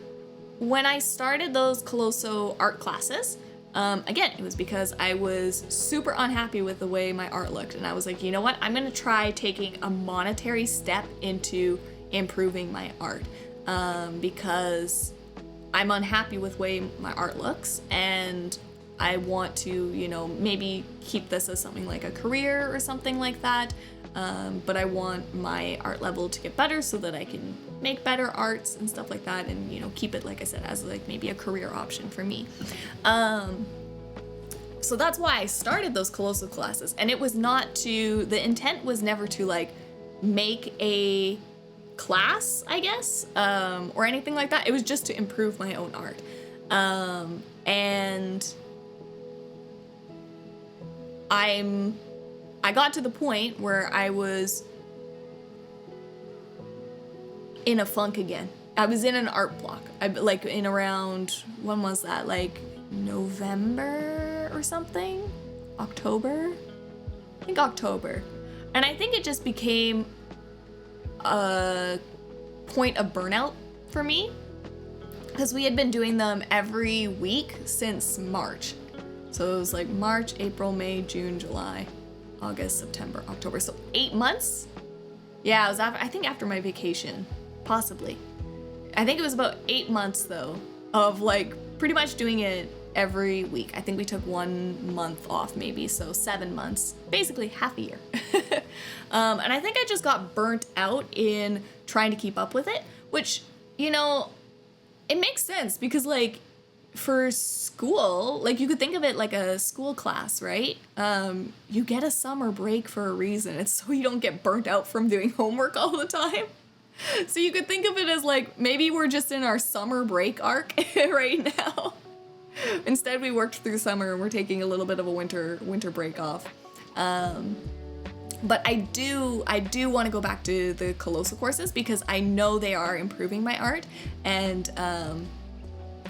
when I started those Colosso art classes, again, it was because I was super unhappy with the way my art looked. And I was like, you know what? I'm gonna try taking a monetary step into improving my art, because I'm unhappy with the way my art looks, and I want to, you know, maybe keep this as something like a career or something like that. But I want my art level to get better so that I can make better arts and stuff like that, and, you know, keep it, like I said, as like maybe a career option for me. So that's why I started those Colosso classes, and it was not to, the intent was never to like make a class, I guess, or anything like that. It was just to improve my own art. And I got to the point where I was in a funk again. I was in an art block. Like in around, when was that? Like November or something? October? I think October. And I think it just became a point of burnout for me, because we had been doing them every week since March. So it was like March, April, May, June, July, August, September, October. So 8 months? Yeah, it was after, I think after my vacation, possibly. I think it was about 8 months though, of like pretty much doing it every week. I think we took 1 month off maybe, so 7 months, basically half a year. And I think I just got burnt out in trying to keep up with it, which, you know, it makes sense because like for school, like you could think of it like a school class, right? You get a summer break for a reason. It's so you don't get burnt out from doing homework all the time. So you could think of it as like, maybe we're just in our summer break arc right now. Instead, we worked through summer and we're taking a little bit of a winter break off. But I do want to go back to the Colosso courses because I know they are improving my art, and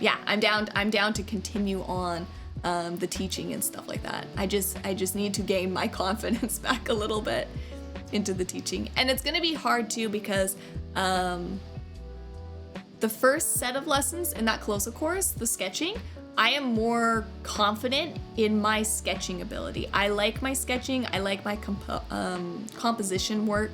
yeah, I'm down to continue on the teaching and stuff like that. I just need to gain my confidence back a little bit into the teaching, and it's gonna be hard too because the first set of lessons in that Colosso course, the sketching, I am more confident in my sketching ability. I like my sketching. I like my composition work.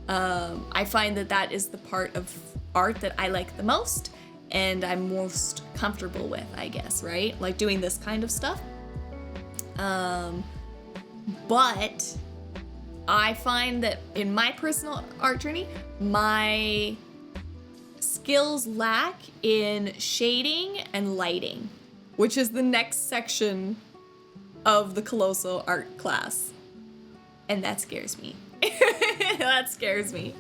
I find that is the part of art that I like the most and I'm most comfortable with, I guess, right? Like doing this kind of stuff. But I find that in my personal art journey, my skills lack in shading and lighting, which is the next section of the Colosso art class. And that scares me. That scares me.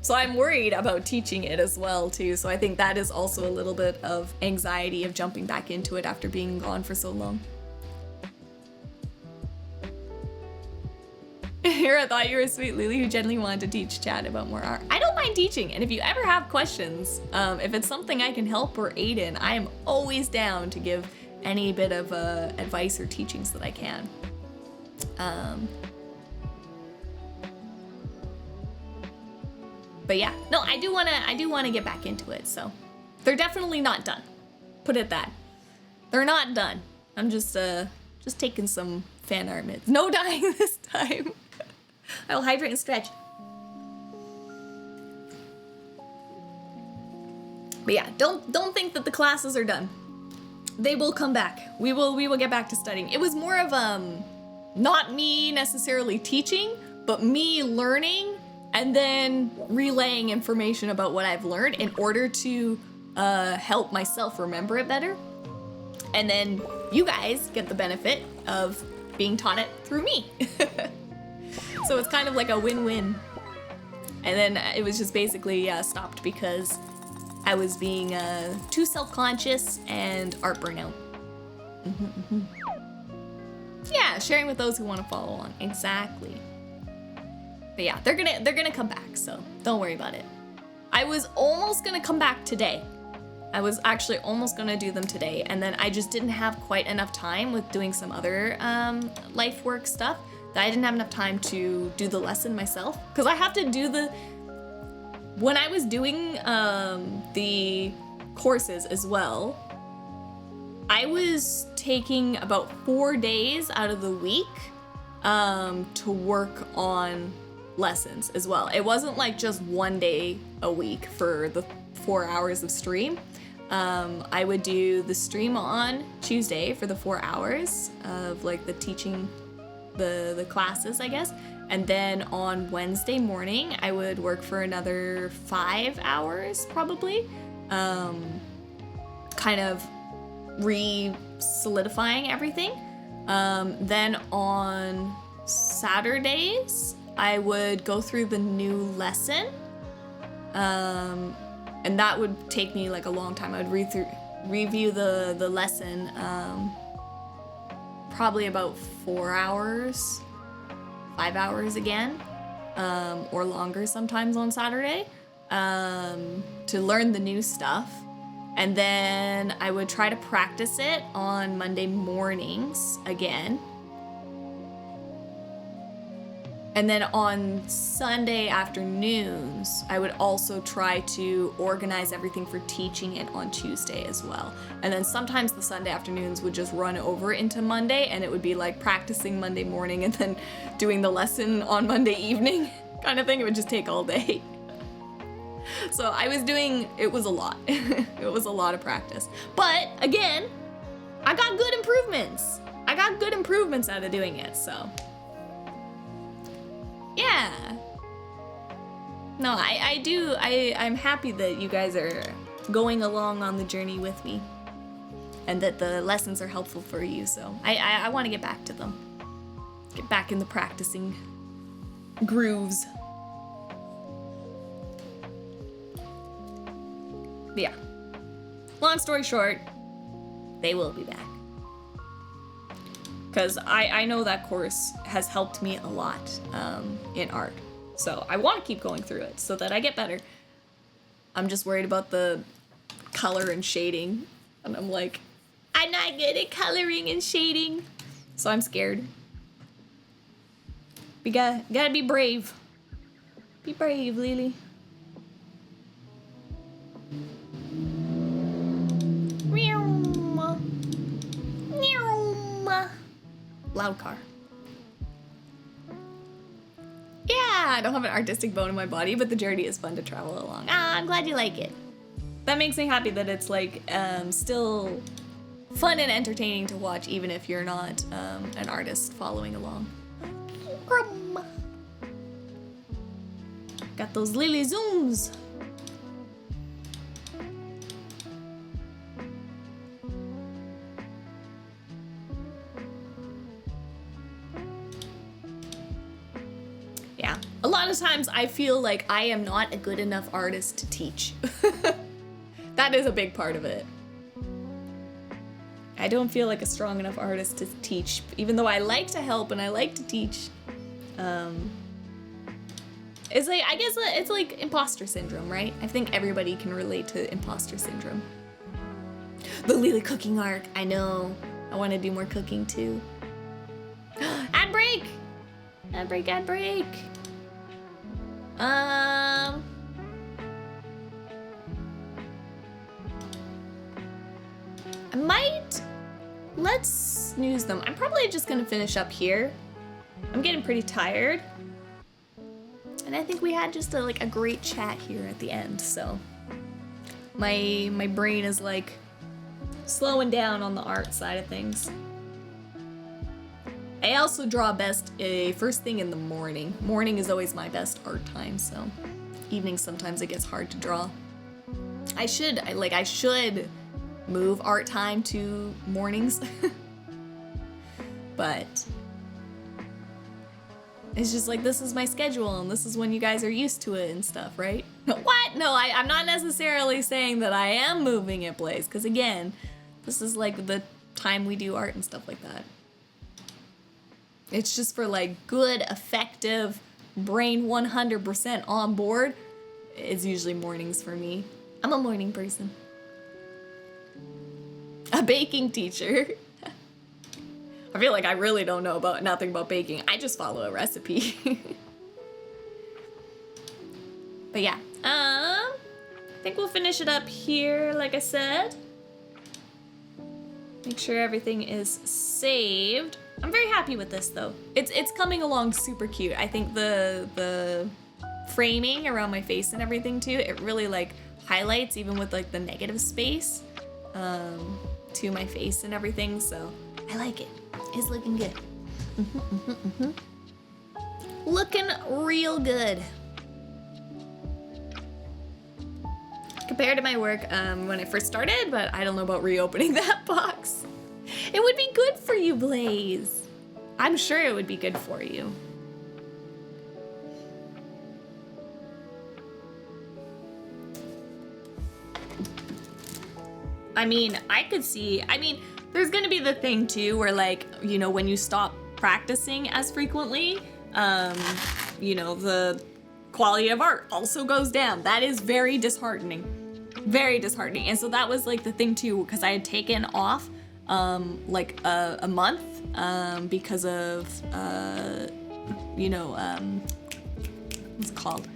So I'm worried about teaching it as well too. So I think that is also a little bit of anxiety of jumping back into it after being gone for so long. Here, I thought you were a sweet Lily who genuinely wanted to teach Chad about more art. I don't mind teaching, and if you ever have questions, if it's something I can help or aid in, I am always down to give any bit of advice or teachings that I can. But yeah, no, I do wanna get back into it. So they're definitely not done. Put it that. They're not done. I'm just taking some fan art mids. No dying this time. I will hydrate and stretch. But yeah, don't think that the classes are done. They will come back. We will get back to studying. It was more of not me necessarily teaching, but me learning and then relaying information about what I've learned in order to help myself remember it better. And then you guys get the benefit of being taught it through me. So it's kind of like a win-win. And then it was just basically stopped because I was being too self-conscious and art burnout. Yeah, sharing with those who want to follow along. Exactly. But yeah, they're gonna come back, so don't worry about it. I was almost gonna come back today. I was actually almost gonna do them today, and then I just didn't have quite enough time with doing some other life work stuff that I didn't have enough time to do the lesson myself. Because I have to do when I was doing the courses as well, I was taking about 4 days out of the week to work on lessons as well. It wasn't like just 1 day a week for the 4 hours of stream. I would do the stream on Tuesday for the 4 hours of like the teaching the classes, I guess. And then on Wednesday morning, I would work for another 5 hours probably, kind of re-solidifying everything. Then on Saturdays, I would go through the new lesson, and that would take me like a long time. I would review the lesson, probably about 4 hours, 5 hours again, or longer sometimes on Saturday, to learn the new stuff. And then I would try to practice it on Monday mornings again. And then on Sunday afternoons, I would also try to organize everything for teaching it on Tuesday as well. And then sometimes the Sunday afternoons would just run over into Monday, and it would be like practicing Monday morning and then doing the lesson on Monday evening kind of thing. It would just take all day. So it was a lot. It was a lot of practice. But again, I got good improvements. I got good improvements out of doing it, so. Yeah. No, I'm happy that you guys are going along on the journey with me and that the lessons are helpful for you, so I want to get back to them. Get back in the practicing grooves. But yeah, long story short, they will be back. Because I know that course has helped me a lot in art. So I want to keep going through it so that I get better. I'm just worried about the color and shading. And I'm like, I'm not good at coloring and shading. So I'm scared. We gotta be brave. Be brave, Lily. Loud car. Yeah, I don't have an artistic bone in my body, but the journey is fun to travel along. I'm glad you like it. That makes me happy that it's like still fun and entertaining to watch, even if you're not an artist following along. Got those lily zooms. Yeah, a lot of times I feel like I am not a good enough artist to teach. That is a big part of it. I don't feel like a strong enough artist to teach, even though I like to help and I like to teach. It's like, I guess it's like imposter syndrome, right? I think everybody can relate to imposter syndrome. The Lily cooking arc, I know. I want to do more cooking too. Ad break! Ad break, ad break. I might, let's snooze them. I'm probably just gonna finish up here. I'm getting pretty tired. And I think we had just a great chat here at the end, so. My brain is like slowing down on the art side of things. I also draw best first thing in the morning. Morning is always my best art time, so evening sometimes it gets hard to draw. I should move art time to mornings. But it's just like, this is my schedule and this is when you guys are used to it and stuff, right? What? No, I'm not necessarily saying that I am moving it, Blaze, because again, this is like the time we do art and stuff like that. It's just for like good, effective, brain 100% on board. It's usually mornings for me. I'm a morning person. A baking teacher. I feel like I really don't know nothing about baking. I just follow a recipe. But yeah, I think we'll finish it up here, like I said. Make sure everything is saved. I'm very happy with this though. It's coming along super cute. I think the framing around my face and everything too, it really like highlights even with like the negative space to my face and everything, so I like it. It's looking good. Looking real good. Compared to my work when I first started, but I don't know about reopening that box. It would be good for you, Blaze. I'm sure it would be good for you. I mean, I could see, there's gonna be the thing too where like, you know, when you stop practicing as frequently, you know, the quality of art also goes down. That is very disheartening. Very disheartening. And so that was like the thing too, because I had taken off like a month because of, you know, what's it called?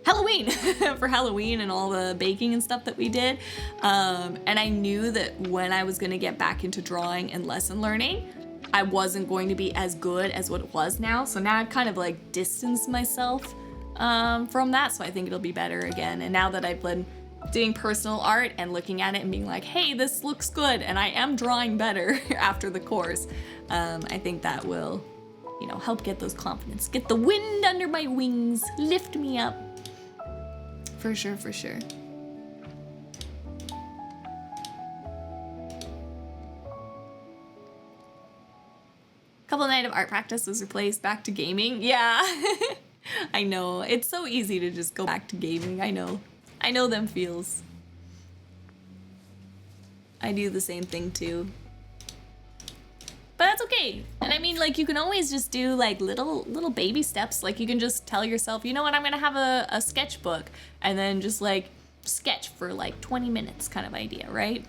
Halloween for Halloween and all the baking and stuff that we did. And I knew that when I was gonna get back into drawing and lesson learning, I wasn't going to be as good as what it was now. So now I've kind of like distanced myself from that. So I think it'll be better again. And now that I've been doing personal art and looking at it and being like, hey, this looks good. And I am drawing better after the course. I think that will, you know, help get those confidence, get the wind under my wings, lift me up. For sure, for sure. Couple night of art practice was replaced, back to gaming. Yeah, I know. It's so easy to just go back to gaming. I know them feels. I do the same thing too. But that's okay. And I mean, like, you can always just do like little baby steps. Like, you can just tell yourself, you know what, I'm gonna have a sketchbook and then just like sketch for like 20 minutes kind of idea, right?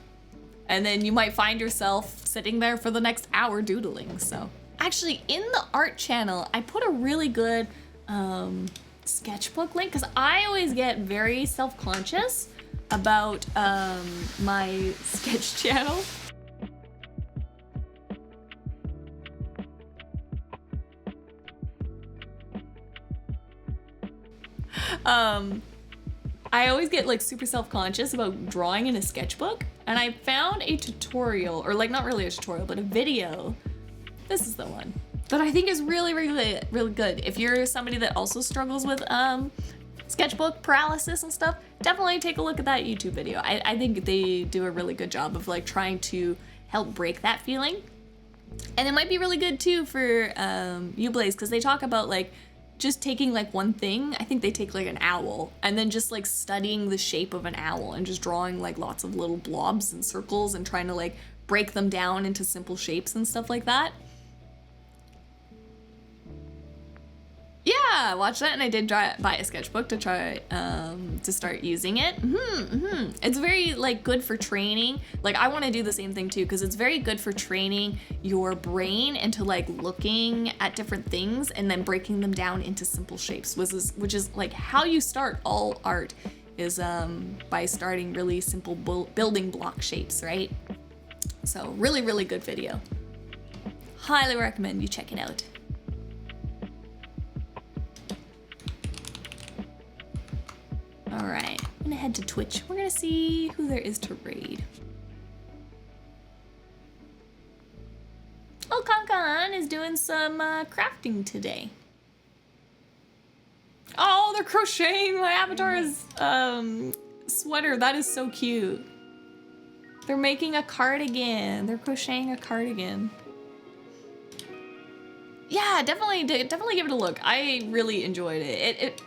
And then you might find yourself sitting there for the next hour doodling. So actually in the art channel, I put a really good sketchbook link because I always get very self-conscious about my sketch channel. I always get like super self-conscious about drawing in a sketchbook, and I found a tutorial, or like not really a tutorial, but a video. This is the one that I think is really good. If you're somebody that also struggles with sketchbook paralysis and stuff, definitely take a look at that YouTube video. I think they do a really good job of like trying to help break that feeling. And it might be really good too for you, Blaze, because they talk about like just taking like one thing. I think they take like an owl and then just like studying the shape of an owl and just drawing like lots of little blobs and circles and trying to like break them down into simple shapes and stuff like that. Yeah, watch that, and I did buy a sketchbook to try to start using it. It's very like good for training. Like, I want to do the same thing too, because it's very good for training your brain into like looking at different things and then breaking them down into simple shapes, which is like how you start all art, is by starting really simple building block shapes, right? So really good video. Highly recommend you check it out. All right, I'm gonna head to Twitch. We're gonna see who there is to raid. Oh, Kankan is doing some crafting today. Oh, they're crocheting my avatar's sweater. That is so cute. They're making a cardigan. They're crocheting a cardigan. Yeah, definitely give it a look. I really enjoyed it. It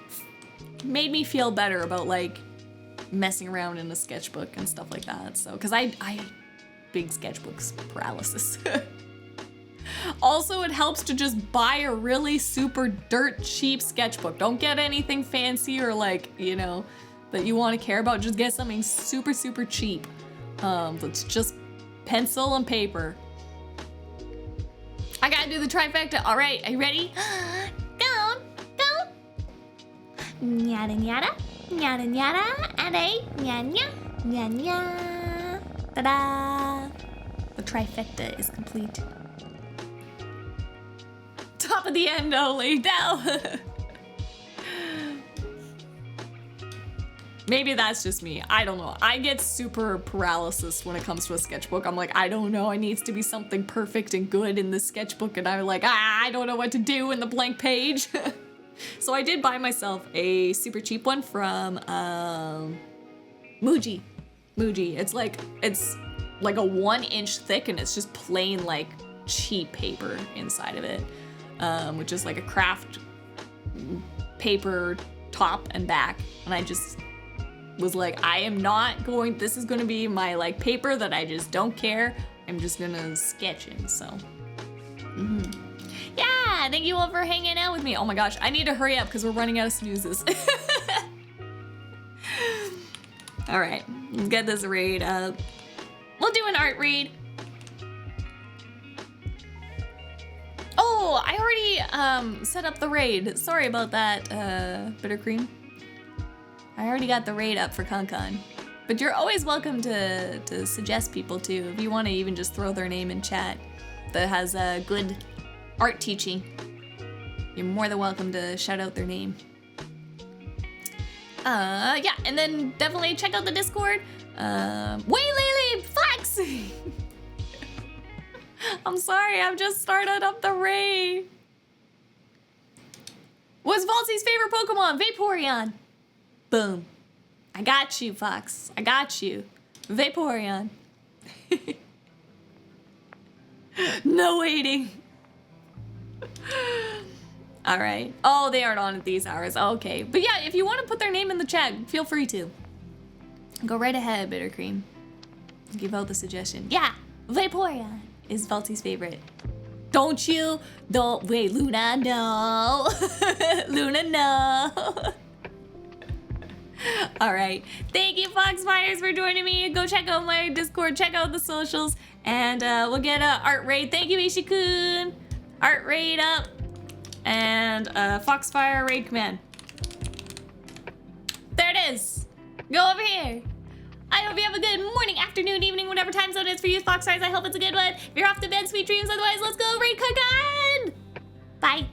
made me feel better about like messing around in a sketchbook and stuff like that. So, cause I big sketchbooks paralysis. Also, it helps to just buy a really super dirt cheap sketchbook. Don't get anything fancy or like, you know, that you want to care about. Just get something super, super cheap. That's just pencil and paper. I gotta do the trifecta. All right, are you ready? Go, go. Nyada, nyada, nyada, nyada, and a nya, nya, nya. Ta-da! The trifecta is complete. Top of the end only. No. Maybe that's just me. I don't know. I get super paralysis when it comes to a sketchbook. I'm like, I don't know. It needs to be something perfect and good in the sketchbook. And I'm like, I don't know what to do in the blank page. So I did buy myself a super cheap one from Muji. It's like a 1-inch thick and it's just plain like cheap paper inside of it. Which is like a craft paper top and back. And I just was like, I am not going, this is gonna be my like paper that I just don't care. I'm just gonna sketch in, so. Yeah, thank you all for hanging out with me. Oh my gosh, I need to hurry up because we're running out of snoozes. All right, let's get this raid up. We'll do an art read. Oh, I already set up the raid. Sorry about that, Bittercream. I already got the raid up for Concon. But you're always welcome to suggest people too. If you want to even just throw their name in chat that has a good art teaching, you're more than welcome to shout out their name. Yeah, and then definitely check out the Discord. Wait, Lily, flex! I'm sorry, I've just started up the raid. What's Valtzi's favorite Pokemon? Vaporeon. Boom. I got you, Fox. I got you. Vaporeon. No waiting. All right. Oh, they aren't on at these hours. Okay. But yeah, if you want to put their name in the chat, feel free to. Go right ahead, Bittercream. Give out the suggestion. Yeah, Vaporeon is Valtzi's favorite. Don't you? Don't. Wait, Luna, no. Luna, no. All right. Thank you, Foxfires, for joining me. Go check out my Discord, check out the socials, and we'll get a art raid. Thank you, Ishikun. Art raid up, and Foxfire raid command. There it is. Go over here. I hope you have a good morning, afternoon, evening, whatever time zone it is for you, Foxfires. I hope it's a good one. If you're off to bed, sweet dreams. Otherwise, let's go raid Concon. Bye.